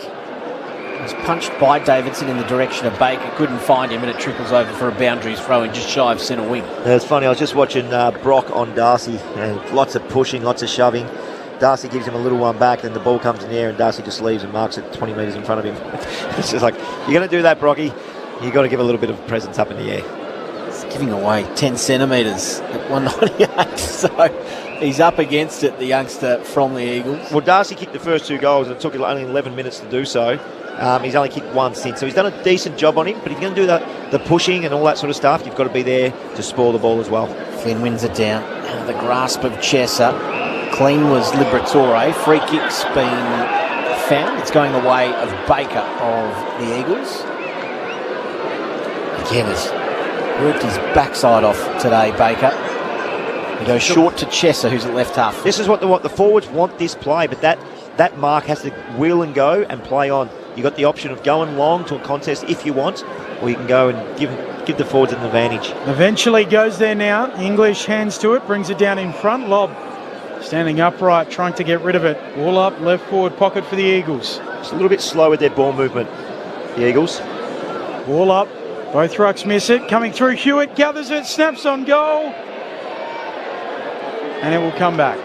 F: It's punched by Davidson in the direction of Baker. Couldn't find him, and it trickles over for a boundary throw in just shy of centre wing.
D: Yeah, it's funny. I was just watching Brock on Darcy, and lots of pushing, lots of shoving. Darcy gives him a little one back, then the ball comes in the air, and Darcy just leaves and marks it 20 metres in front of him. It's just like, you're going to do that, Brocky. You've got to give a little bit of presence up in the air.
F: It's giving away 10 centimetres at 198, so he's up against it, the youngster from the Eagles.
D: Well, Darcy kicked the first two goals, and it took only 11 minutes to do so. He's only kicked one since, so he's done a decent job on him, but if you're going to do the pushing and all that sort of stuff, you've got to be there to spoil the ball as well.
F: Flynn wins it down. Out of the grasp of Chesser. Clean was Liberatore. Free kick's been found. It's going the way of Baker of the Eagles. Again, has worked his backside off today, Baker. He goes short to Chesser, who's at left half.
D: This is what the forwards want, this play, but that mark has to wheel and go and play on. You've got the option of going long to a contest if you want, or you can go and give the forwards an advantage.
A: Eventually goes there now. English hands to it, brings it down in front. Lob standing upright, trying to get rid of it. All up, left forward pocket for the Eagles.
D: It's a little bit slow with their ball movement, the Eagles.
A: All up, both rucks miss it. Coming through, Hewitt gathers it, snaps on goal. And it will come back.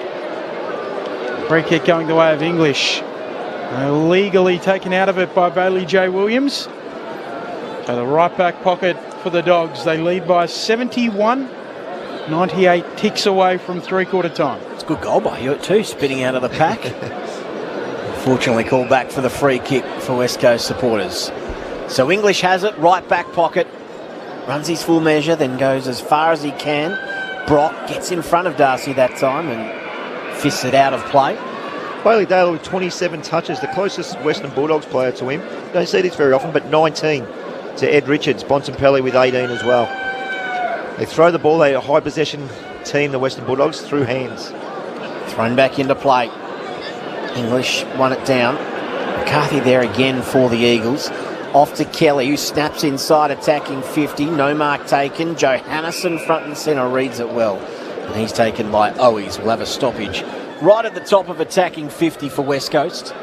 A: Free kick going the way of English. Illegally taken out of it by Bailey J. Williams. So the right back pocket for the Dogs. They lead by 71. 98 ticks away from three-quarter time.
F: It's a good goal by Hewitt too, spinning out of the pack. Fortunately called back for the free kick for West Coast supporters. So English has it, right back pocket, runs his full measure, then goes as far as he can. Brock gets in front of Darcy that time and fists it out of play.
D: Bailey Dale with 27 touches, the closest Western Bulldogs player to him. Don't see this very often, but 19 to Ed Richards. Bontempelli with 18 as well. They throw the ball, they're a high possession team, the Western Bulldogs, through hands.
F: Thrown back into play. English won it down. McCarthy there again for the Eagles. Off to Kelly, who snaps inside, attacking 50. No mark taken. Johannesson front and centre reads it well. And he's taken by Owies. We'll have a stoppage right at the top of attacking 50 for West Coast.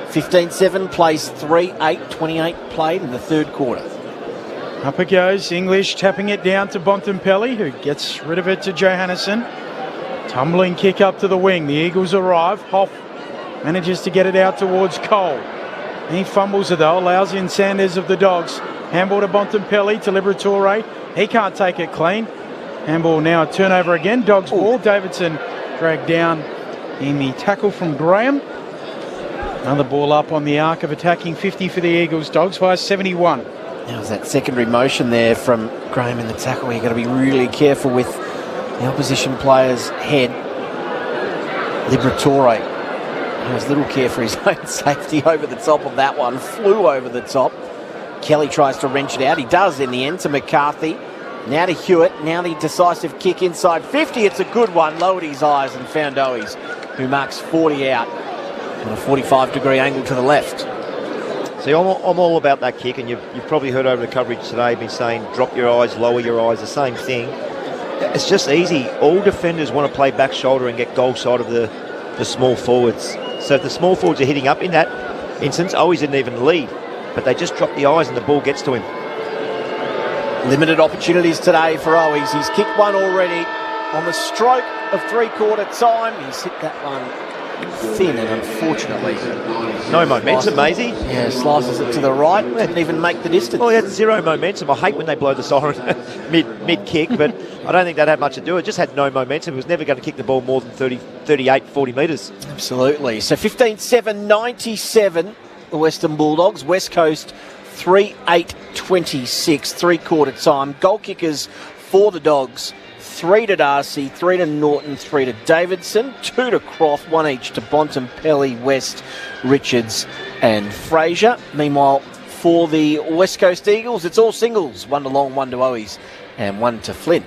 F: 15-7 plays 3-8, 28 played in the third quarter.
A: Up it goes. English tapping it down to Bontempelli, who gets rid of it to Johannesson. Tumbling kick up to the wing. The Eagles arrive. Hoff manages to get it out towards Cole. He fumbles it though, allows in Sanders of the Dogs. Handball to Bontempelli, to Liberatore. He can't take it clean. Handball now a turnover again. Dogs ball. Davidson dragged down in the tackle from Graham. Another ball up on the arc of attacking 50 for the Eagles. Dogs by 71.
F: Now was that secondary motion there from Graham in the tackle. You've got to be really careful with the opposition player's head. Liberatore. He was a little care for his own safety over the top of that one. Flew over the top. Kelly tries to wrench it out. He does in the end to McCarthy. Now to Hewitt. Now the decisive kick inside 50. It's a good one. Lowered his eyes and found Owies, who marks 40 out on a 45-degree angle to the left.
D: See, I'm all about that kick, and you've probably heard over the coverage today, been saying drop your eyes, lower your eyes, the same thing. It's just easy. All defenders want to play back shoulder and get goal side of the small forwards. So if the small forwards are hitting up in that instance, Owies didn't even lead, but they just drop the eyes and the ball gets to him.
F: Limited opportunities today for Owies. He's kicked one already on the stroke of three-quarter time. He's hit that one thin and unfortunately
D: no momentum, Maisie.
F: Yeah, slices it to the right. Didn't even make the distance.
D: Oh, he had zero momentum. I hate when they blow the siren mid-kick, but I don't think that had much to do. It just had no momentum. It was never going to kick the ball more than 38, 40 metres.
F: Absolutely. So 15-7, 97, the Western Bulldogs. West Coast 3-8, 26, three-quarter time. Goal kickers for the Dogs. 3 to Darcy, 3 to Norton, 3 to Davidson, 2 to Croft, 1 each to Bontempelli, West, Richards and Fraser. Meanwhile, for the West Coast Eagles, it's all singles. 1 to Long, 1 to Owies and 1 to Flynn.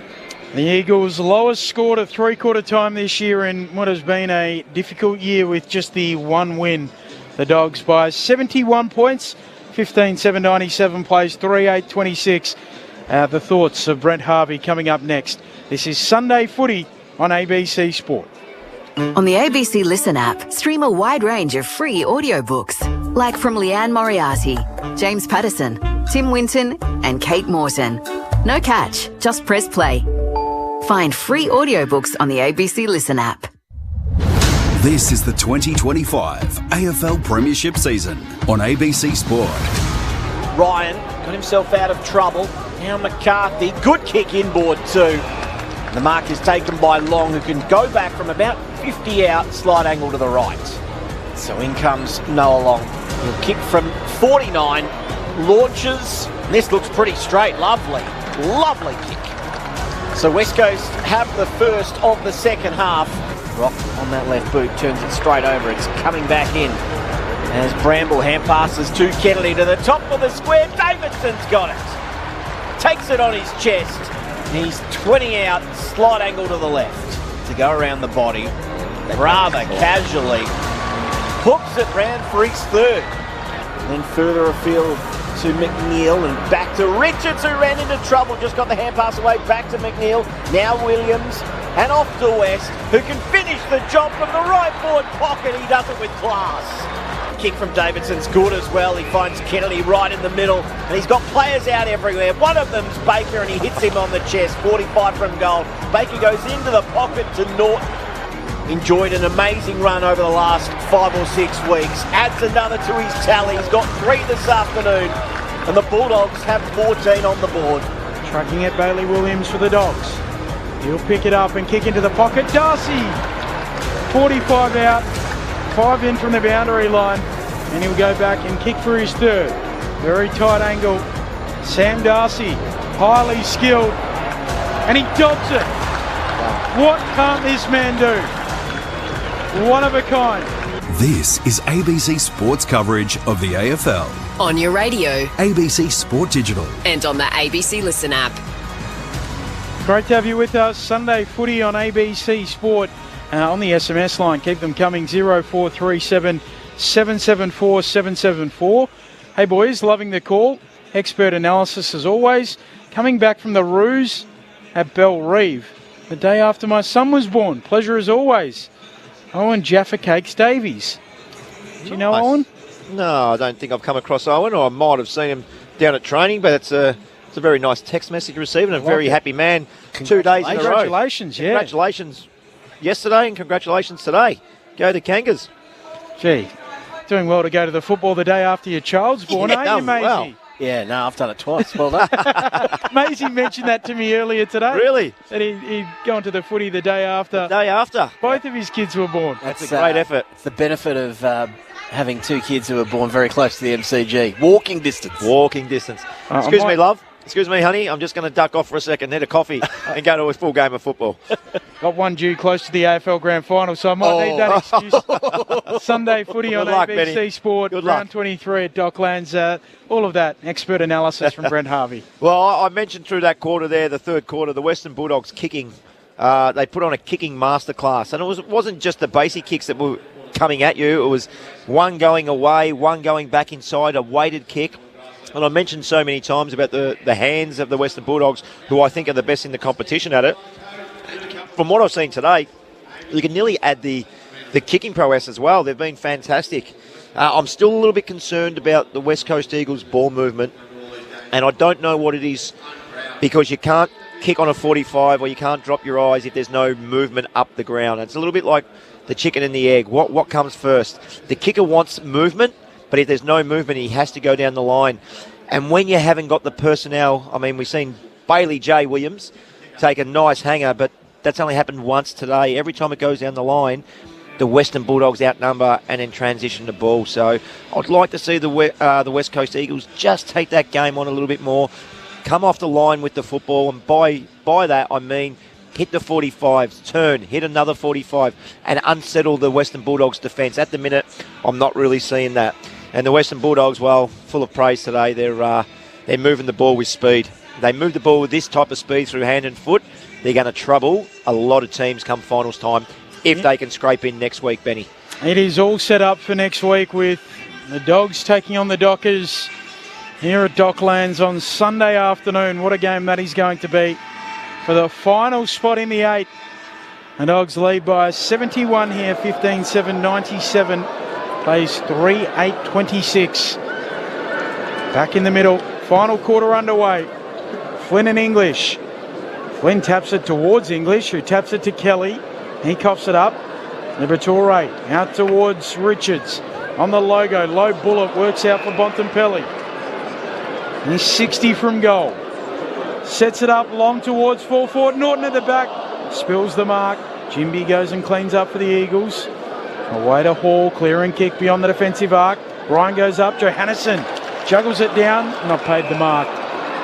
A: The Eagles' lowest score to three-quarter time this year in what has been a difficult year with just the one win. The Dogs by 71 points, 15-7, 97 plays 3-8, 26. The thoughts of Brent Harvey coming up next. This is Sunday Footy on ABC Sport.
T: On the ABC Listen app, stream a wide range of free audiobooks, like from Leanne Moriarty, James Patterson, Tim Winton, and Kate Morton. No catch, just press play. Find free audiobooks on the ABC Listen app.
I: This is the 2025 AFL Premiership season on ABC Sport.
F: Ryan got himself out of trouble. Now McCarthy, good kick inboard too. The mark is taken by Long, who can go back from about 50 out, slide angle to the right. So in comes Noah Long. He'll kick from 49, launches. This looks pretty straight, lovely kick. So West Coast have the first of the second half. Rock on that left boot, turns it straight over. It's coming back in. As Bramble hand passes to Kennedy to the top of the square. Davidson's got it. Takes it on his chest. He's 20 out, slight angle to the left to go around the body. Rather casually hooks it round for his third. Then further afield to McNeil and back to Richards, who ran into trouble. Just got the hand pass away, back to McNeil. Now Williams and off to West, who can finish the job from the right forward pocket. He does it with class. Kick from Davidson's good as well. He finds Kennedy right in the middle, and he's got players out everywhere. One of them's Baker, and he hits him on the chest. 45 from goal. Baker goes into the pocket to Norton. Enjoyed an amazing run over the last 5 or 6 weeks. Adds another to his tally. He's got 3 this afternoon, and the Bulldogs have 14 on the board.
A: Trucking it, Bailey Williams for the Dogs. He'll pick it up and kick into the pocket. Darcy, 45 out. 5 in from the boundary line, and he'll go back and kick for his third. Very tight angle. Sam Darcy, highly skilled, and he dobs it. What can't this man do? One of a kind.
I: This is ABC Sports coverage of the AFL.
J: On your radio,
I: ABC Sport Digital.
J: and on the ABC Listen app.
A: Great to have you with us. Sunday footy on ABC Sport on the SMS line. Keep them coming, 0437 774 774. Hey boys, loving the call. Expert analysis as always. Coming back from the Ruse at Bell Reeve the day after my son was born. Pleasure as always. Owen Jaffa Cakes Davies. Do you know Owen?
D: No, I don't think I've come across Owen, or I might have seen him down at training, but it's a very nice text message received, and a very happy man 2 days in a row.
A: Congratulations, yeah.
D: Congratulations yesterday and congratulations today. Go to Kangas.
A: Gee, doing well to go to the football the day after your child's born, aren't you, Maisie?
F: Well. Yeah, no, I've done it twice. Well done.
A: Maisie mentioned that to me earlier today.
D: Really?
A: That he'd gone to the footy the day after.
D: The day after?
A: Both of his kids were born.
D: That's a great effort.
F: It's the benefit of having two kids who were born very close to the MCG. Walking distance.
D: Walking distance. Excuse me, love. Excuse me, honey. I'm just going to duck off for a second, need a coffee, and go to a full game of football.
A: Got one due close to the AFL Grand Final, so I might need that excuse. Sunday footy on
D: luck,
A: ABC
D: Benny.
A: Sport,
D: Good
A: round
D: luck.
A: 23 at Docklands. All of that expert analysis from Brent Harvey.
D: Well, I mentioned through that quarter there, the third quarter, the Western Bulldogs kicking. They put on a kicking masterclass, and it wasn't just the basic kicks that were coming at you. It was one going away, one going back inside, a weighted kick. And I mentioned so many times about the hands of the Western Bulldogs, who I think are the best in the competition at it. From what I've seen today, you can nearly add the kicking prowess as well. They've been fantastic. I'm still a little bit concerned about the West Coast Eagles ball movement, and I don't know what it is, because you can't kick on a 45 or you can't drop your eyes if there's no movement up the ground. It's a little bit like the chicken and the egg. What comes first? The kicker wants movement, but if there's no movement, he has to go down the line. And when you haven't got the personnel, I mean, we've seen Bailey J. Williams take a nice hanger, but that's only happened once today. Every time it goes down the line, the Western Bulldogs outnumber and then transition the ball. So I'd like to see the West Coast Eagles just take that game on a little bit more, come off the line with the football, and by that I mean hit the 45s, turn, hit another 45, and unsettle the Western Bulldogs defence. At the minute, I'm not really seeing that. And the Western Bulldogs, well, full of praise today. They're moving the ball with speed. They move the ball with this type of speed through hand and foot. They're going to trouble a lot of teams come finals time if they can scrape in next week, Benny.
A: It is all set up for next week with the Dogs taking on the Dockers here at Docklands on Sunday afternoon. What a game that is going to be for the final spot in the 8. The Dogs lead by 71 here, 15-7, 97. Plays 3-8-26. Back in the middle. Final quarter underway. Flynn and English. Flynn taps it towards English, who taps it to Kelly. He coughs it up. Liberatore out towards Richards. On the logo, low bullet works out for Bontempelli. He's 60 from goal. Sets it up long towards full forward. Norton at the back. Spills the mark. Jimby goes and cleans up for the Eagles. Away to Hall, clearing kick beyond the defensive arc. Ryan goes up, Johannesson juggles it down, not paid the mark.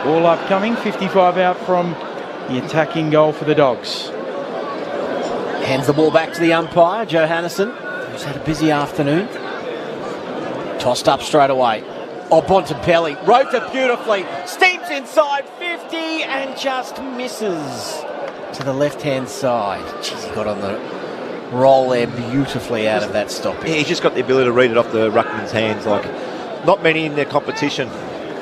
A: All upcoming, 55 out from the attacking goal for the Dogs.
F: Hands the ball back to the umpire, Johannesson, who's had a busy afternoon. Tossed up straight away. Oh, Bontempelli roped it beautifully, steams inside 50 and just misses to the left-hand side. Jeez, he got on the roll there beautifully out of that stop.
D: Yeah, he's just got the ability to read it off the ruckman's hands, like not many in their competition.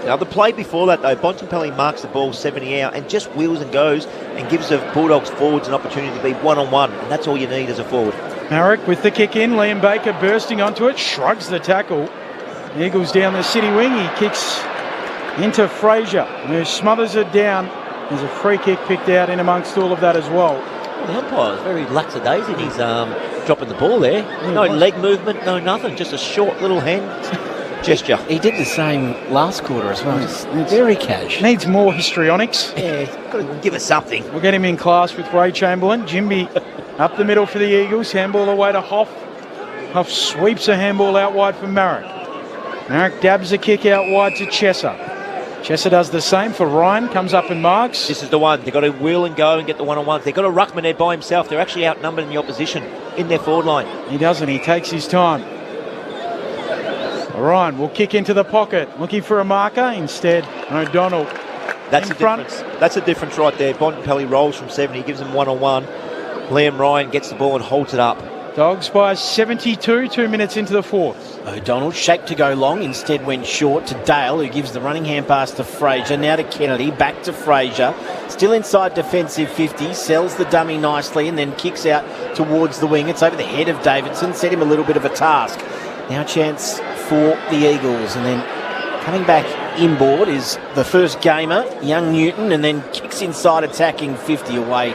D: Now, the play before that, though, Bontempelli marks the ball 70 out and just wheels and goes and gives the Bulldogs forwards an opportunity to be one-on-one, and that's all you need as a forward.
A: Marek with the kick in, Liam Baker bursting onto it, shrugs the tackle. Eagles down the city wing, he kicks into Fraser, who smothers it down. There's a free kick picked out in amongst all of that as well.
U: Well, the umpire was very lackadaisy in his dropping the ball there. No leg movement, no nothing, just a short little hand gesture.
F: He did the same last quarter as well. It's very cash.
A: Needs more histrionics.
U: Yeah, got to give us something.
A: We'll get him in class with Ray Chamberlain. Jimby up the middle for the Eagles. Handball away to Hoff. Hoff sweeps a handball out wide for Marek. Marek dabs a kick out wide to Chesser. Chesser does the same for Ryan, comes up and marks.
U: This is the one. They've got to wheel and go and get the one-on-ones. They've got a ruckman there by himself. They're actually outnumbered in the opposition in their forward line.
A: He doesn't. He takes his time. Ryan will kick into the pocket, looking for a marker. Instead, O'Donnell
U: That's
A: in
U: the
A: front.
U: difference. That's the difference right there. Bontempelli rolls from 70, gives him one-on-one. Liam Ryan gets the ball and holds it up.
A: Dogs by 72, 2 minutes into the fourth.
F: O'Donnell shaped to go long, instead went short to Dale, who gives the running hand pass to Fraser. Now to Kennedy, back to Fraser. Still inside defensive 50, sells the dummy nicely and then kicks out towards the wing. It's over the head of Davidson, set him a little bit of a task. Now a chance for the Eagles, and then coming back inboard is the first gamer, young Newton, and then kicks inside attacking 50 away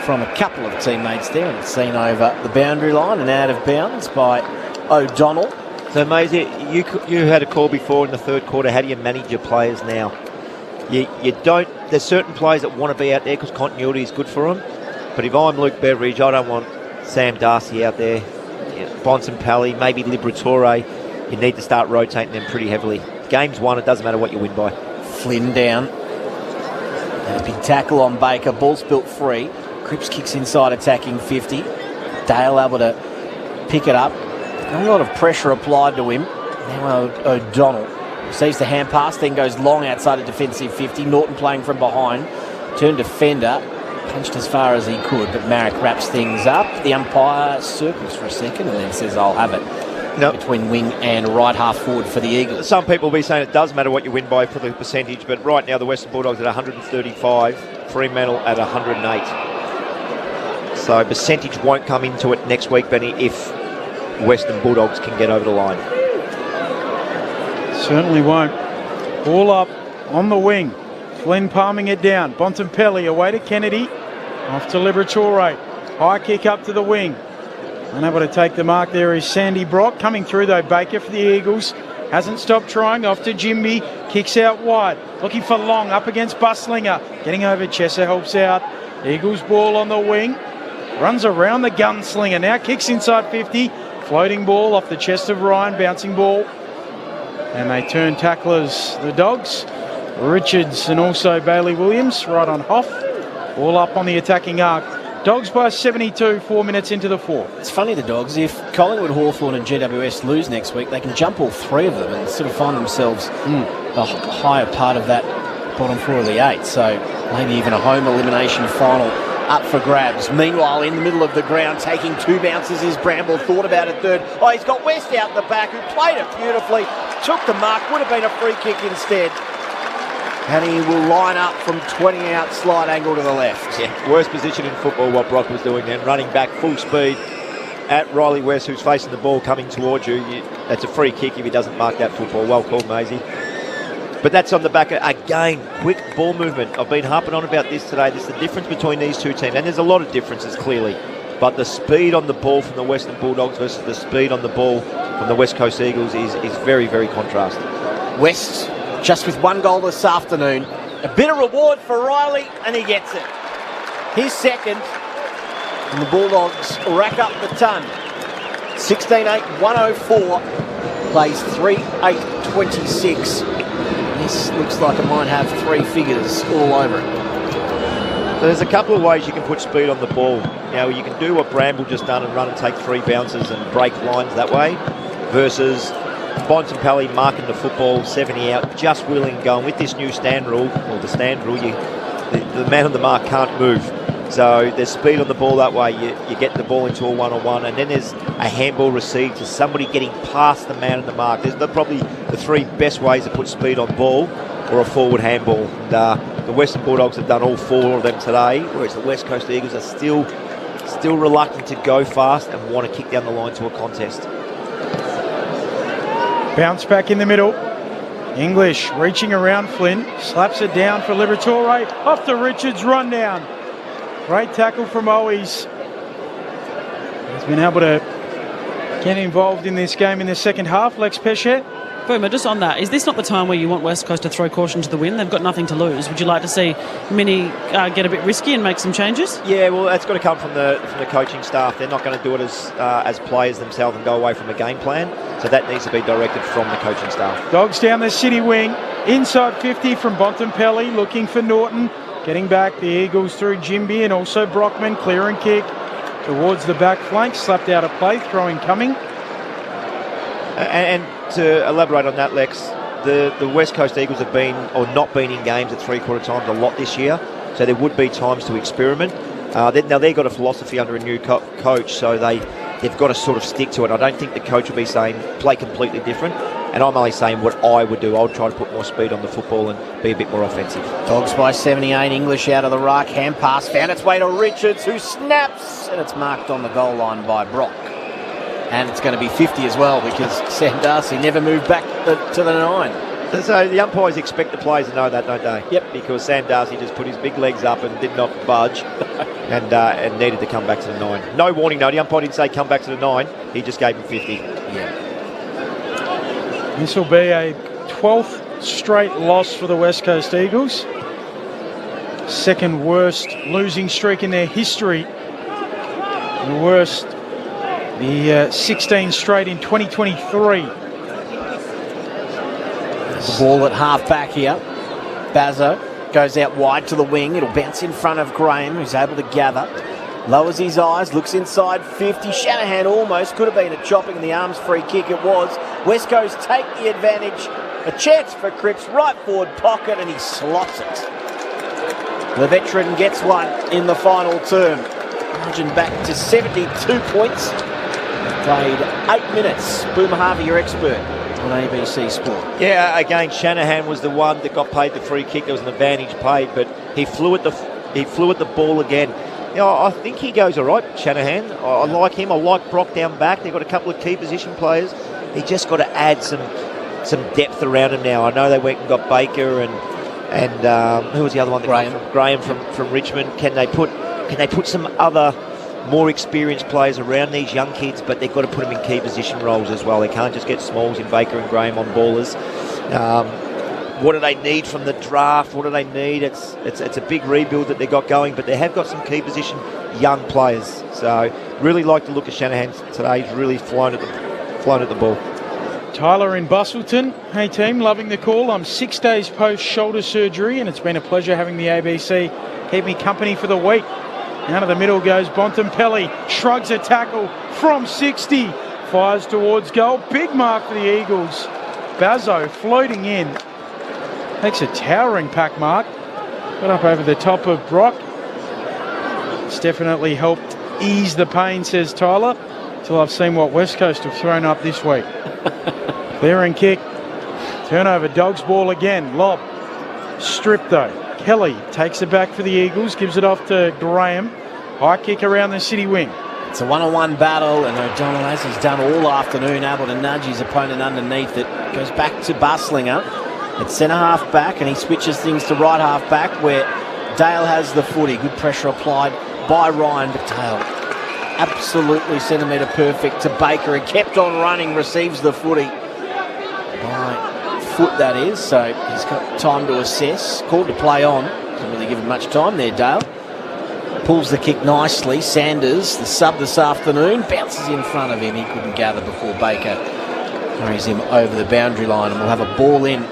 F: from a couple of teammates there, and it's seen over the boundary line and out of bounds by O'Donnell.
U: So, Maisie, you had a call before in the third quarter. How do you manage your players now? You don't. There's certain players that want to be out there because continuity is good for them. But if I'm Luke Beveridge, I don't want Sam Darcy out there. Bontempelli, maybe Liberatore. You need to start rotating them pretty heavily. Game's won. It doesn't matter what you win by.
F: Flynn down. And a big tackle on Baker. Ball's built free. Cripps kicks inside attacking 50. Dale able to pick it up. Not a lot of pressure applied to him. Now O'Donnell receives the hand pass, then goes long outside of defensive 50. Norton playing from behind. Turned defender. Punched as far as he could, but Marek wraps things up. The umpire circles for a second and then says, I'll have it. Between wing and right half forward for the Eagles.
U: Some people will be saying it does matter what you win by for the percentage, but right now the Western Bulldogs at 135, Fremantle at 108. So percentage won't come into it next week, Benny, if Western Bulldogs can get over the line.
A: Certainly won't. Ball up on the wing. Flynn palming it down. Bontempelli away to Kennedy. Off to Liberatore. High kick up to the wing. Unable to take the mark there is Sandy Brock. Coming through though, Baker for the Eagles. Hasn't stopped trying. Off to Jimby. Kicks out wide. Looking for Long up against Buslinger. Getting over Chesser helps out. Eagles ball on the wing. Runs around the gunslinger. Now kicks inside 50. Floating ball off the chest of Ryan. Bouncing ball. And they turn tacklers, the Dogs. Richards and also Bailey Williams right on Hoff. All up on the attacking arc. Dogs by 72, 4 minutes into the fourth.
F: It's funny, the Dogs, if Collingwood, Hawthorn and GWS lose next week, they can jump all three of them and sort of find themselves the higher part of that bottom four of the eight. So maybe even a home elimination final up for grabs. Meanwhile, in the middle of the ground, taking two bounces is Bramble. Thought about a third. Oh, he's got West out the back, who played it beautifully. Took the mark, would have been a free kick instead. And he will line up from 20 out, slide angle to the left.
U: Yeah, worst position in football, what Brock was doing then, running back full speed at Riley West, who's facing the ball coming towards you. That's a free kick if he doesn't mark that football. Well called, Maisie. But that's on the back of, again, quick ball movement. I've been harping on about this today. There's the difference between these two teams, and there's a lot of differences, clearly. But the speed on the ball from the Western Bulldogs versus the speed on the ball from the West Coast Eagles is very, very contrast.
F: West just with one goal this afternoon. A bit of reward for Riley, and he gets it. His second, and the Bulldogs rack up the ton. 16-8, 104, plays 3-8-26. This looks like it might have three figures all over it.
U: So there's a couple of ways you can put speed on the ball. Now, you can do what Bramble just done and run and take three bounces and break lines that way, versus Bontempelli marking the football 70 out, just wheeling and going. With this new stand rule, or the stand rule, the man on the mark can't move. So there's speed on the ball that way. You get the ball into a one-on-one, and then there's a handball received to somebody getting past the man on the mark. There's probably the three best ways to put speed on ball, or a forward handball. And, the Western Bulldogs have done all four of them today, whereas the West Coast Eagles are still reluctant to go fast and want to kick down the line to a contest.
A: Bounce back in the middle. English reaching around Flynn. Slaps it down for Liberatore. Off to Richards, run down. Great tackle from Owies. He's been able to get involved in this game in the second half. Lex Peshet
E: Boomer, just on that, is this not the time where you want West Coast to throw caution to the wind? They've got nothing to lose. Would you like to see Mini get a bit risky and make some changes?
U: Yeah, well, that's got to come from the coaching staff. They're not going to do it as players themselves and go away from a game plan. So that needs to be directed from the coaching staff.
A: Dogs down the city wing. Inside 50 from Bontempelli, looking for Norton. Getting back the Eagles through Jimby and also Brockman. Clear and kick towards the back flank. Slapped out of play. Throwing coming.
U: And to elaborate on that, Lex, the West Coast Eagles have been or not been in games at three-quarter times a lot this year, so there would be times to experiment. Now they've got a philosophy under a new coach, so they've got to sort of stick to it. I don't think the coach will be saying play completely different, and I'm only saying what I would do. I would try to put more speed on the football and be a bit more offensive.
F: Dogs by 78, English out of the ruck, hand pass found its way to Richards, who snaps, and it's marked on the goal line by Brock. And it's going to be 50 as well because Sam Darcy never moved back to the 9.
U: So the umpires expect the players to know that, don't they? Yep. Because Sam Darcy just put his big legs up and did not budge and needed to come back to the 9. No warning, though. The umpire didn't say come back to the 9. He just gave him 50.
F: Yeah.
A: This will be a 12th straight loss for the West Coast Eagles. Second worst losing streak in their history. The worst, the 16 straight in 2023.
F: The ball at half back here. Bazzo goes out wide to the wing. It'll bounce in front of Graham, who's able to gather. Lowers his eyes, looks inside 50. Shanahan almost could have been a chopping in the arms free kick. It was. West Coast take the advantage. A chance for Cripps, right forward pocket, and he slots it. The veteran gets one in the final term. Margin back to 72 points. Played 8 minutes. Boomer Harvey, your expert on ABC Sport.
U: Yeah, again, Shanahan was the one that got paid the free kick. There was an advantage paid, but he flew at the ball again. You know, I think he goes all right, Shanahan. I like him. I like Brock down back. They've got a couple of key position players. He just got to add some depth around him now. I know they went and got Baker and who was the other one? Graham from Richmond. Can they put some other more experienced players around these young kids, but they've got to put them in key position roles as well. They can't just get Smalls in Baker and Graham on ballers. What do they need from the draft? What do they need? It's a big rebuild that they got going, but they have got some key position young players. So really like to look at Shanahan today. He's really flown at the ball.
A: Tyler in Bustleton. Hey team, loving the call. I'm 6 days post shoulder surgery and it's been a pleasure having the ABC keep me company for the week. Out of the middle goes Bontempelli, shrugs a tackle from 60, fires towards goal. Big mark for the Eagles. Bazzo floating in. Makes a towering pack mark. Got up over the top of Brock. It's definitely helped ease the pain, says Tyler, till I've seen what West Coast have thrown up this week. Clear and kick. Turnover, Dogs ball again. Lob. Stripped though. Kelly takes it back for the Eagles, gives it off to Graham. High kick around the city wing.
F: It's a one-on-one battle, and O'Donnell, as he's done all afternoon, able to nudge his opponent underneath it. Goes back to Buslinger at centre half back, and he switches things to right half back where Dale has the footy. Good pressure applied by Ryan, but Dale absolutely centimetre perfect to Baker, and kept on running, receives the footy. By foot, that is, so he's got time to assess. Called to play on. Doesn't really give him much time there, Dale. Pulls the kick nicely. Sanders, the sub this afternoon, bounces in front of him. He couldn't gather before Baker carries him over the boundary line, and we'll have a ball in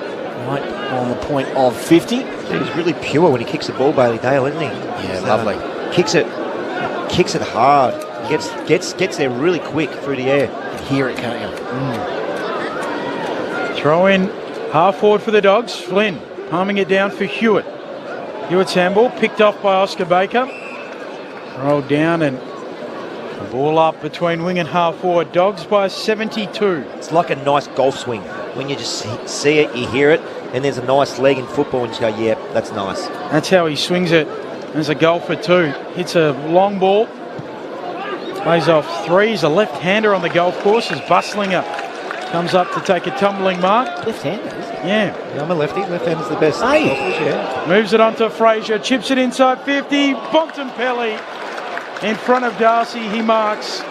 F: right on the point of 50.
U: He's really pure when he kicks the ball, Bailey Dale, isn't he?
F: Yeah, lovely.
U: Kicks it hard. Gets there really quick through the air.
F: You hear it coming.
A: Throw in half forward for the Dogs. Flynn palming it down for Hewitt. Hewitt's handball picked off by Oscar Baker. Rolled down and the ball up between wing and half forward. Dogs by 72.
U: It's like a nice golf swing. When you just see it, you hear it, and there's a nice leg in football, and you go, yeah, that's nice.
A: That's how he swings it. There's a goal for two. Hits a long ball. Plays off three. He's a left-hander on the golf course as Buslinger comes up to take a tumbling mark.
U: Left-hander, isn't it?
A: Yeah.
U: I'm a lefty. Left-hander's the best.
F: Hey.
U: Golfers, yeah.
A: Moves it on to Frazier. Chips it inside 50. Bontempelli in front of Darcy. He marks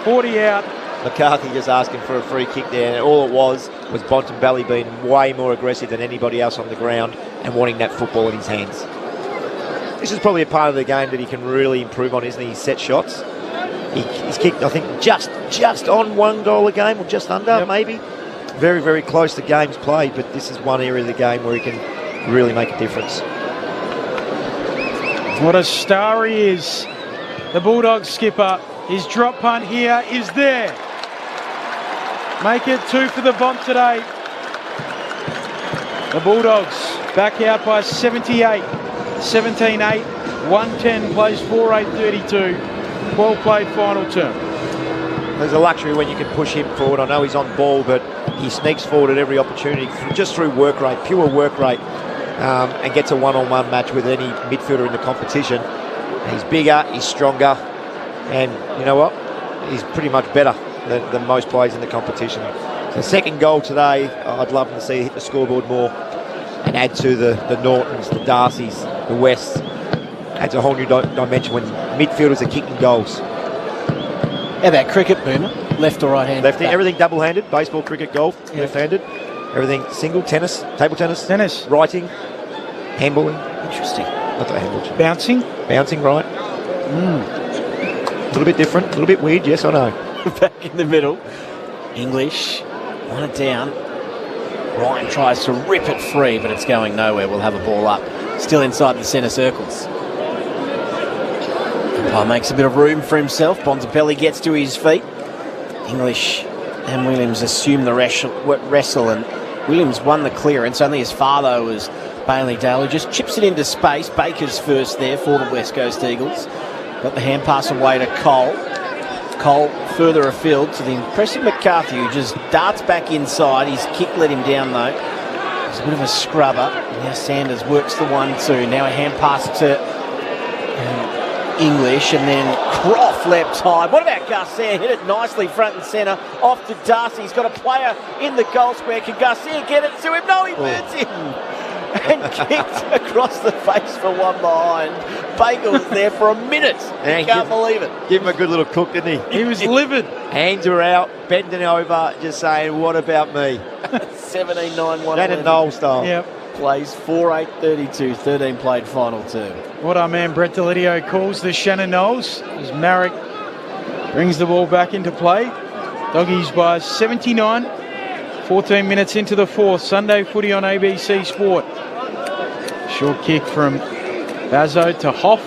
A: 40 out.
U: McCarthy just asking for a free kick there, and all it was
D: was Bontempelli being way more aggressive than anybody else on the ground and wanting that football in his hands. This is probably a part of the game that he can really improve on, isn't he? His set shots. He's kicked, I think, just on 1 goal a game, or just under, maybe. Very, very close to games played, but this is one area of the game where he can really make a difference.
A: What a star he is. The Bulldogs skipper. His drop punt here is there. Make it 2 for the Bont today. The Bulldogs back out by 78. 17-8. 110 plays 4-8-32. 12 played final term.
D: There's a luxury when you can push him forward. I know he's on ball, but he sneaks forward at every opportunity just through work rate, pure work rate, and gets a one-on-one match with any midfielder in the competition. He's bigger, he's stronger, and you know what? He's pretty much better than most players in the competition. So second goal today, I'd love to see hit the scoreboard more and add to the Nortons, the Darcys, the Wests. Adds a whole new dimension when midfielders are kicking goals.
F: How about cricket, Boomer? Left or right hand?
D: Left, everything double-handed, baseball, cricket, golf, left-handed. Everything single, tennis, table tennis.
A: Tennis.
D: Writing, handballing.
F: Interesting.
D: Not that handball.
A: Bouncing.
D: Bouncing, right. A little bit different, a little bit weird, yes, I know.
F: Back in the middle. English, want it down. Ryan tries to rip it free, but it's going nowhere. We'll have a ball up. Still inside the centre circles. Umpire makes a bit of room for himself. Bontempelli gets to his feet. English and Williams assume the wrestle, and Williams won the clearance. Only his father was Bailey Dale, who just chips it into space. Baker's first there for the West Coast Eagles. Got the hand pass away to Cole. Cole further afield to the impressive McCarthy, who just darts back inside. His kick let him down though. It's a bit of a scrubber. Now Sanders works the 1-2. Now a hand pass to English, and then Croft left high. What about Garcia? Hit it nicely front and centre. Off to Darcy. He's got a player in the goal square. Can Garcia get it to him? No, he burns him. And kicked across the face for one behind. Baker was there for a minute. Can't believe it.
D: Give him a good little cook, didn't he?
A: He was livid.
D: Hands are out, bending over, just saying, what about me?
F: 17-9-1.
D: Shannon Knoll style.
A: Yep.
F: Plays 4-8-32, 13 played final term.
A: What our man Brett Delidio calls the Shannon Knowles as Marek brings the ball back into play. Doggies by 79. 14 minutes into the fourth. Sunday footy on ABC Sport. Short kick from Bazzo to Hoff.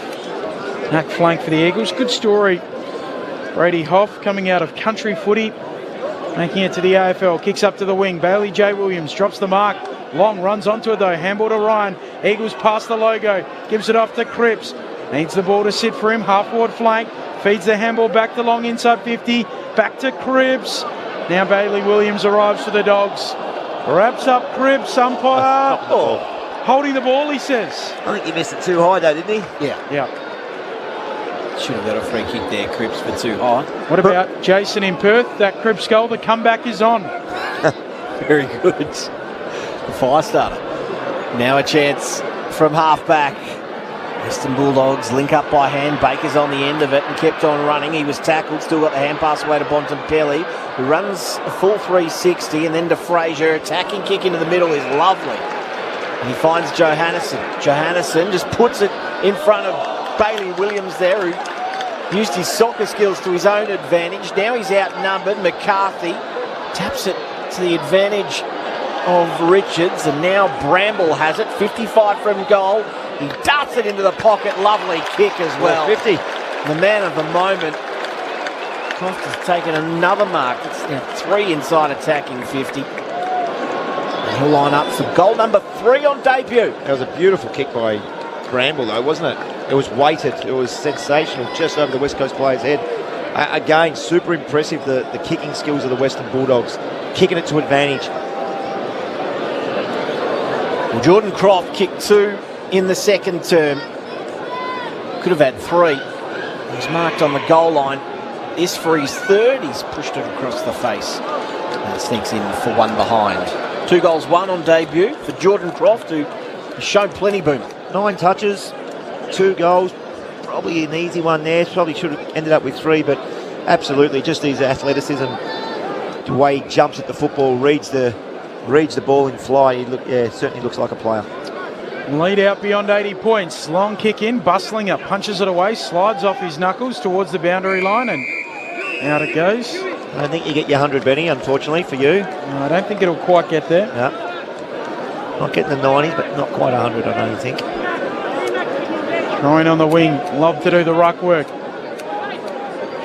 A: Snack flank for the Eagles. Good story. Brady Hoff coming out of country footy, making it to the AFL. Kicks up to the wing. Bailey J. Williams drops the mark. Long runs onto it though. Handball to Ryan. Eagles past the logo. Gives it off to Cripps. Needs the ball to sit for him. Half forward flank. Feeds the handball back to Long inside 50. Back to Cripps. Now Bailey Williams arrives for the Dogs. Wraps up Cripps. Umpire. Holding the ball, he says.
D: I think he missed it too high though, didn't he?
A: Yeah.
F: Should have got a free kick there, Cripps, for too high.
A: What about Jason in Perth? That Cripps goal, the comeback is on.
F: Very good. The fire starter. Now a chance from half back. Western Bulldogs link up by hand. Baker's on the end of it and kept on running. He was tackled, still got the hand pass away to Bontempelli, who runs a full 360 and then to Fraser. Attacking kick into the middle is lovely. And he finds Johannesson. Johannesson just puts it in front of Bailey Williams there, who used his soccer skills to his own advantage. Now he's outnumbered. McCarthy taps it to the advantage of Richards, and now Bramble has it. 55 from goal. He darts it into the pocket. Lovely kick as well.
D: 50.
F: The man of the moment. Croft has taken another mark. It's now 3 inside attacking 50. And he'll line up for goal number 3 on debut.
D: That was a beautiful kick by Bramble though, wasn't it? It was weighted. It was sensational, just over the West Coast player's head. Again, super impressive, the kicking skills of the Western Bulldogs. Kicking it to advantage.
F: Well, Jordan Croft kicked 2 in the second term. Could have had 3. He's marked on the goal line. This for his third. He's pushed it across the face. And sneaks in for 1 behind. 2 goals, 1 on debut for Jordan Croft, who has shown plenty, Boom.
D: 9 touches, 2 goals. Probably an easy one there. Probably should have ended up with 3, but absolutely just his athleticism, the way he jumps at the football, reads the reads the ball in fly. He certainly looks like a player.
A: Lead out beyond 80 points. Long kick in. Bustlinger punches it away, slides off his knuckles towards the boundary line, and out it goes.
D: I don't think you get your 100, Benny, unfortunately for you.
A: No, I don't think it'll quite get there.
D: No. Not getting the 90s, but not quite 100, I don't think.
A: Throwing on the wing. Lob to do the ruck work.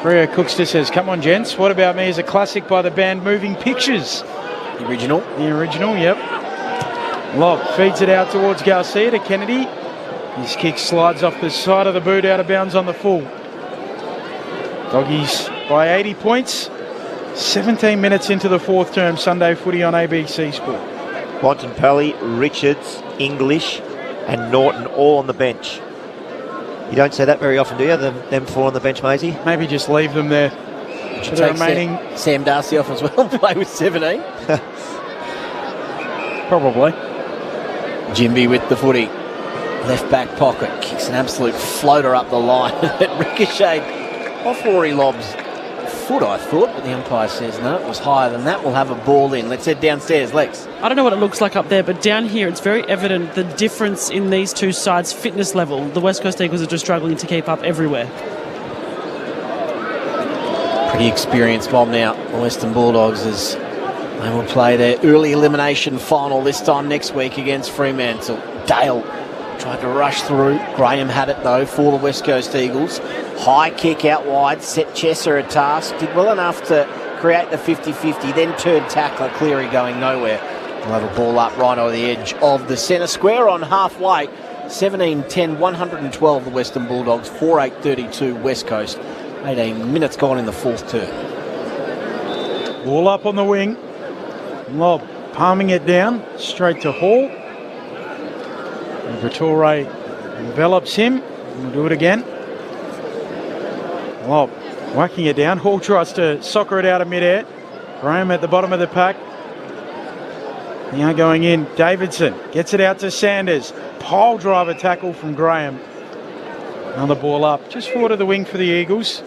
A: Freo Cookster says, come on, gents. What About Me is a classic by the band Moving Pictures.
F: The original?
A: The original, yep. Lob feeds it out towards Garcia to Kennedy. His kick slides off the side of the boot, out of bounds on the full. Doggies by 80 points. 17 minutes into the fourth term. Sunday footy on ABC Sport.
D: Bontempelli, Richards, English and Norton all on the bench. You don't say that very often, do you? Them four on the bench, Maisie?
A: Maybe just leave them there.
F: Would you take Sam Darcy off as well and play with 17?
A: Probably.
F: Jimby with the footy. Left back pocket. Kicks an absolute floater up the line. It ricocheted off Rory Lobb's foot, I thought, but the umpire says no, it was higher than that. We'll have a ball in. Let's head downstairs, Lex.
E: I don't know what it looks like up there, but down here it's very evident the difference in these two sides' fitness level. The West Coast Eagles are just struggling to keep up everywhere.
F: Pretty experienced mob now. The Western Bulldogs as they will play their early elimination final this time next week against Fremantle. Dale tried to rush through. Graham had it though for the West Coast Eagles. High kick out wide, set Chesser a task. Did well enough to create the 50-50, then turned tackler. Cleary going nowhere. We'll have a ball up right over the edge of the centre square on halfway. 17-10, 112 the Western Bulldogs, 4-8-32 West Coast. 18 minutes gone in the fourth term.
A: Ball up on the wing. Lob palming it down straight to Hall. And Vittori envelops him. We'll do it again. Lob whacking it down. Hall tries to soccer it out of midair. Graham at the bottom of the pack. Now going in. Davidson gets it out to Sanders. Pile driver tackle from Graham. Another ball up just forward of the wing for the Eagles.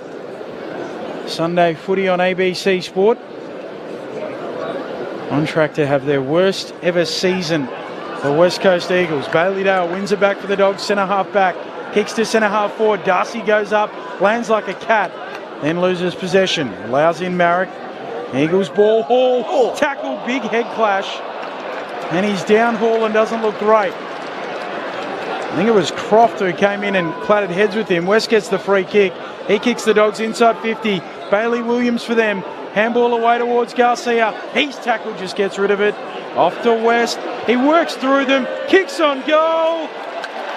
A: Sunday footy on ABC Sport. On track to have their worst ever season. The West Coast Eagles. Bailey Dale wins it back for the Dogs. Centre half back. Kicks to centre half forward. Darcy goes up. Lands like a cat. Then loses possession. Allows in Marek. Eagles ball. Hall. Tackle. Big head clash. And he's down Hall and doesn't look great. I think it was Croft who came in and clattered heads with him. West gets the free kick. He kicks the Dogs inside 50. Bailey Williams for them. Handball away towards Garcia. He's tackled, just gets rid of it. Off to West. He works through them. Kicks on goal.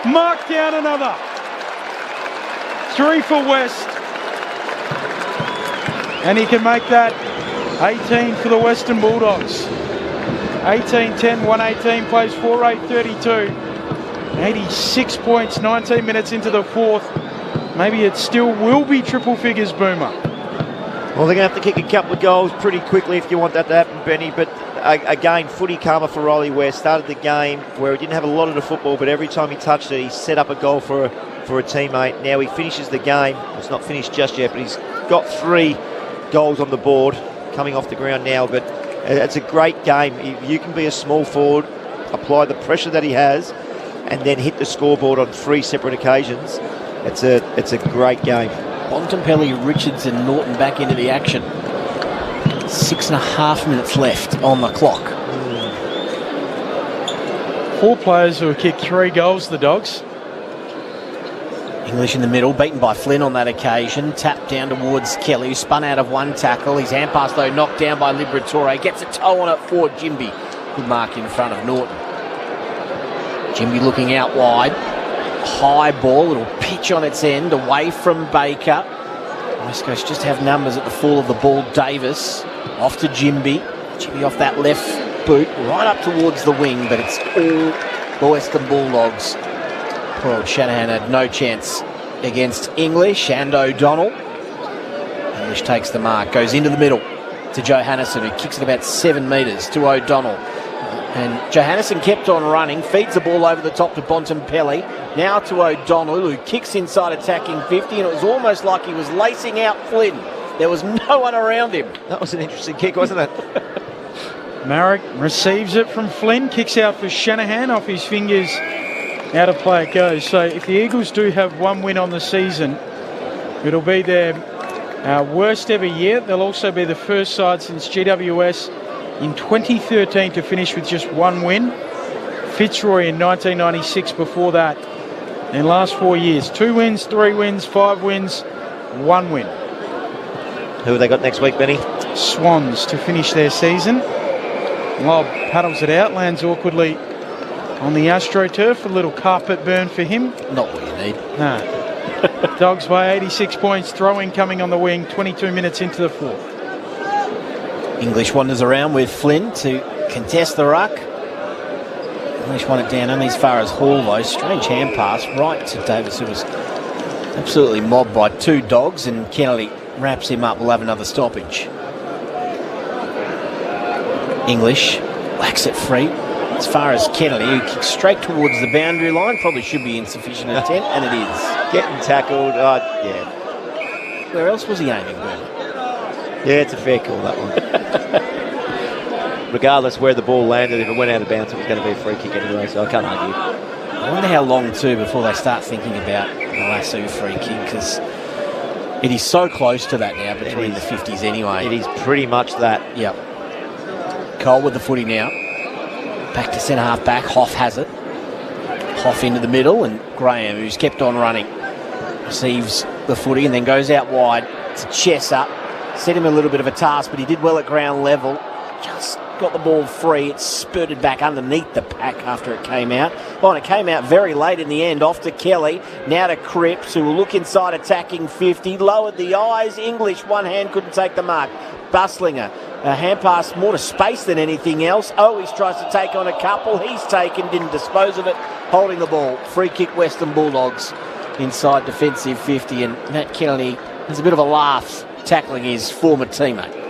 A: Mark down another. 3 for West. And he can make that 18 for the Western Bulldogs. 18-10, 118, plays 4-8-32. 86 points, 19 minutes into the fourth. Maybe it still will be triple figures, Boomer.
D: Well, they're going to have to kick a couple of goals pretty quickly if you want that to happen, Benny. But again, footy karma for Riley West. Started the game where he didn't have a lot of the football, but every time he touched it, he set up a goal for a teammate. Now he finishes the game. It's not finished just yet, but he's got 3 goals on the board coming off the ground now. But it's a great game. If you can be a small forward, apply the pressure that he has, and then hit the scoreboard on 3 separate occasions, it's a great game.
F: Bontempelli, Richards and Norton back into the action. 6.5 minutes left on the clock.
A: 4 players who have kicked 3 goals, the Dogs.
F: English in the middle, beaten by Flynn on that occasion. Tapped down towards Kelly, who spun out of one tackle. His hand pass, though, knocked down by Liberatore. Gets a toe on it for Jimby. Good mark in front of Norton. Jimby looking out wide. High ball, little pitch on its end, away from Baker. West Coast just have numbers at the fall of the ball. Davis off to Jimby. Jimby off that left boot, right up towards the wing, but it's all the Western Bulldogs. Poor old Shanahan had no chance against English and O'Donnell. English takes the mark, goes into the middle to Johannesson, who kicks it about 7 metres to O'Donnell. And Johannesson kept on running, feeds the ball over the top to Bontempelli. Now to O'Donnell, who kicks inside attacking 50, and it was almost like he was lacing out Flynn. There was no one around him.
D: That was an interesting kick, wasn't it?
A: Marek receives it from Flynn, kicks out for Shanahan, off his fingers, out of play it goes. So if the Eagles do have one win on the season, it'll be their worst ever year. They'll also be the first side since GWS in 2013 to finish with just one win. Fitzroy in 1996 before that. In last 4 years, 2 wins, 3 wins, 5 wins, 1 win.
U: Who have they got next week, Benny?
A: Swans to finish their season. Lob paddles it out, lands awkwardly on the AstroTurf. A little carpet burn for him.
F: Not what you need.
A: No. Dogs by 86 points, throwing coming on the wing, 22 minutes into the fourth.
F: English wanders around with Flynn to contest the ruck. English won it down only as far as Hall, though. Strange hand pass right to Davis, who was absolutely mobbed by 2 dogs, and Kennedy wraps him up. We'll have another stoppage. English whacks it free as far as Kennedy, who kicks straight towards the boundary line. Probably should be insufficient intent, and it is.
U: Getting tackled, yeah.
F: Where else was he aiming, Ben?
U: Yeah, it's a fair call, that one. Regardless where the ball landed, if it went out of bounds, it was going to be a free kick anyway, so I can't argue.
F: I wonder how long, too, before they start thinking about the lasso free kick, because it is so close to that now, between the 50s anyway.
U: It is pretty much that.
F: Yep. Cole with the footy now. Back to centre-half back. Hoff has it. Hoff into the middle, and Graham, who's kept on running, receives the footy and then goes out wide to Chesser. Set him a little bit of a task, but he did well at ground level. Just got the ball free. It spurted back underneath the pack after it came out. Oh, and it came out very late in the end. Off to Kelly. Now to Cripps, who will look inside attacking 50. Lowered the eyes. English, one hand, couldn't take the mark. Bustlinger. A hand pass more to space than anything else. Owies tries to take on a couple. He's taken, didn't dispose of it. Holding the ball. Free kick, Western Bulldogs inside defensive 50. And Matt Kennedy has a bit of a laugh tackling his former teammate.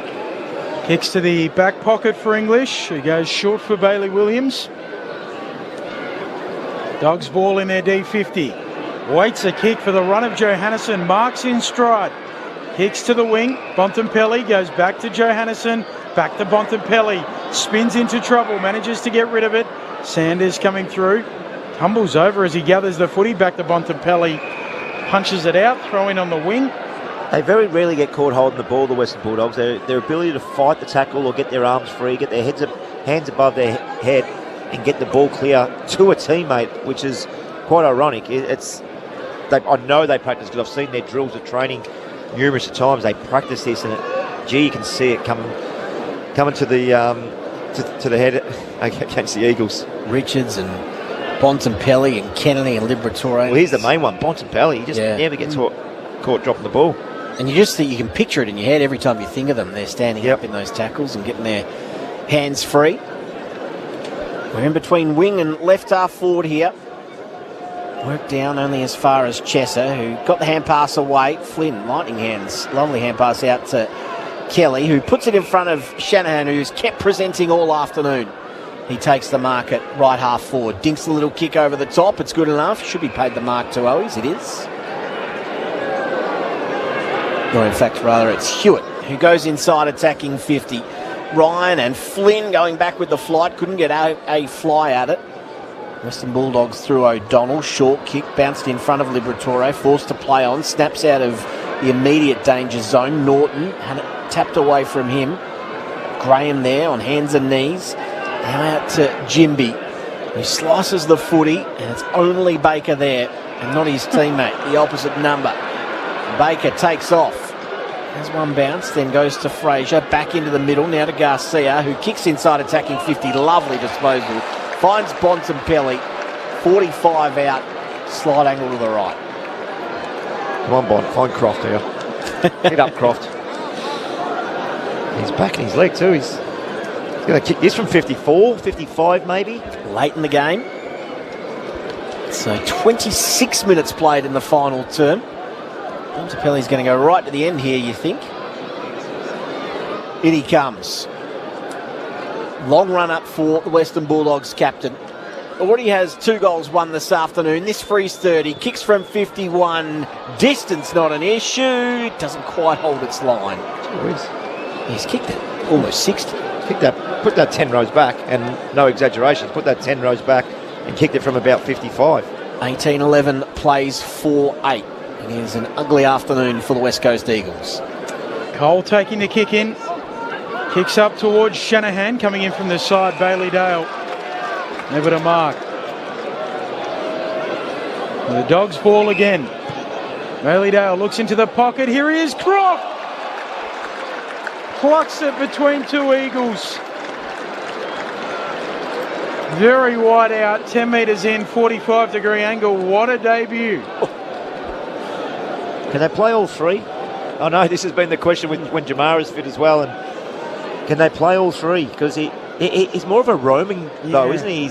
A: Kicks to the back pocket for English, who goes short for Bailey Williams. Dogs ball in their D50. Waits a kick for the run of Johannesson. Marks in stride. Kicks to the wing. Bontempelli goes back to Johannesson. Back to Bontempelli. Spins into trouble. Manages to get rid of it. Sanders coming through. Tumbles over as he gathers the footy. Back to Bontempelli. Punches it out. Throw in on the wing.
U: They very rarely get caught holding the ball, the Western Bulldogs. Their ability to fight the tackle or get their arms free, get their hands above their head and get the ball clear to a teammate, which is quite ironic. I know they practice, because I've seen their drills at training numerous times. They practice this, and you can see it coming to the head against the Eagles.
F: Richards and Bontempelli and Kennedy and Liberatore.
U: Well, here's the main one, Bontempelli. He just never gets caught dropping the ball.
F: And you just think you can picture it in your head every time you think of them. They're standing up in those tackles and getting their hands free. We're in between wing and left half forward here. Worked down only as far as Chesser, who got the hand pass away. Flynn, lightning hands. Lovely hand pass out to Kelly, who puts it in front of Shanahan, who's kept presenting all afternoon. He takes the mark at right half forward. Dinks a little kick over the top. It's good enough. Should be paid the mark to Owies. It is. Or in fact, rather, it's Hewitt, who goes inside attacking 50. Ryan and Flynn going back with the flight. Couldn't get a fly at it. Western Bulldogs through O'Donnell. Short kick, bounced in front of Liberatore. Forced to play on. Snaps out of the immediate danger zone. Norton had it tapped away from him. Graham there on hands and knees. Now out to Jimby, who slices the footy, and it's only Baker there and not his teammate, the opposite number. Baker takes off. Has one bounce, then goes to Fraser, back into the middle, now to Garcia, who kicks inside attacking 50. Lovely disposal. Finds Bontempelli, 45 out, slide angle to the right.
U: Come on, Bont, find Croft here. Get up, Croft. He's back in his leg too. He's going to kick this from 54, 55 maybe.
F: Late in the game. So 26 minutes played in the final term. Bontempelli's going to go right to the end here, you think? In he comes. Long run up for the Western Bulldogs captain. Already has 2 goals won this afternoon. This frees 30. Kicks from 51. Distance not an issue. Doesn't quite hold its line.
U: Jeez.
F: He's kicked it almost 60.
D: put that 10 rows back, and no exaggerations, put that 10 rows back and kicked it from about 55.
F: 18-11 plays 4-8. It is an ugly afternoon for the West Coast Eagles.
A: Cole taking the kick in. Kicks up towards Shanahan, coming in from the side, Bailey Dale. Never to mark. The Dogs ball again. Bailey Dale looks into the pocket. Here he is, Croft! Plucks it between two Eagles. Very wide out, 10 metres in, 45-degree angle. What a debut.
D: Can they play all three? I know this has been the question when Jamar is fit as well. And can they play all three? Because he's more of a roaming, though, isn't he?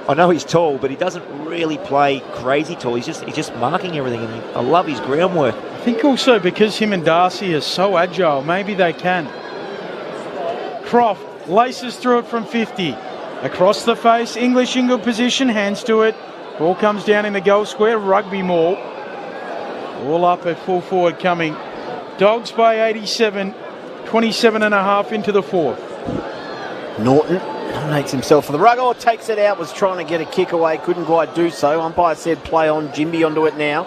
D: I know he's tall, but he doesn't really play crazy tall. He's just marking everything, and I love his groundwork.
A: I think also because him and Darcy are so agile, maybe they can. Croft laces through it from 50. Across the face, English in good position, hands to it. Ball comes down in the goal square, rugby maul. All up at full forward coming. Dogs by 87, 27 and a half into the fourth.
F: Norton nominates himself for the rug. Oh, takes it out, was trying to get a kick away, couldn't quite do so. Umpire said play on, Jimby onto it now.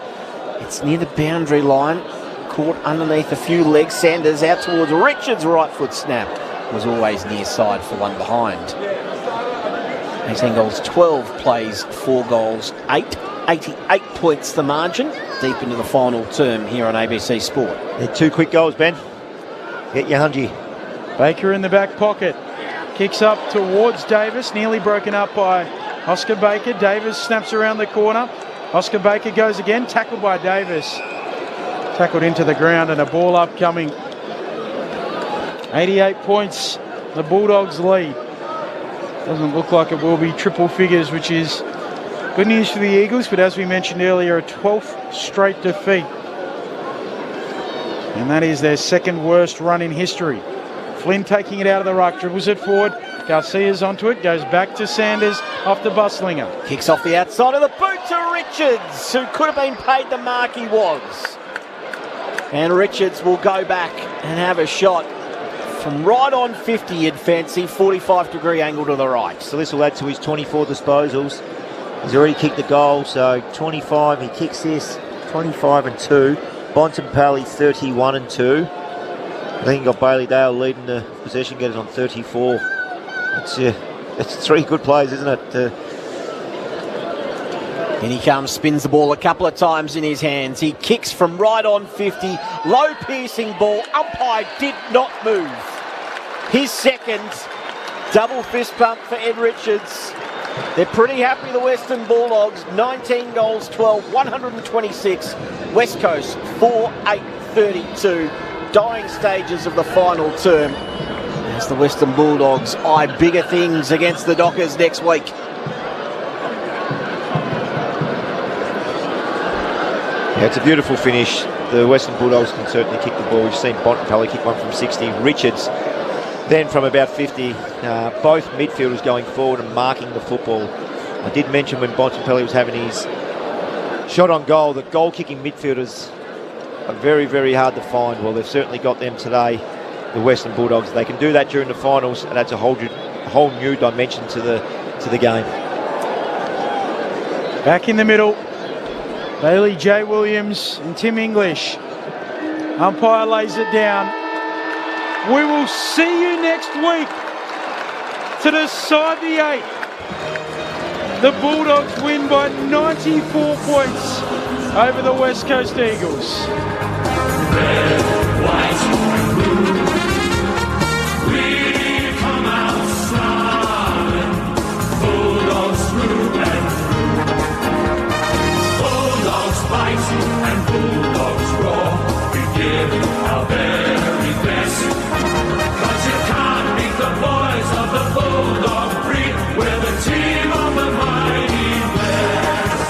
F: It's near the boundary line, caught underneath a few legs. Sanders out towards Richards' right foot snap. Was always near side for one behind. 18 goals, 12 plays, 4 goals, 8. 88 points the margin, deep into the final term here on ABC Sport.
D: They're 2 quick goals, Ben. Get your hungy.
A: Baker in the back pocket. Kicks up towards Davis, nearly broken up by Oscar Baker. Davis snaps around the corner. Oscar Baker goes again, tackled by Davis. Tackled into the ground and a ball upcoming. 88 points, the Bulldogs lead. Doesn't look like it will be triple figures, which is good news for the Eagles, but as we mentioned earlier, a 12th straight defeat. And that is their second worst run in history. Flynn taking it out of the ruck, dribbles it forward. Garcia's onto it, goes back to Sanders, off to Buslinger.
F: Kicks off the outside of the boot to Richards, who could have been paid the mark he was. And Richards will go back and have a shot from right on 50, you'd fancy, 45-degree angle to the right.
D: So this will add to his 24 disposals. He's already kicked the goal, so 25, he kicks this, 25 and 2. Bontempelli 31 and 2. I think you've got Bailey Dale leading the possession getters on 34. It's 3 good plays, isn't it?
F: In he comes, spins the ball a couple of times in his hands. He kicks from right on 50. Low piercing ball. Umpire did not move. His second. Double fist bump for Ed Richards. They're pretty happy, the Western Bulldogs. 19 goals, 12, 126. West Coast, 4-8-32. Dying stages of the final term as the Western Bulldogs eye bigger things against the Dockers next week.
D: Yeah, it's a beautiful finish. The Western Bulldogs can certainly kick the ball. We've seen Bontempelli kick one from 60. Richards then from about 50. Both midfielders going forward and marking the football. I did mention when Bontempelli was having his shot on goal that goal-kicking midfielders are very, very hard to find. Well, they've certainly got them today, the Western Bulldogs. They can do that during the finals, and that's a whole new dimension to the game.
A: Back in the middle, Bailey J. Williams and Tim English. Umpire lays it down. We will see you next week to decide the 8. The Bulldogs win by 94 points over the West Coast Eagles.
H: Red, white, blue. We come out smiling. Bulldogs through and through. Bulldogs bite and Bulldogs roar. We give our very best. 'Cause you can't beat the boys of the Bulldog breed. We're the team of the mighty West.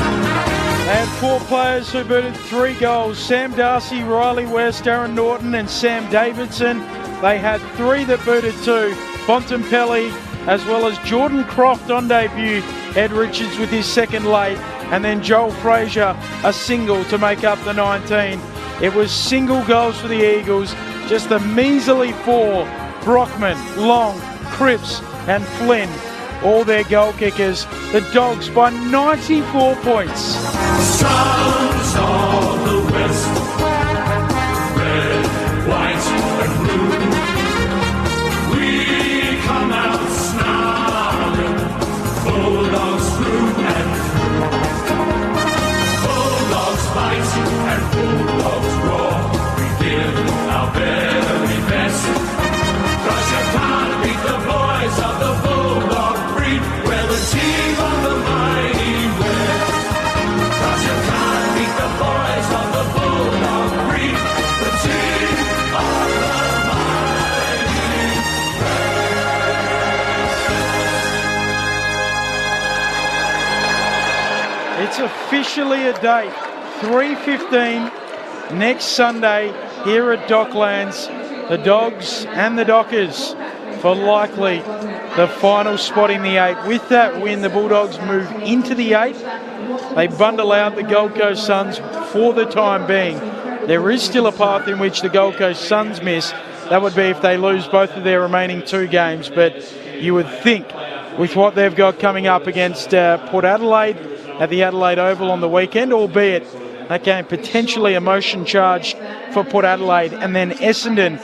A: They had 4 players who booted 3 goals. Sam Darcy, Riley West, Aaron Norton and Sam Davidson. They had 3 that booted 2. Bontempelli as well as Jordan Croft on debut. Ed Richards with his second late. And then Joel Frazier, a single to make up the 19. It was single goals for the Eagles. Just a measly 4 Brockman, Long, Cripps and Flynn, all their goal kickers. The Dogs by 94 points.
H: Sons of the West, red, white and blue. We come out snarling, bulldogs through and through. Bulldogs fight and bulldogs roar. We give our very best. 'Cause you can't beat the boys of the bulldog breed. We're the team of the mighty West. 'Cause you can't beat the boys of the bulldog breed. The team of the mighty West.
A: It's officially a date, 3:15 next Sunday here at Docklands. The Dogs and the Dockers for likely the final spot in the 8. With that win, the Bulldogs move into the 8. They bundle out the Gold Coast Suns for the time being. There is still a path in which the Gold Coast Suns miss. That would be if they lose both of their remaining 2 games. But you would think with what they've got coming up against Port Adelaide at the Adelaide Oval on the weekend, albeit that game potentially emotion charged for Port Adelaide, and then Essendon,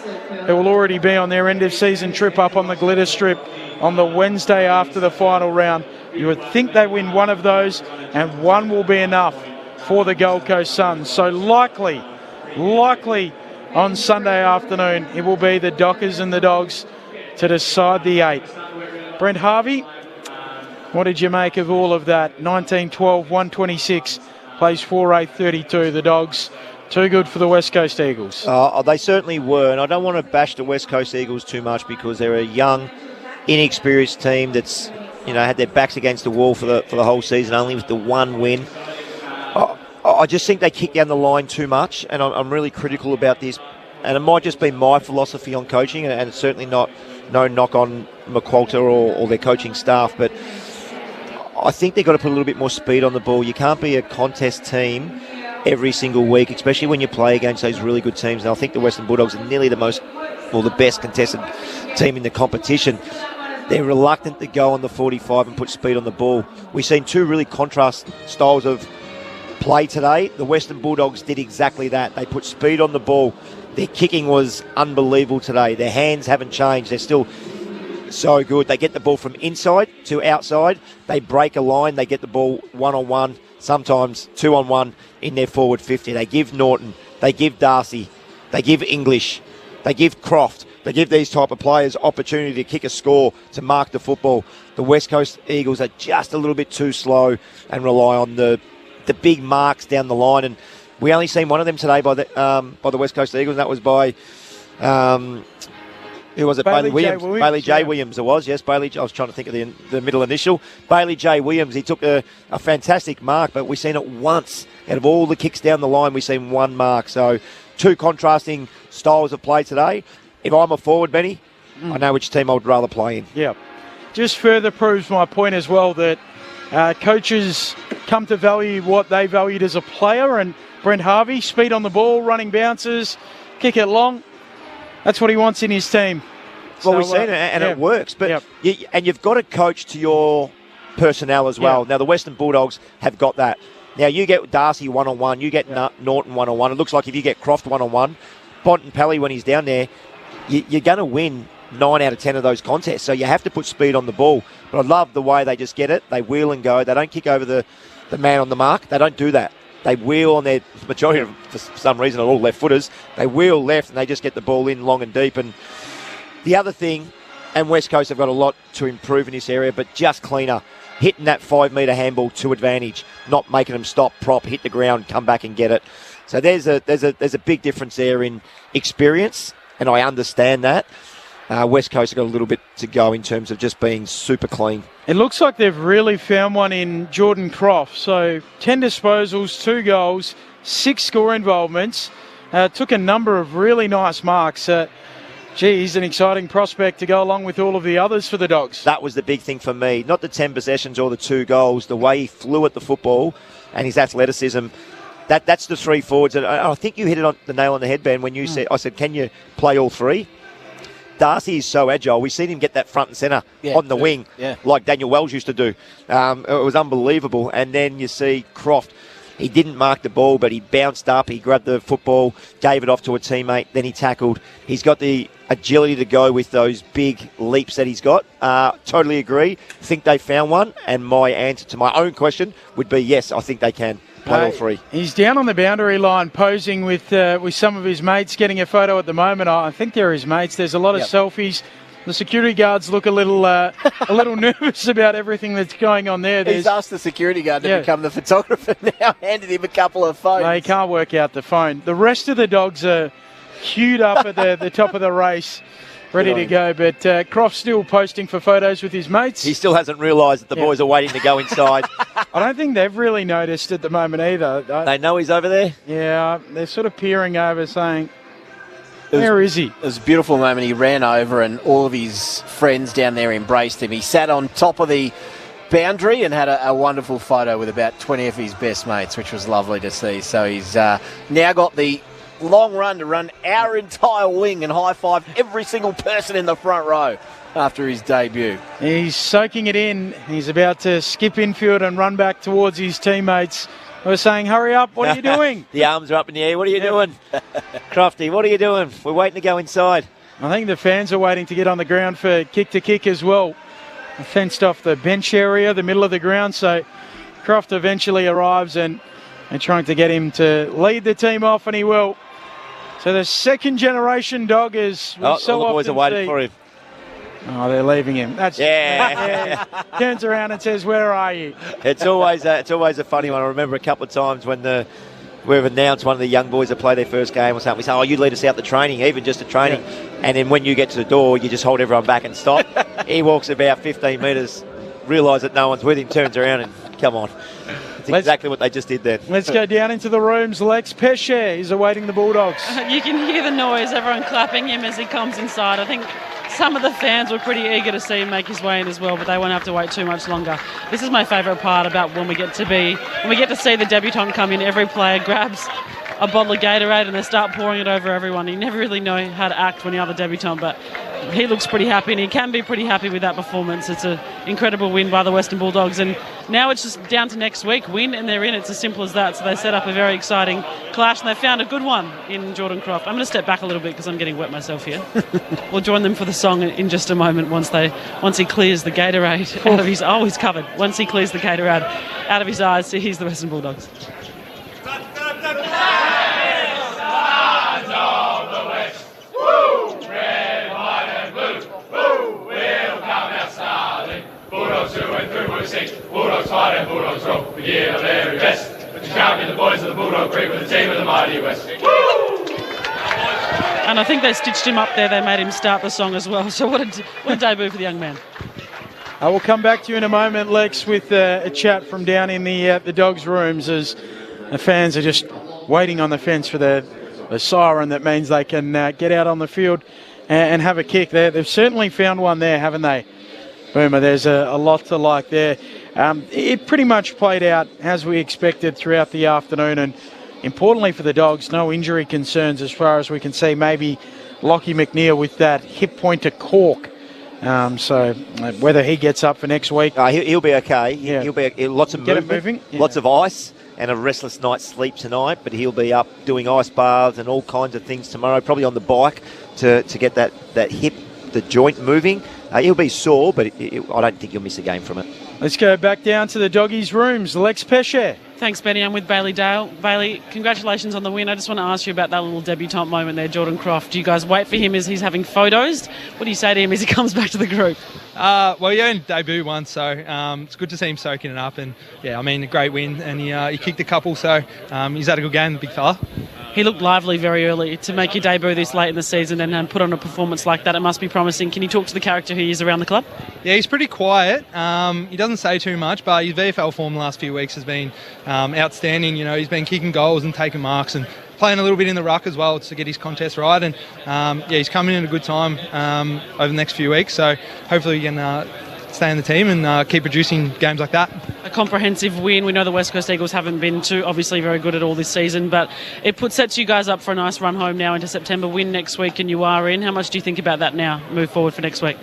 A: who will already be on their end of season trip up on the glitter strip on the Wednesday after the final round. You would think they win one of those, and one will be enough for the Gold Coast Suns. So likely on Sunday afternoon, it will be the Dockers and the Dogs to decide the 8. Brent Harvey, what did you make of all of that? 19-12, 126, plays 4-8-32. The Dogs, too good for the West Coast Eagles.
D: They certainly were, and I don't want to bash the West Coast Eagles too much because they're a young, inexperienced team that's had their backs against the wall for the whole season, only with the one win. I just think they kick down the line too much, and I'm really critical about this. And it might just be my philosophy on coaching, and it's certainly no knock on McQualter or their coaching staff, but I think they've got to put a little bit more speed on the ball. You can't be a contest team every single week, especially when you play against those really good teams. And I think the Western Bulldogs are nearly the best contested team in the competition. They're reluctant to go on the 45 and put speed on the ball. We've seen 2 really contrast styles of play today. The Western Bulldogs did exactly that. They put speed on the ball. Their kicking was unbelievable today. Their hands haven't changed. They're still so good. They get the ball from inside to outside. They break a line. They get the ball 1-on-1, sometimes 2-on-1 in their forward 50. They give Norton. They give Darcy. They give English. They give Croft. They give these type of players opportunity to kick a score, to mark the football. The West Coast Eagles are just a little bit too slow and rely on the big marks down the line. And we only seen one of them today by the West Coast Eagles, and that was by who was it? Bailey Williams. Bailey J. Williams it was, yes. Bailey. I was trying to think of the middle initial. Bailey J. Williams. He took a fantastic mark, but we've seen it once. Out of all the kicks down the line, we've seen one mark. So 2 contrasting styles of play today. If I'm a forward, Benny, I know which team I would rather play in.
A: Yeah. Just further proves my point as well that coaches come to value what they valued as a player, and Brent Harvey, speed on the ball, running bounces, kick it long. That's what he wants in his team.
D: Well, we've seen it, and it works. But you've got to coach to your personnel as well. Now, the Western Bulldogs have got that. Now, you get Darcy 1-on-1, you get Norton 1-on-1. It looks like if you get Croft 1-on-1, Bontempelli when he's down there, you're going to win 9 out of 10 of those contests. So you have to put speed on the ball. But I love the way they just get it. They wheel and go. They don't kick over the man on the mark. They don't do that. They wheel on their majority of, for some reason, are all left footers. They wheel left and they just get the ball in long and deep. And the other thing, and West Coast have got a lot to improve in this area, but just cleaner. Hitting that 5-metre handball to advantage, not making them stop, prop, hit the ground, come back and get it. So there's a big difference there in experience, and I understand that. West Coast have got a little bit to go in terms of just being super clean.
A: It looks like they've really found one in Jordan Croft. So 10 disposals, 2 goals, 6 score involvements. Took a number of really nice marks. He's an exciting prospect to go along with all of the others for the Dogs.
D: That was the big thing for me. Not the 10 possessions or the 2 goals, the way he flew at the football and his athleticism. That's the 3 forwards. And I think you hit it on the nail on the head, Ben, when you said, I said, can you play all 3? Darcy is so agile. We've seen him get that front and centre on the wing, like Daniel Wells used to do. It was unbelievable. And then you see Croft. He didn't mark the ball, but he bounced up. He grabbed the football, gave it off to a teammate, then he tackled. He's got the agility to go with those big leaps that he's got. Totally agree. Think they found one. And my answer to my own question would be yes, I think they can play all three.
A: He's down on the boundary line posing with some of his mates, getting a photo at the moment. I think they're his mates. There's a lot of selfies. The security guards look a little nervous about everything that's going on there.
F: He's asked the security guard to become the photographer now, handed him a couple of phones.
A: They can't work out the phone. The rest of the dogs are queued up at the top of the race, ready to go. But Croft's still posting for photos with his mates.
D: He still hasn't realised that the boys are waiting to go inside.
A: I don't think they've really noticed at the moment either.
D: They know he's over there?
A: Yeah, they're sort of peering over saying, where is he?
F: It was a beautiful moment. He ran over and all of his friends down there embraced him. He sat on top of the boundary and had a wonderful photo with about 20 of his best mates, which was lovely to see. So he's now got the long run to run our entire wing and high-five every single person in the front row after his debut.
A: He's soaking it in. He's about to skip infield and run back towards his teammates. We're saying, hurry up, what are you doing?
D: The arms are up in the air. What are you doing? Crofty, what are you doing? We're waiting to go inside.
A: I think the fans are waiting to get on the ground for kick as well. Fenced off the bench area, the middle of the ground, so Croft eventually arrives and trying to get him to lead the team off, and he will. So the second generation doggers.
D: All the boys are waiting for him.
A: Oh, they're leaving him. That's turns around and says, "Where are you?"
D: It's always a funny one. I remember a couple of times when we've announced one of the young boys that play their first game or something. We say, "Oh, you lead us out the training, even just the training," and then when you get to the door, you just hold everyone back and stop. He walks about 15 metres, realises that no one's with him, turns around and come on. That's exactly what they just did there.
A: Let's go down into the rooms. Lex Pesce is awaiting the Bulldogs.
E: You can hear the noise, everyone clapping him as he comes inside. I think some of the fans were pretty eager to see him make his way in as well, but they won't have to wait too much longer. This is my favourite part about when we get to see the debutant come in. Every player grabs a bottle of Gatorade and they start pouring it over everyone. You never really know how to act when you are the debutant, but he looks pretty happy, and he can be pretty happy with that performance. It's an incredible win by the Western Bulldogs, and now it's just down to next week. Win and they're in. It's as simple as that. So they set up a very exciting clash, and they found a good one in Jordan Croft. I'm going to step back a little bit because I'm getting wet myself here. We'll join them for the song in just a moment once he clears the Gatorade out of his... Oh, he's covered. Once he clears the Gatorade out of his eyes, so here's the Western Bulldogs.
H: Bulldogs fight and Bulldogs roll. We give our very best. But you can't be the boys of the Bulldog Creek with the team of the mighty West.
E: And I think they stitched him up there. They made him start the song as well. So what a debut for the young man.
A: I will come back to you in a moment, Lex, with a chat from down in the Dogs' rooms as the fans are just waiting on the fence for the siren that means they can get out on the field and have a kick there. They've certainly found one there, haven't they? Boomer, there's a lot to like there. It pretty much played out as we expected throughout the afternoon, and importantly for the Dogs, no injury concerns as far as we can see. Maybe Lockie McNeil with that hip pointer cork. So whether he gets up for next week...
D: He'll be okay. He'll be lots of
A: get
D: movement,
A: it moving. Yeah.
D: Lots of ice, and a restless night's sleep tonight, but he'll be up doing ice baths and all kinds of things tomorrow, probably on the bike to get that hip, the joint moving. He'll be sore, but I don't think he'll miss a game from it.
A: Let's go back down to the Doggies' rooms. Lex Pesce.
E: Thanks, Benny. I'm with Bailey Dale. Bailey, congratulations on the win. I just want to ask you about that little debutante moment there, Jordan Croft. Do you guys wait for him as he's having photos? What do you say to him as he comes back to the group?
C: Well, he only debuted once, so it's good to see him soaking it up. And, yeah, I mean, a great win. And he kicked a couple, so he's had a good game, the big fella.
E: He looked lively very early. To make your debut this late in the season and put on a performance like that, it must be promising. Can you talk to the character he is around the club?
C: Yeah, he's pretty quiet. He doesn't say too much, but his VFL form the last few weeks has been outstanding. You know, he's been kicking goals and taking marks and playing a little bit in the ruck as well to get his contest right. And, he's coming in at a good time over the next few weeks. So hopefully he can stay in the team and keep producing games like that.
E: a comprehensive win. We know the West Coast Eagles haven't been too obviously very good at all this season, but sets you guys up for a nice run home now into September. Win next week and you are in. How much do you think about that now, move forward for next week?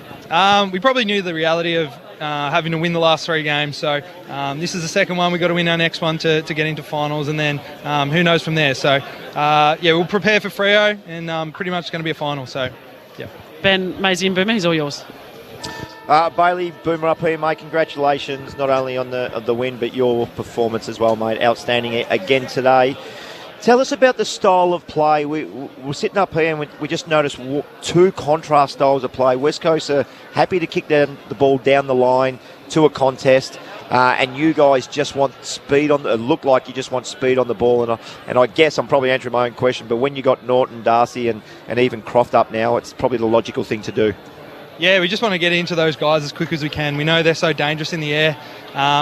C: We probably knew the reality of having to win the last 3 games, so this is the second one. We've got to win our next one to get into finals, and then who knows from there. So we'll prepare for Freo, and pretty much going to be a final. So yeah.
E: Ben, Maisie and Boomer, he's all yours.
U: Bailey, Boomer up here, mate. Congratulations not only on the win, but your performance as well, mate. Outstanding again today. Tell us about the style of play. We're sitting up here and we just noticed 2 contrast styles of play. West Coast are happy to kick the ball down the line to a contest, and you guys just want speed on. It looked like you just want speed on the ball. And I guess I'm probably answering my own question, but when you got Norton, Darcy, and even Croft up now, it's probably the logical thing to do.
C: Yeah, we just want to get into those guys as quick as we can. We know they're so dangerous in the air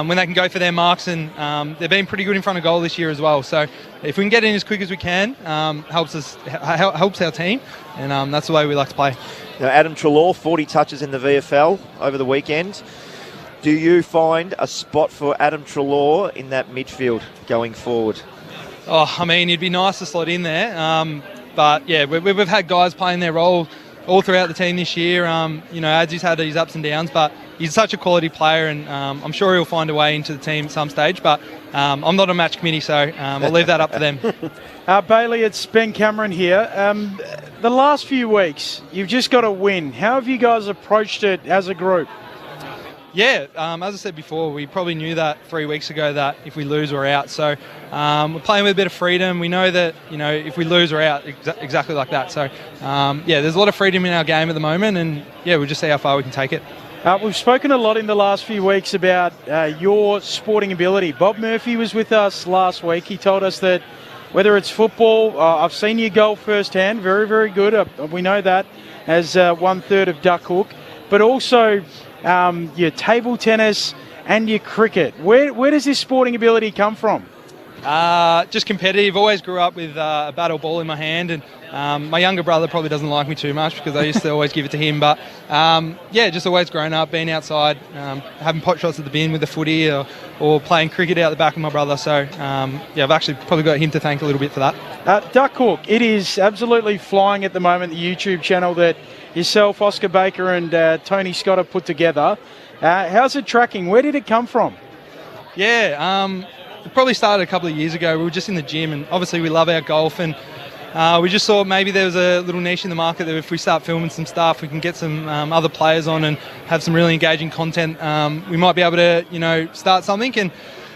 C: when they can go for their marks, and they've been pretty good in front of goal this year as well. So if we can get in as quick as we can, helps our team, and that's the way we like to play.
U: Now, Adam Treloar, 40 touches in the VFL over the weekend. Do you find a spot for Adam Treloar in that midfield going forward?
C: Oh, I mean, it'd be nice to slot in there, but yeah, we've had guys playing their role all throughout the team this year. Adzy's had his ups and downs, but he's such a quality player, and I'm sure he'll find a way into the team at some stage, but I'm not a match committee, so I'll leave that up to them.
A: Bailey, it's Ben Cameron here. The last few weeks, you've just got to win. How have you guys approached it as a group?
C: Yeah, as I said before, we probably knew that 3 weeks ago that if we lose, we're out. So we're playing with a bit of freedom. We know that, if we lose, we're out, exactly like that. So, there's a lot of freedom in our game at the moment, and, we'll just see how far we can take it.
A: We've spoken a lot in the last few weeks about your sporting ability. Bob Murphy was with us last week. He told us that whether it's football, I've seen you golf firsthand, very, very good. We know that as 1/3 of Duck Hook, but also your table tennis and your cricket. Where does this sporting ability come from?
C: Just competitive. Always grew up with a battle ball in my hand, and my younger brother probably doesn't like me too much because I used to always give it to him. But just always grown up, being outside, having pot shots at the bin with the footy, or playing cricket out the back with my brother. So I've actually probably got him to thank a little bit for that.
A: Duck Hook, it is absolutely flying at the moment. The YouTube channel that yourself, Oscar Baker, and Tony Scott have put together. How's it tracking? Where did it come from?
C: It probably started a couple of years ago. We were just in the gym, and obviously we love our golf, and we just thought maybe there was a little niche in the market that if we start filming some stuff, we can get some other players on and have some really engaging content. We might be able to, start something, and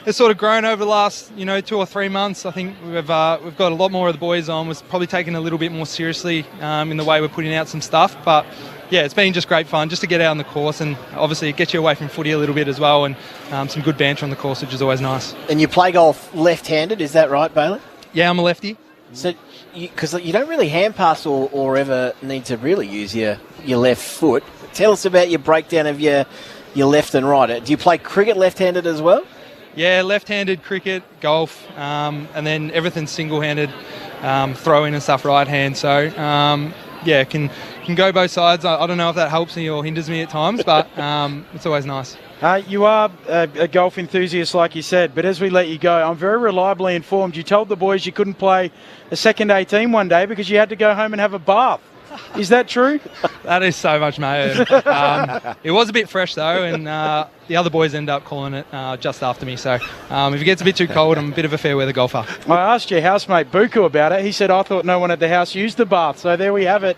C: it's sort of grown over the last, 2 or 3 months. I think we've got a lot more of the boys on. We're probably taking a little bit more seriously in the way we're putting out some stuff, but yeah, it's been just great fun just to get out on the course, and obviously it gets you away from footy a little bit as well, and some good banter on the course, which is always nice.
F: And you play golf left-handed, is that right, Bailey?
C: Yeah, I'm a lefty.
F: So, because you don't really hand pass or ever need to really use your left foot. Tell us about your breakdown of your left and right. Do you play cricket left-handed as well?
C: Yeah, left-handed cricket, golf, and then everything single-handed, throwing and stuff right-hand. So, can go both sides. I don't know if that helps me or hinders me at times, but it's always nice.
A: You are a golf enthusiast, like you said, but as we let you go, I'm very reliably informed you told the boys you couldn't play a second 18 one day because you had to go home and have a bath. Is that true?
C: That is so much mayo. It was a bit fresh though, and the other boys end up calling it just after me. So if it gets a bit too cold, I'm a bit of a fair weather golfer.
A: I asked your housemate Buku about it. He said, I thought no one at the house used the bath. So there we have it.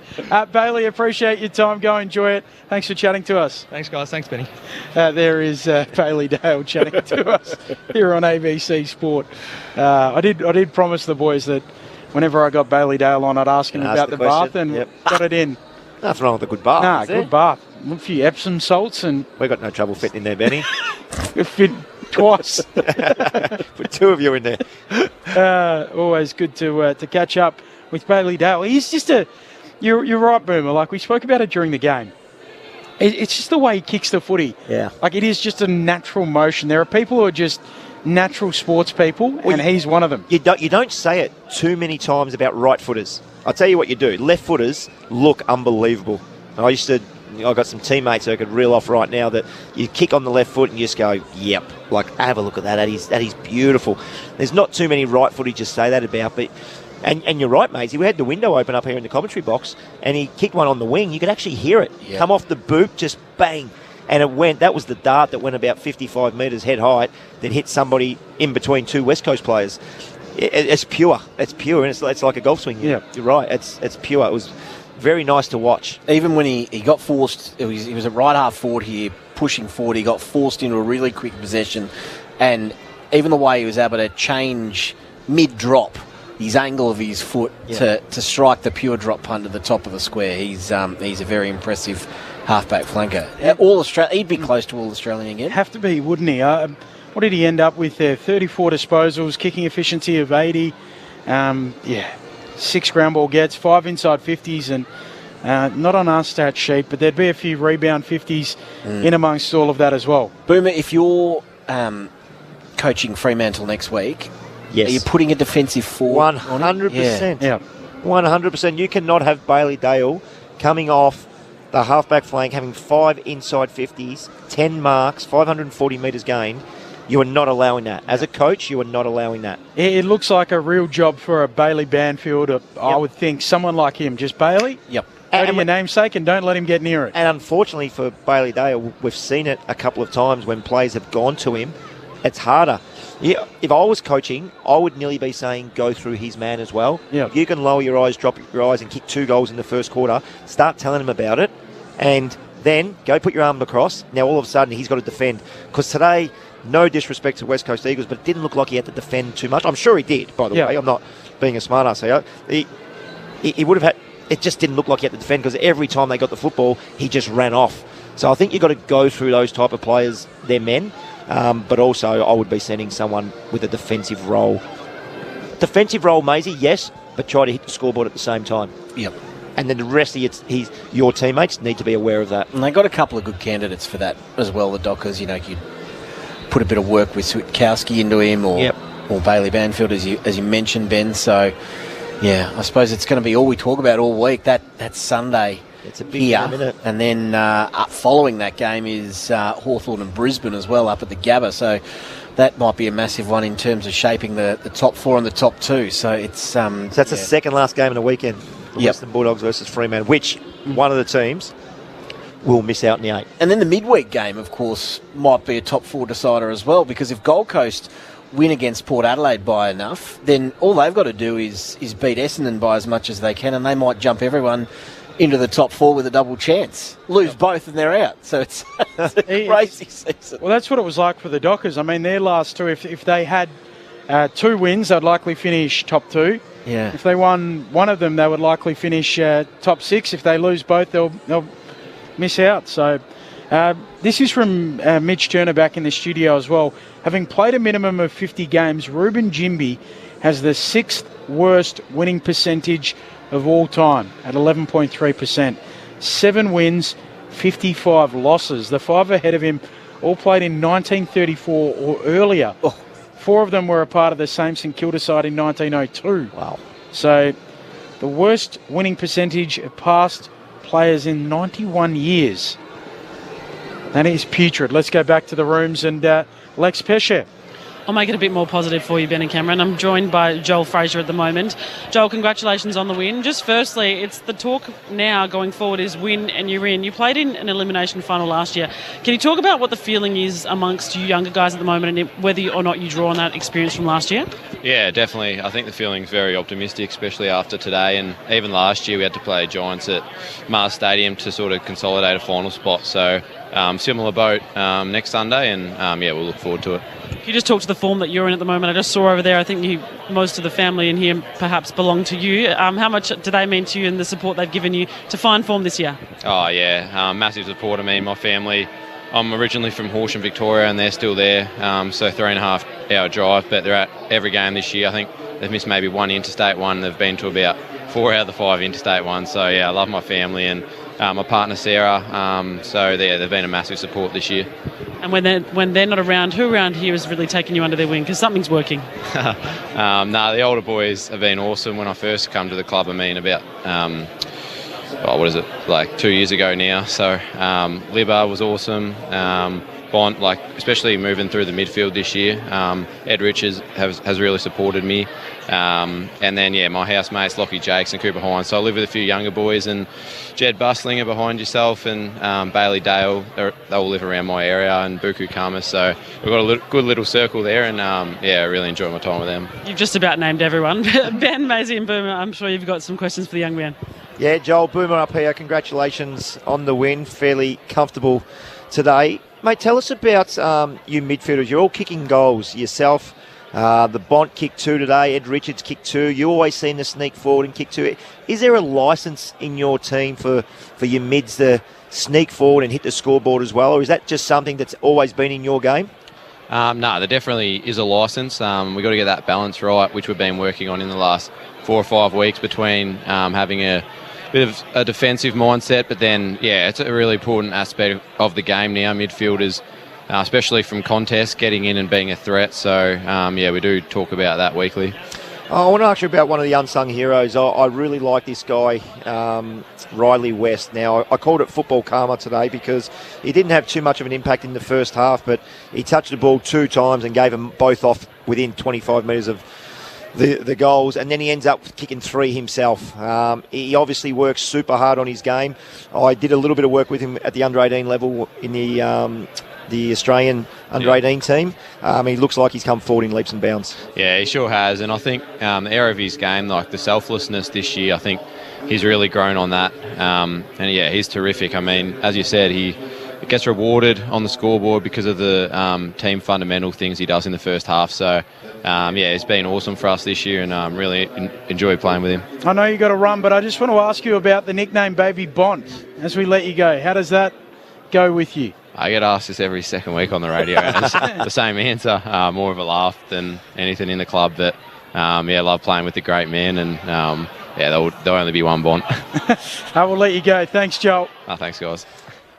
A: Bailey, appreciate your time. Go enjoy it. Thanks for chatting to us.
C: Thanks, guys. Thanks, Benny.
A: There is Bailey Dale chatting to us here on ABC Sport. I did promise the boys that whenever I got Bailey Dale on, I'd ask him about the bath, and got it in.
U: Nothing wrong with a good bath.
A: Nah, good bath. A few Epsom salts, and
U: we got no trouble fitting in there, Benny.
A: We fit twice.
U: Put 2 of you in there.
A: Always good to catch up with Bailey Dale. He's just you're right, Boomer. Like we spoke about it during the game. It's just the way he kicks the footy.
U: Yeah.
A: Like it is just a natural motion. There are people who are just natural sports people, and he's one of them.
U: You don't say it too many times about right footers. I'll tell you what you do. Left footers look unbelievable. And I used to I've got some teammates who I could reel off right now that you kick on the left foot and you just go, yep, like have a look at that. That is beautiful. There's not too many right footies to say that about, but and you're right, Maisie. We had the window open up here in the commentary box, and he kicked one on the wing. You could actually hear it come off the boot, just bang. And it went. That was the dart that went about 55 metres head height that hit somebody in between two West Coast players. It's pure. It's pure, and it's like a golf swing. You're right. It's pure. It was very nice to watch.
F: Even when he got forced, he was at right half forward here, pushing forward. He got forced into a really quick possession, and even the way he was able to change mid-drop his angle of his foot to strike the pure drop punt to the top of the square. He's a very impressive halfback flanker. He'd be close to all Australian again.
A: Have to be, wouldn't he? What did he end up with there? 34 disposals, kicking efficiency of 80. 6 ground ball gets, 5 inside 50s, and not on our stat sheet, but there'd be a few rebound 50s in amongst all of that as well.
F: Boomer, if you're coaching Fremantle next week, are you putting a defensive forward?
U: 100%. Yeah. 100%. You cannot have Bailey Dale coming off the halfback flank, having 5 inside 50s, 10 marks, 540 metres gained. You are not allowing that. As a coach, you are not allowing that.
A: It looks like a real job for a Bailey Banfield. I would think someone like him. Just Bailey.
F: Yep.
A: Go to your namesake and don't let him get near it.
U: And unfortunately for Bailey Dale, we've seen it a couple of times when players have gone to him. It's harder. Yeah, if I was coaching, I would nearly be saying go through his man as well.
A: Yeah.
U: If you can lower your eyes, drop your eyes and kick 2 goals in the first quarter, start telling him about it, and then go put your arm across. Now all of a sudden he's got to defend. Because today, no disrespect to West Coast Eagles, but it didn't look like he had to defend too much. I'm sure he did, by the way. I'm not being a smart ass here. He would have had... It just didn't look like he had to defend because every time they got the football, he just ran off. So I think you've got to go through those type of players, they're men. But also, I would be sending someone with a defensive role. Defensive role, Maisie, yes, but try to hit the scoreboard at the same time.
F: Yep.
U: And then the rest of your teammates need to be aware of that.
F: And they got a couple of good candidates for that as well, the Dockers. You put a bit of work with Switkowski into him or Bailey Banfield, as you mentioned, Ben. So, yeah, I suppose it's going to be all we talk about all week. That's Sunday.
U: It's a big game, isn't it?
F: And then following that game is Hawthorn and Brisbane as well up at the Gabba. So that might be a massive one in terms of shaping the top 4 and the top 2. So it's
U: so that's the second last game of the weekend. Western Bulldogs versus Fremantle, which one of the teams will miss out in the 8.
F: And then the midweek game, of course, might be a top 4 decider as well, because if Gold Coast win against Port Adelaide by enough, then all they've got to do is beat Essendon by as much as they can, and they might jump everyone into the top 4 with a double chance. Lose both and they're out. So it's a crazy season.
A: Well, that's what it was like for the Dockers. I mean, their last 2, if they had 2 wins, they'd likely finish top 2.
F: Yeah.
A: If they won one of them, they would likely finish top 6. If they lose both, they'll miss out. So this is from Mitch Turner back in the studio as well. Having played a minimum of 50 games, Ruben Jimby has the 6th worst winning percentage of all time at 11.3%. 7 wins, 55 losses. The 5 ahead of him all played in 1934 or earlier. 4 of them were a part of the same St Kilda side in 1902.
U: Wow.
A: So the worst winning percentage of past players in 91 years. That is putrid. Let's go back to the rooms and Lex Pesce.
E: I'll make it a bit more positive for you, Ben and Cameron. I'm joined by Joel Fraser at the moment. Joel, congratulations on the win. Just firstly, it's the talk now going forward is win and you're in. You played in an elimination final last year. Can you talk about what the feeling is amongst you younger guys at the moment and whether or not you draw on that experience from last year?
B: Yeah, definitely. I think the feeling's very optimistic, especially after today. And even last year we had to play Giants at Mars Stadium to sort of consolidate a final spot. So similar boat next Sunday and we'll look forward to it.
E: Can you just talk to the form that you're in at the moment? I just saw over there, I think most of the family in here perhaps belong to you. How much do they mean to you and the support they've given you to find form this year?
B: Oh, yeah. Massive support of me and my family. I'm originally from Horsham, Victoria, and they're still there. So 3.5 hour drive, but they're at every game this year. I think they've missed maybe 1 interstate one. They've been to about 4 out of the 5 interstate ones. So, yeah, I love my family and my partner, Sarah. They've been a massive support this year.
E: And when they're not around, who around here is really taking you under their wing? Because something's working.
B: The older boys have been awesome. When I first come to the club, about like 2 years ago now. So Libba was awesome. Bont, like especially moving through the midfield this year. Ed Richards has really supported me. And then, my housemates, Lockie Jakes and Cooper Hines. So I live with a few younger boys, and Jed Bustlinger behind yourself, and Bailey Dale. They all live around my area, and Buku Kamas. So we've got a good little circle there, and I really enjoy my time with them.
E: You've just about named everyone. Ben, Maisie and Boomer, I'm sure you've got some questions for the young man.
U: Yeah, Joel, Boomer up here. Congratulations on the win. Fairly comfortable today. Mate, tell us about you midfielders. You're all kicking goals yourself. The Bont kicked 2 today. Ed Richards kicked 2. You always seem to sneak forward and kick 2. Is there a licence in your team for your mids to sneak forward and hit the scoreboard as well, or is that just something that's always been in your game?
B: No, there definitely is a licence. We've got to get that balance right, which we've been working on in the last 4 or 5 weeks, between having a bit of a defensive mindset, but then, it's a really important aspect of the game now, midfielders, especially from contests, getting in and being a threat. So, we do talk about that weekly.
U: I want to ask you about one of the unsung heroes. I really like this guy, Riley West. Now, I called it football karma today because he didn't have too much of an impact in the first half, but he touched the ball 2 times and gave them both off within 25 metres of the goals, and then he ends up kicking 3 himself. He obviously works super hard on his game. I did a little bit of work with him at the under-18 level in the Australian under-18 team. He looks like he's come forward in leaps and bounds.
B: Yeah, he sure has, and I think the area of his game, like the selflessness this year, I think he's really grown on that. He's terrific. I mean, as you said, he gets rewarded on the scoreboard because of the team fundamental things he does in the first half. So, it's been awesome for us this year, and really enjoy playing with him. I
A: know you got to run, but I just want to ask you about the nickname Baby Bont as we let you go. How does that go with you?
B: I get asked this every second week on the radio, and it's the same answer. More of a laugh than anything in the club. But I love playing with the great men, and there'll only be one Bont.
A: I will let you go. Thanks, Joel.
B: Thanks, guys.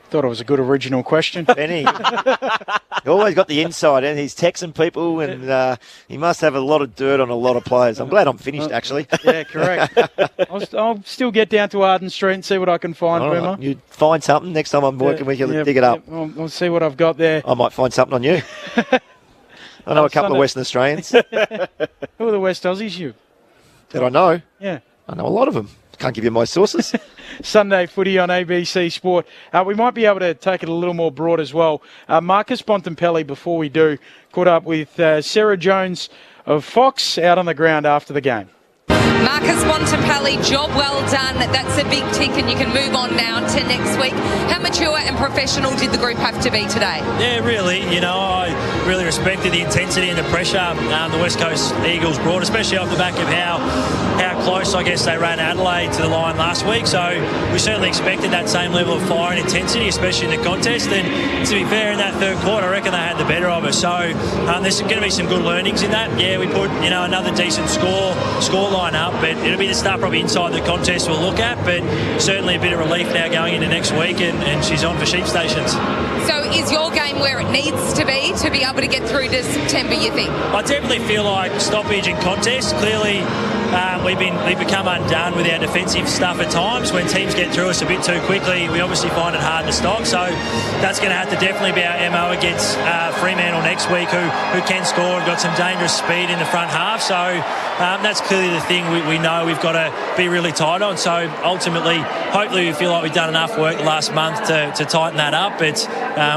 A: Thought it was a good original question.
U: Benny, he always got the inside, and he's texting people, and he must have a lot of dirt on a lot of players. I'm glad I'm finished, actually.
A: Yeah, correct. I'll still get down to Arden Street and see what I can find, Boomer.
U: You find something next time I'm working with you, dig it up.
A: I'll see what I've got there.
U: I might find something on you. I know a couple of Western Australians.
A: Who are the West Aussies,
U: That I know?
A: Yeah.
U: I know a lot of them. Can't give you my sources.
A: Sunday footy on ABC Sport. We might be able to take it a little more broad as well. Marcus Bontempelli, before we do, caught up with Sarah Jones of Fox out on the ground after the game.
G: Marcus Bontempelli, job well done. That's a big tick, and you can move on now to next week. How mature and professional did the group have to be today?
V: Yeah, really. I really respected the intensity and the pressure the West Coast Eagles brought, especially off the back of how close, I guess, they ran Adelaide to the line last week. So we certainly expected that same level of fire and intensity, especially in the contest. And to be fair, in that third quarter, I reckon they had the better of us. So there's going to be some good learnings in that. Yeah, we put another decent score line up, but it'll be the stuff probably inside the contest we'll look at. But certainly a bit of relief now going into next week, and she's on for sheep stations.
G: So is your game where it needs to be able to get through to September, you think?
V: I definitely feel like stoppage in contest. Clearly, we've become undone with our defensive stuff at times. When teams get through us a bit too quickly, we obviously find it hard to stop. So that's going to have to definitely be our MO against Fremantle next week, who can score and got some dangerous speed in the front half. So that's clearly the thing we know we've got to be really tight on. So ultimately, hopefully we feel like we've done enough work last month to tighten that up, but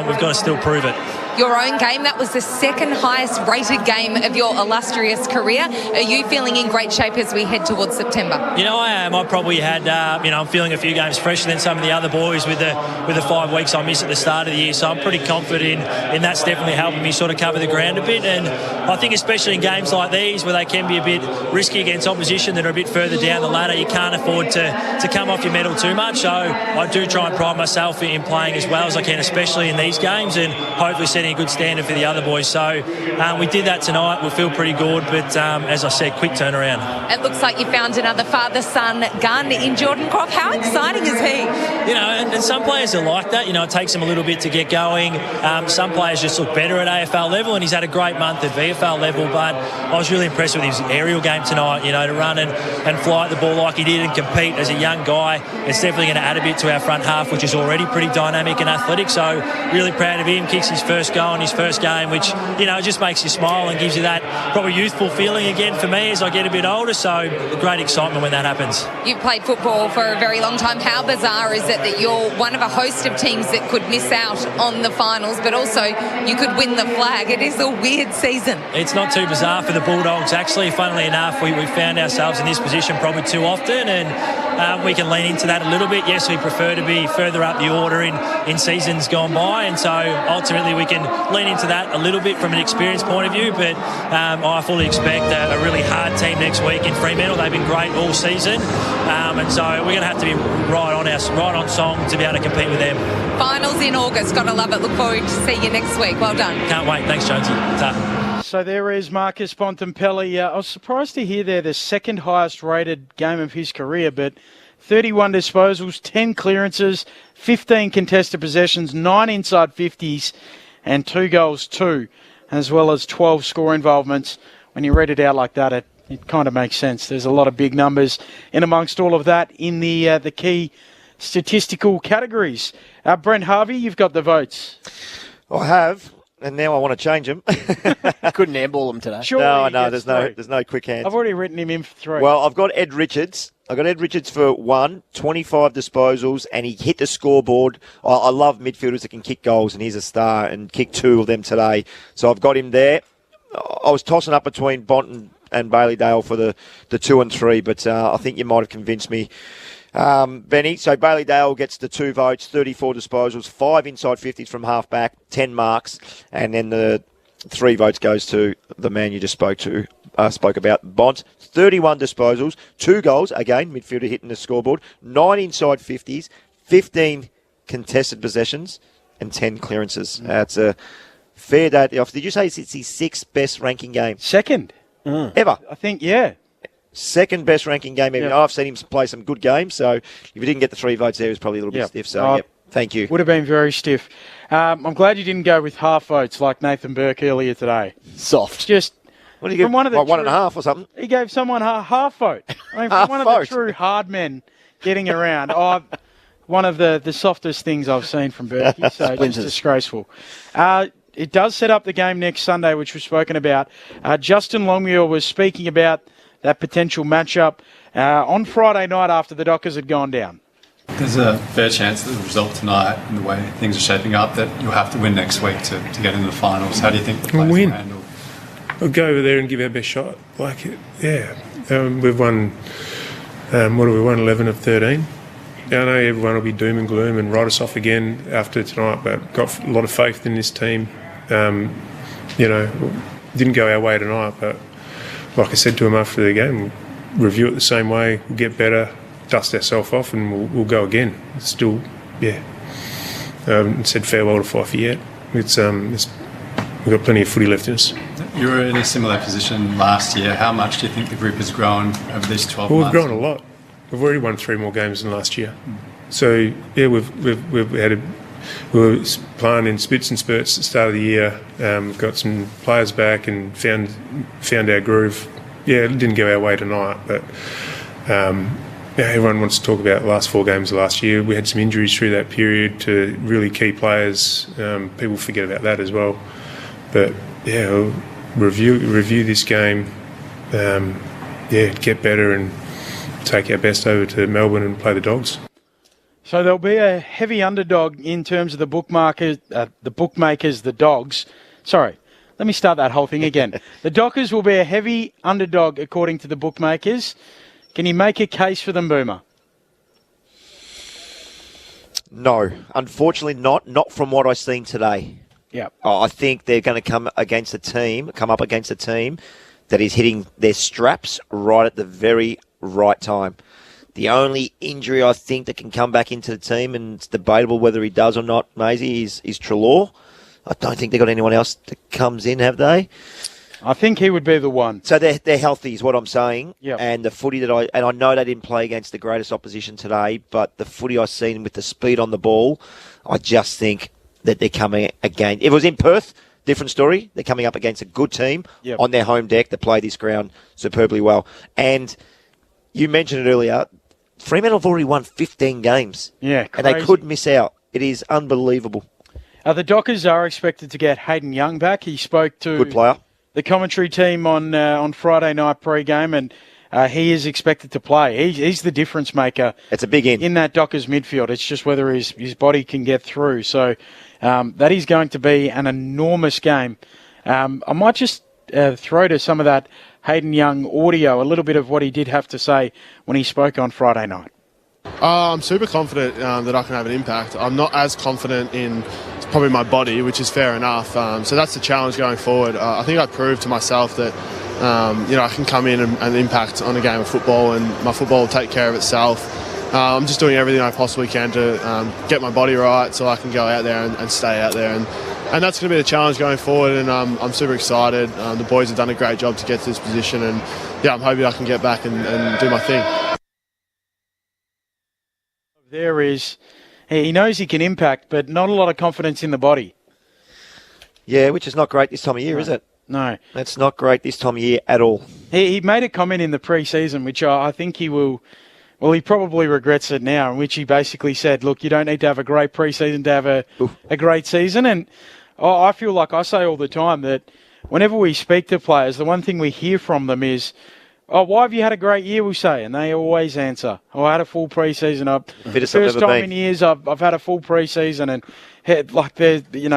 V: we've got to still prove it.
G: Your own game, that was the second highest rated game of your illustrious career. Are you feeling in great shape as we head towards September?
V: I am. I probably had, I'm feeling a few games fresher than some of the other boys with the 5 weeks I missed at the start of the year. So I'm pretty confident in that's definitely helping me sort of cover the ground a bit. And I think especially in games like these where they can be a bit risky against opposition that are a bit further down the ladder, you can't afford to come off your medal too much. So I do try and pride myself in playing as well as I can, especially in these games, and hopefully set setting a good standard for the other boys. So we did that tonight. We feel pretty good, but as I said, quick turnaround.
G: It looks like you found another father-son gun in Jordan Croft. How exciting is he?
V: You know, and some players are like that. You know, it takes them a little bit to get going. Some players just look better at AFL level, and he's had a great month at VFL level, but I was really impressed with his aerial game tonight, you know, to run and fly at the ball like he did and compete as a young guy. It's definitely going to add a bit to our front half, which is already pretty dynamic and athletic, so really proud of him. Kicks his first goal in his first game, which, you know, just makes you smile and gives you that probably youthful feeling again for me as I get a bit older, so great excitement when that happens.
G: You've played football for a very long time. How bizarre is it that you're one of a host of teams that could miss out on the finals, but also you could win the flag? It is a weird season.
V: It's not too bizarre for the Bulldogs, actually. Funnily enough, we found ourselves in this position probably too often, and we can lean into that a little bit. Yes, we prefer to be further up the order in seasons gone by, and so ultimately we can lean into that a little bit from an experience point of view, but I fully expect a really hard team next week in Fremantle. They've been great all season, and so we're going to have to be right on song to be able to compete with them.
G: Finals in August. Gotta love it. Look forward to see you next week. Well done.
V: Can't wait. Thanks, Jonesy. Ta.
A: So there is Marcus Bontempelli. I was surprised to hear they're the second highest rated game of his career, but 31 disposals, 10 clearances, 15 contested possessions, 9 inside 50s, and 2 goals too, as well as 12 score involvements. When you read it out like that, it kind of makes sense. There's a lot of big numbers in amongst all of that in the key statistical categories. Brent Harvey, you've got the votes.
U: I have, and now I want to change them.
F: Couldn't airball them today.
A: Surely
U: No,
A: he gets
U: there's no quick hands.
A: I've already written him in for 3.
U: Well, I've got Ed Richards. I got Ed Richards for 1, 25 disposals, and he hit the scoreboard. I love midfielders that can kick goals, and he's a star, and kicked 2 of them today. So I've got him there. I was tossing up between Bont and Bailey Dale for the 2 and 3, but I think you might have convinced me, Benny. So Bailey Dale gets the 2 votes, 34 disposals, 5 inside 50s from half back, 10 marks, and then the 3 votes goes to the man you just spoke about, Bont. 31 disposals, 2 goals, again, midfielder hitting the scoreboard, 9 inside 50s, 15 contested possessions, and 10 clearances. That's a fair day at the office. Did you say it's his 6th best ranking game?
A: Second.
U: Ever?
A: I think, yeah.
U: Second best ranking game ever.
A: Yep.
U: I've seen him play some good games, so if he didn't get the 3 votes there, he was probably a little bit stiff. So, thank you.
A: Would have been very stiff. I'm glad you didn't go with half votes like Nathan Burke earlier today.
F: Soft.
A: Just
U: what do you give? 1.5 or something?
A: He gave someone a half vote. I mean, from one of the true hard men getting around. One of the softest things I've seen from Burke. So it's disgraceful. It does set up the game next Sunday, which we've spoken about. Justin Longmuir was speaking about that potential matchup on Friday night after the Dockers had gone down.
L: There's a fair chance that the result tonight and the way things are shaping up that you'll have to win next week to get into the finals. How do you think the players will handle?
M: We'll go over there and give our best shot. We've won, what have we won, 11 of 13. I know everyone will be doom and gloom and write us off again after tonight, but got a lot of faith in this team. Didn't go our way tonight, but like I said to him after the game, we'll review it the same way, we'll get better, dust ourselves off, and we'll go again. It's still, I haven't said farewell to Fife yet. We've got plenty of footy left in us.
L: You were in a similar position last year. How much do you think the group has grown over these 12 months?
M: We've grown a lot. We've already won 3 more games than last year. So we were playing in spits and spurts at the start of the year. We've got some players back and found our groove. Yeah, it didn't go our way tonight, but everyone wants to talk about the last 4 games of last year. We had some injuries through that period to really key players. People forget about that as well. But we'll review this game. Get better and take our best over to Melbourne and play the Dogs.
A: So there'll be a heavy underdog in terms of the bookmakers, the Dogs. Sorry, let me start that whole thing again. The Dockers will be a heavy underdog according to the bookmakers. Can you make a case for them, Boomer?
U: No, unfortunately not. Not from what I've seen today.
A: Yeah.
U: I think they're going to come up against a team that is hitting their straps right at the very right time. The only injury I think that can come back into the team, and it's debatable whether he does or not, Maisie, is Treloar. I don't think they've got anyone else that comes in, have they?
A: I think he would be the one.
U: So they're healthy is what I'm saying.
A: Yep.
U: And the footy that I know they didn't play against the greatest opposition today, but the footy I've seen with the speed on the ball, I just think that they're coming again. If it was in Perth, different story. They're coming up against a good team on their home deck that play this ground superbly well. And you mentioned it earlier, Fremantle have already won 15 games.
A: Yeah,
U: and they could miss out. It is unbelievable.
A: The Dockers are expected to get Hayden Young back. He spoke to
U: good player.
A: The commentary team on Friday night pre-game, and he is expected to play. He's the difference maker.
U: It's a big in
A: that Dockers midfield. It's just whether his body can get through. So that is going to be an enormous game. I might just throw to some of that Hayden Young audio a little bit of what he did have to say when he spoke on Friday night.
N: I'm super confident that I can have an impact. I'm not as confident in probably my body, which is fair enough. So that's the challenge going forward. I think I proved to myself that I can come in and impact on a game of football, and my football will take care of itself. I'm just doing everything I possibly can to get my body right so I can go out there and stay out there. And that's going to be the challenge going forward, and I'm super excited. The boys have done a great job to get to this position, and I'm hoping I can get back and do my thing.
A: There is, he knows he can impact, but not a lot of confidence in the body.
U: Yeah, which is not great this time of year, is it?
A: No.
U: That's not great this time of year at all.
A: He made a comment in the pre-season, which I think he will, well, he probably regrets it now, in which he basically said, look, you don't need to have a great pre-season to have a great season. And I feel like I say all the time that whenever we speak to players, the one thing we hear from them is, why have you had a great year, we say? And they always answer, I had a full pre-season. First time in years I've had a full pre-season, and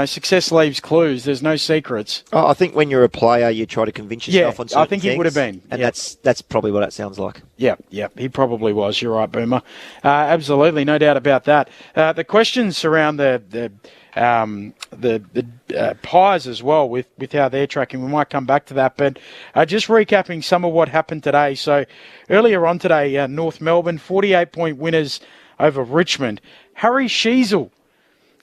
A: success leaves clues. There's no secrets.
U: I think when you're a player, you try to convince yourself on certain
A: I think
U: things,
A: he would have been.
U: And that's probably what that sounds like.
A: Yeah, he probably was. You're right, Boomer. Absolutely, no doubt about that. The questions surround the Pies as well with how they're tracking. We might come back to that, but just recapping some of what happened today. So earlier on today, North Melbourne 48-point winners over Richmond. Harry Sheasel,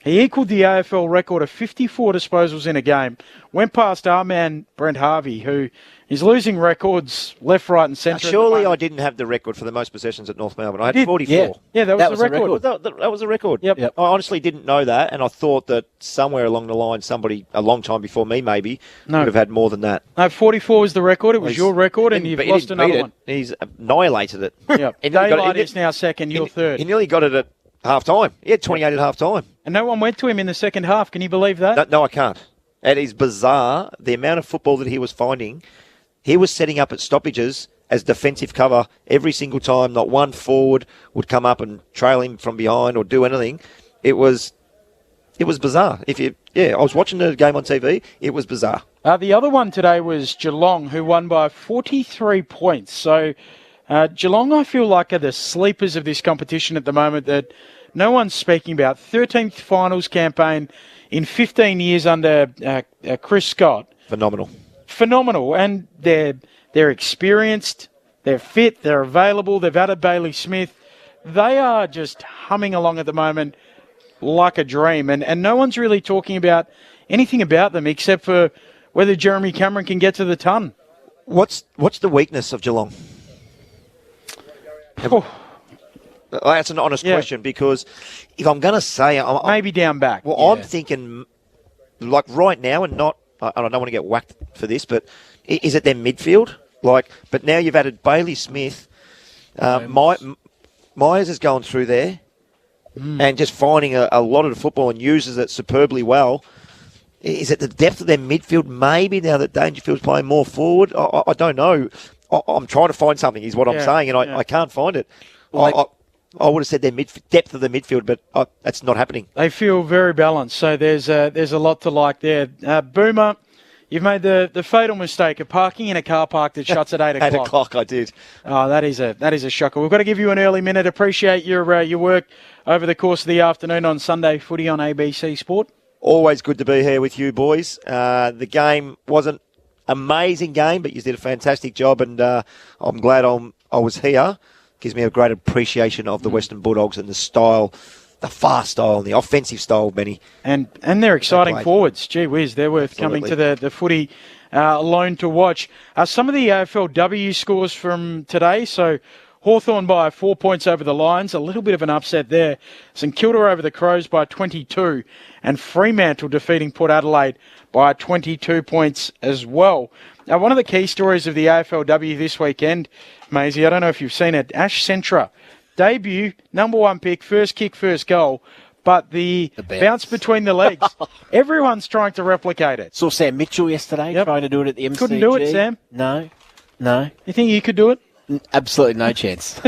A: he equalled the AFL record of 54 disposals in a game. Went past our man Brent Harvey, who is losing records left, right and centre.
U: Surely I didn't have the record for the most possessions at North Melbourne. I had 44.
A: Yeah, that was the record.
U: That was a record.
A: Yep.
U: I honestly didn't know that, and I thought that somewhere along the line, somebody a long time before me maybe would have had more than that.
A: No, 44 was the record. It was your record, and you've lost another one.
U: He's annihilated it.
A: Yep. Daylight is now second, you're third.
U: He nearly got it at half-time. He had 28 at half-time.
A: And no one went to him in the second half. Can you believe that?
U: No, I can't. It is bizarre, the amount of football that he was finding. He was setting up at stoppages as defensive cover every single time. Not one forward would come up and trail him from behind or do anything. It was bizarre. I was watching the game on TV. It was bizarre.
A: The other one today was Geelong, who won by 43 points. So Geelong, I feel like, are the sleepers of this competition at the moment that no one's speaking about. 13th finals campaign in 15 years under Chris Scott. Phenomenal. And they're experienced, they're fit, they're available, they've added Bailey Smith. They are just humming along at the moment like a dream. And no one's really talking about anything about them except for whether Jeremy Cameron can get to the ton.
U: What's the weakness of Geelong? That's an honest question, because if I'm going to say...
A: maybe down back.
U: Well, I'm thinking, like right now, and not... I don't want to get whacked for this, but is it their midfield? But now you've added Bailey Smith. Myers has gone through there and just finding a lot of the football and uses it superbly well. Is it the depth of their midfield? Maybe now that Dangerfield's playing more forward? I don't know. I'm trying to find something, is what I'm saying, and I can't find it. I would have said their depth of the midfield, but that's not happening.
A: They feel very balanced, so there's a lot to like there. Boomer, you've made the fatal mistake of parking in a car park that shuts at 8 o'clock.
U: 8 o'clock, I did.
A: Oh, that is a shocker. We've got to give you an early minute. Appreciate your work over the course of the afternoon on Sunday Footy on ABC Sport.
U: Always good to be here with you, boys. The game wasn't amazing game, but you did a fantastic job, and I'm glad I was here. Gives me a great appreciation of the Western Bulldogs and the style the fast style and the offensive style, Benny.
A: And they're exciting forwards. Gee whiz, they're worth coming to the footy alone to watch. Some of the AFLW scores from today, so Hawthorn by 4 points over the Lions, a little bit of an upset there. St Kilda over the Crows by 22, and Fremantle defeating Port Adelaide by 22 points as well. Now, one of the key stories of the AFLW this weekend, Maisie, I don't know if you've seen it, Ash Centra, debut, number 1 pick, first kick, first goal, but the bounce between the legs, everyone's trying to replicate it.
F: Saw Sam Mitchell yesterday trying to do it at the MCG.
A: Couldn't do it, Sam.
F: No.
A: You think you could do it?
F: Absolutely no chance.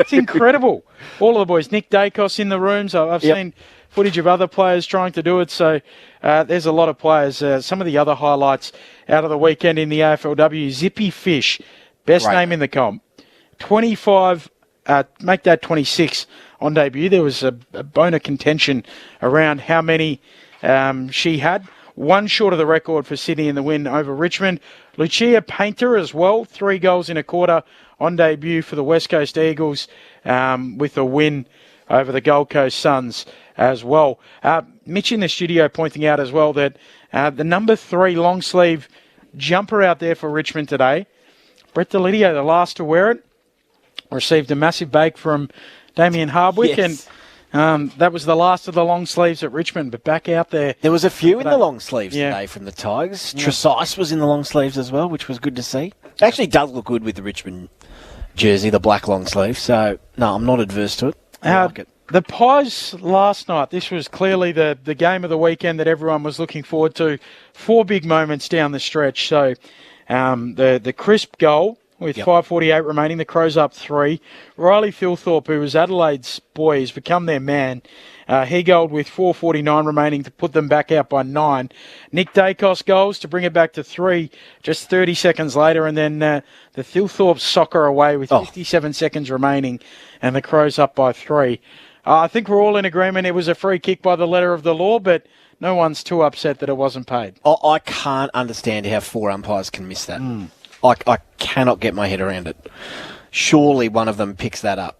A: It's incredible. All of the boys. Nick Dacos in the rooms. I've seen footage of other players trying to do it. So there's a lot of players. Some of the other highlights out of the weekend in the AFLW. Zippy Fish, best name in the comp. 25, make that 26 on debut. There was a bone of contention around how many she had. One short of the record for Sydney in the win over Richmond. Lucia Painter as well, 3 goals in a quarter on debut for the West Coast Eagles with a win over the Gold Coast Suns as well. Mitch in the studio pointing out as well that the number 3 long sleeve jumper out there for Richmond today, Brett Delidio, the last to wear it, received a massive bake from Damien Hardwick, and that was the last of the long sleeves at Richmond, but back out there.
F: There was a few in the long sleeves today from the Tigers. Tresice was in the long sleeves as well, which was good to see. It actually does look good with the Richmond jersey, the black long sleeve, so no, I'm not adverse to it. I like it.
A: The Pies last night, this was clearly the game of the weekend that everyone was looking forward to. 4 big moments down the stretch. So the crisp goal with 5:48 remaining, the Crows up 3. Riley Philthorpe, who was Adelaide's boy, has become their man. He goaled with 4:49 remaining to put them back out by 9. Nick Dacos goals to bring it back to 3 just 30 seconds later, and then the Philthorpe soccer away with 57 seconds remaining, and the Crows up by 3. I think we're all in agreement it was a free kick by the letter of the law, but no one's too upset that it wasn't paid.
F: I can't understand how 4 umpires can miss that. I cannot get my head around it. Surely one of them picks that up.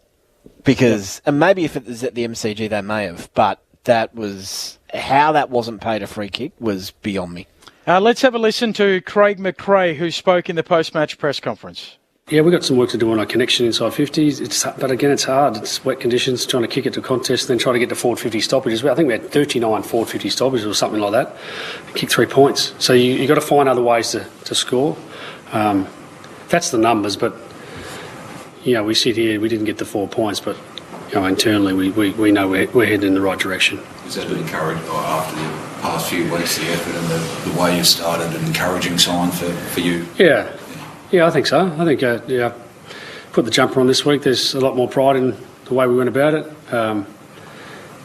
F: Because, and maybe if it was at the MCG they may have, but that was, how that wasn't paid a free kick was beyond me.
A: Let's have a listen to Craig McRae, who spoke in the post-match press conference.
K: Yeah, we've got some work to do on our connection inside 50s. But again, it's hard. It's wet conditions, trying to kick it to contest, then try to get to forward 50 stoppages. I think we had 39 forward 50 stoppages or something like that. Kick 3 points. So you've got to find other ways to score. That's the numbers, but we sit here, we didn't get the 4 points, but internally we know we're heading in the right direction.
O: Has that been encouraged after the past few weeks, the effort and the way you started, an encouraging sign for you?
K: Yeah, I think so. I think put the jumper on this week. There's a lot more pride in the way we went about it.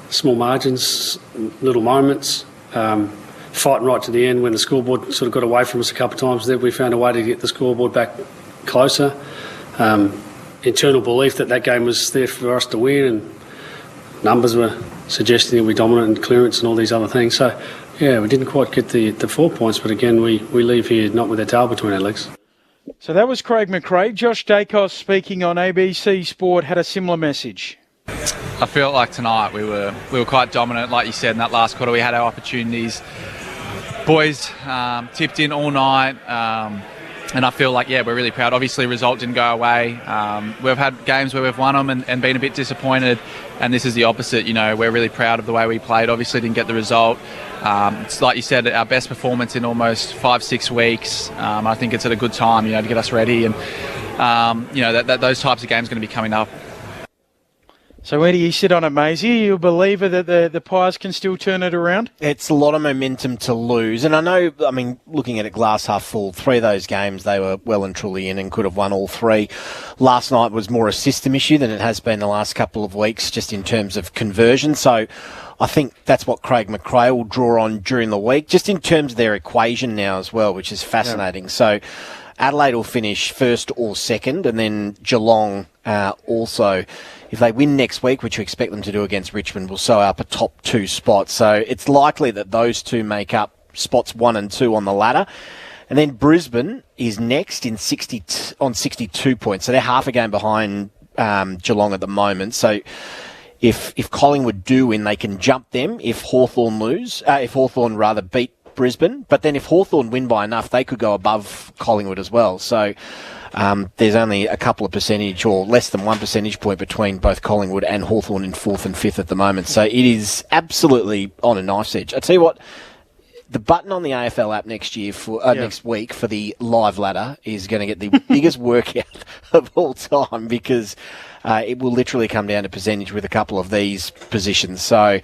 K: Small margins, little moments, fighting right to the end when the scoreboard sort of got away from us a couple of times. There we found a way to get the scoreboard back closer. Internal belief that game was there for us to win, and numbers were suggesting that we dominant in clearance and all these other things. So, we didn't quite get the 4 points, but again, we leave here not with our tail between our legs.
A: So that was Craig McRae. Josh Dacos, speaking on ABC Sport, had a similar message.
W: I felt like tonight we were quite dominant, like you said, in that last quarter. We had our opportunities. Boys tipped in all night, and I feel like, we're really proud. Obviously, result didn't go away. We've had games where we've won them and been a bit disappointed, and this is the opposite. We're really proud of the way we played. Obviously, didn't get the result. It's like you said, our best performance in almost 5-6 weeks. I think it's at a good time, to get us ready, and those types of games are going to be coming up.
A: So where do you sit on it, Maisie? Are you a believer that the Pies can still turn it around?
F: It's a lot of momentum to lose. And I know, looking at it glass half full, 3 of those games they were well and truly in and could have won all 3. Last night was more a system issue than it has been the last couple of weeks, just in terms of conversion. So I think that's what Craig McRae will draw on during the week, just in terms of their equation now as well, which is fascinating. Yeah. So Adelaide will finish first or second, and then Geelong also, if they win next week, which we expect them to do against Richmond, will sew up a top 2 spot. So it's likely that those 2 make up spots 1 and 2 on the ladder. And then Brisbane is next on 62 points. So they're half a game behind Geelong at the moment. So if Collingwood do win, they can jump them if Hawthorn beat Brisbane. But then if Hawthorn win by enough, they could go above Collingwood as well. So there's only a couple of percentage or less than 1 percentage point between both Collingwood and Hawthorn in 4th and 5th at the moment. So it is absolutely on a knife's edge. I tell you what, the button on the AFL app next week for the live ladder is going to get the biggest workout of all time, because it will literally come down to percentage with a couple of these positions. So,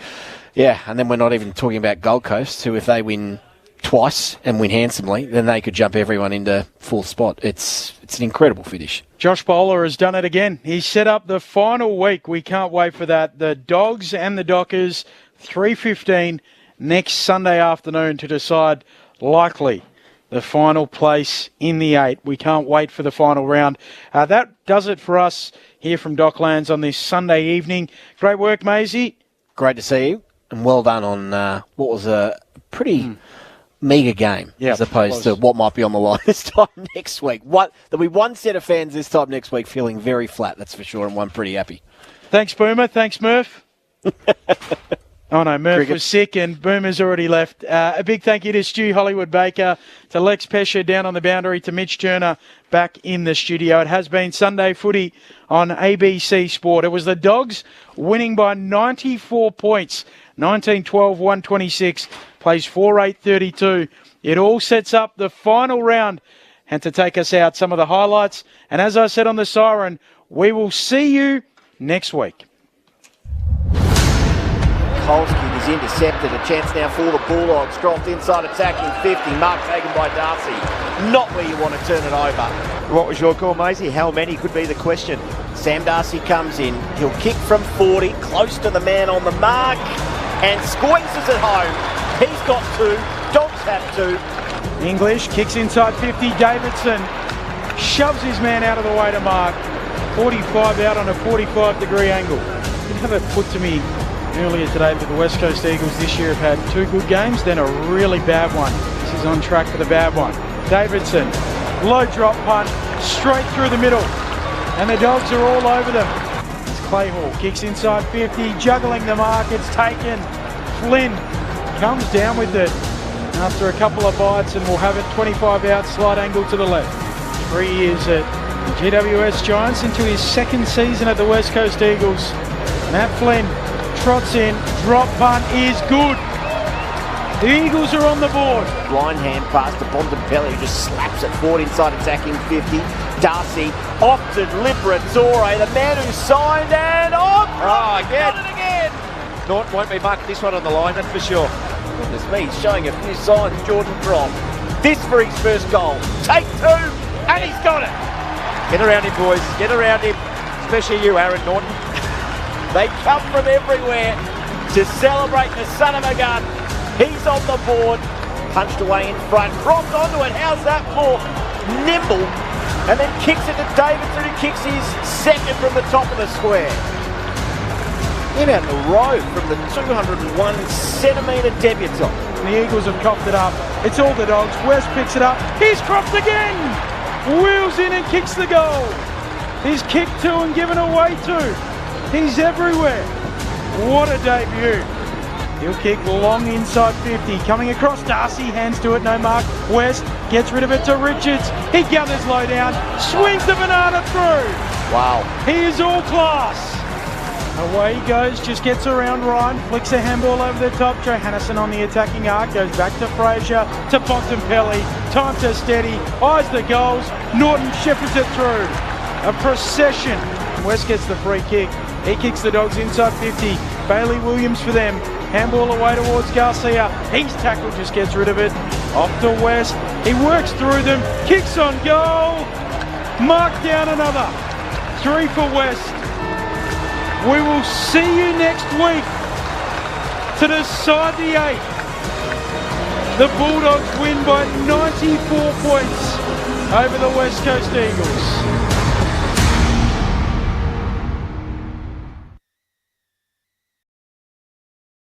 F: yeah, and then we're not even talking about Gold Coast, who if they win twice and win handsomely, then they could jump everyone into 4th spot. It's an incredible finish.
A: Josh Bowler has done it again. He's set up the final week. We can't wait for that. The Dogs and the Dockers, 3:15 next Sunday afternoon to decide likely the final place in the 8. We can't wait for the final round. That does it for us here from Docklands on this Sunday evening. Great work, Maisie.
F: Great to see you, and well done on what was a pretty meagre game, as opposed to what might be on the line this time next week. There'll be one set of fans this time next week feeling very flat, that's for sure, and one pretty happy.
A: Thanks, Boomer. Thanks, Murph. Oh, no, Murph was sick and Boomer's already left. A big thank you to Stu Hollywood-Baker, to Lex Pesha down on the boundary, to Mitch Turner back in the studio. It has been Sunday footy on ABC Sport. It was the Dogs winning by 94 points, 19-12-126, plays 4-8-32. It all sets up the final round. And to take us out, some of the highlights. And as I said on the siren, we will see you next week.
U: Cole's kick is intercepted. A chance now for the Bulldogs. Dropped inside, attacking 50. Mark taken by Darcy. Not where you want to turn it over. What was your call, Maisie? How many could be the question? Sam Darcy comes in. He'll kick from 40, close to the man on the mark, and squeezes it home. He's got 2. Dogs have 2.
A: English kicks inside 50. Davidson shoves his man out of the way to mark. 45 out on a 45-degree angle. You have it put to me earlier today that the West Coast Eagles this year have had 2 good games, then a really bad one. This is on track for the bad one. Davidson, low drop punt, straight through the middle, and the Dogs are all over them. It's Clayhall, kicks inside 50, juggling the mark, it's taken. Flynn comes down with it after a couple of bites and will have it 25 out, slight angle to the left. 3 years at the GWS Giants into his 2nd season at the West Coast Eagles. Matt Flynn trots in, drop punt is good. The Eagles are on the board.
U: Blind hand pass to Bontempelli, who just slaps it forward inside, attacking 50. Darcy off to Liberatore, the man who signed, and off. Oh, again. Got it again. Norton won't be marking this one on the line, that's for sure. Goodness me, he's showing a few signs, Jordan Drop. This for his first goal. Take 2, and he's got it. Get around him, boys. Get around him. Especially you, Aaron Norton. They come from everywhere to celebrate the son of a gun. He's on the board, punched away in front, dropped onto it. How's that for nimble? And then kicks it to Davidson, who kicks his 2nd from the top of the square. In out in a row from the 201-centimetre debutant.
A: The Eagles have coughed it up. It's all the Dogs. West picks it up. He's cropped again. Wheels in and kicks the goal. He's kicked 2 and given away 2. He's everywhere. What a debut. He'll kick long inside 50. Coming across, Darcy, hands to it, no mark. West gets rid of it to Richards. He gathers low down, swings the banana through.
U: Wow.
A: He is all class. Away he goes, just gets around Ryan, flicks a handball over the top. Johannisen on the attacking arc, goes back to Fraser, to Bontempelli. Time to steady, eyes the goals. Norton shepherds it through. A procession. West gets the free kick. He kicks the Dogs inside 50. Bailey Williams for them. Handball away towards Garcia. He's tackled, just gets rid of it. Off to West. He works through them. Kicks on goal. Mark down another. 3 for West. We will see you next week to decide the 8. The Bulldogs win by 94 points over the West Coast Eagles.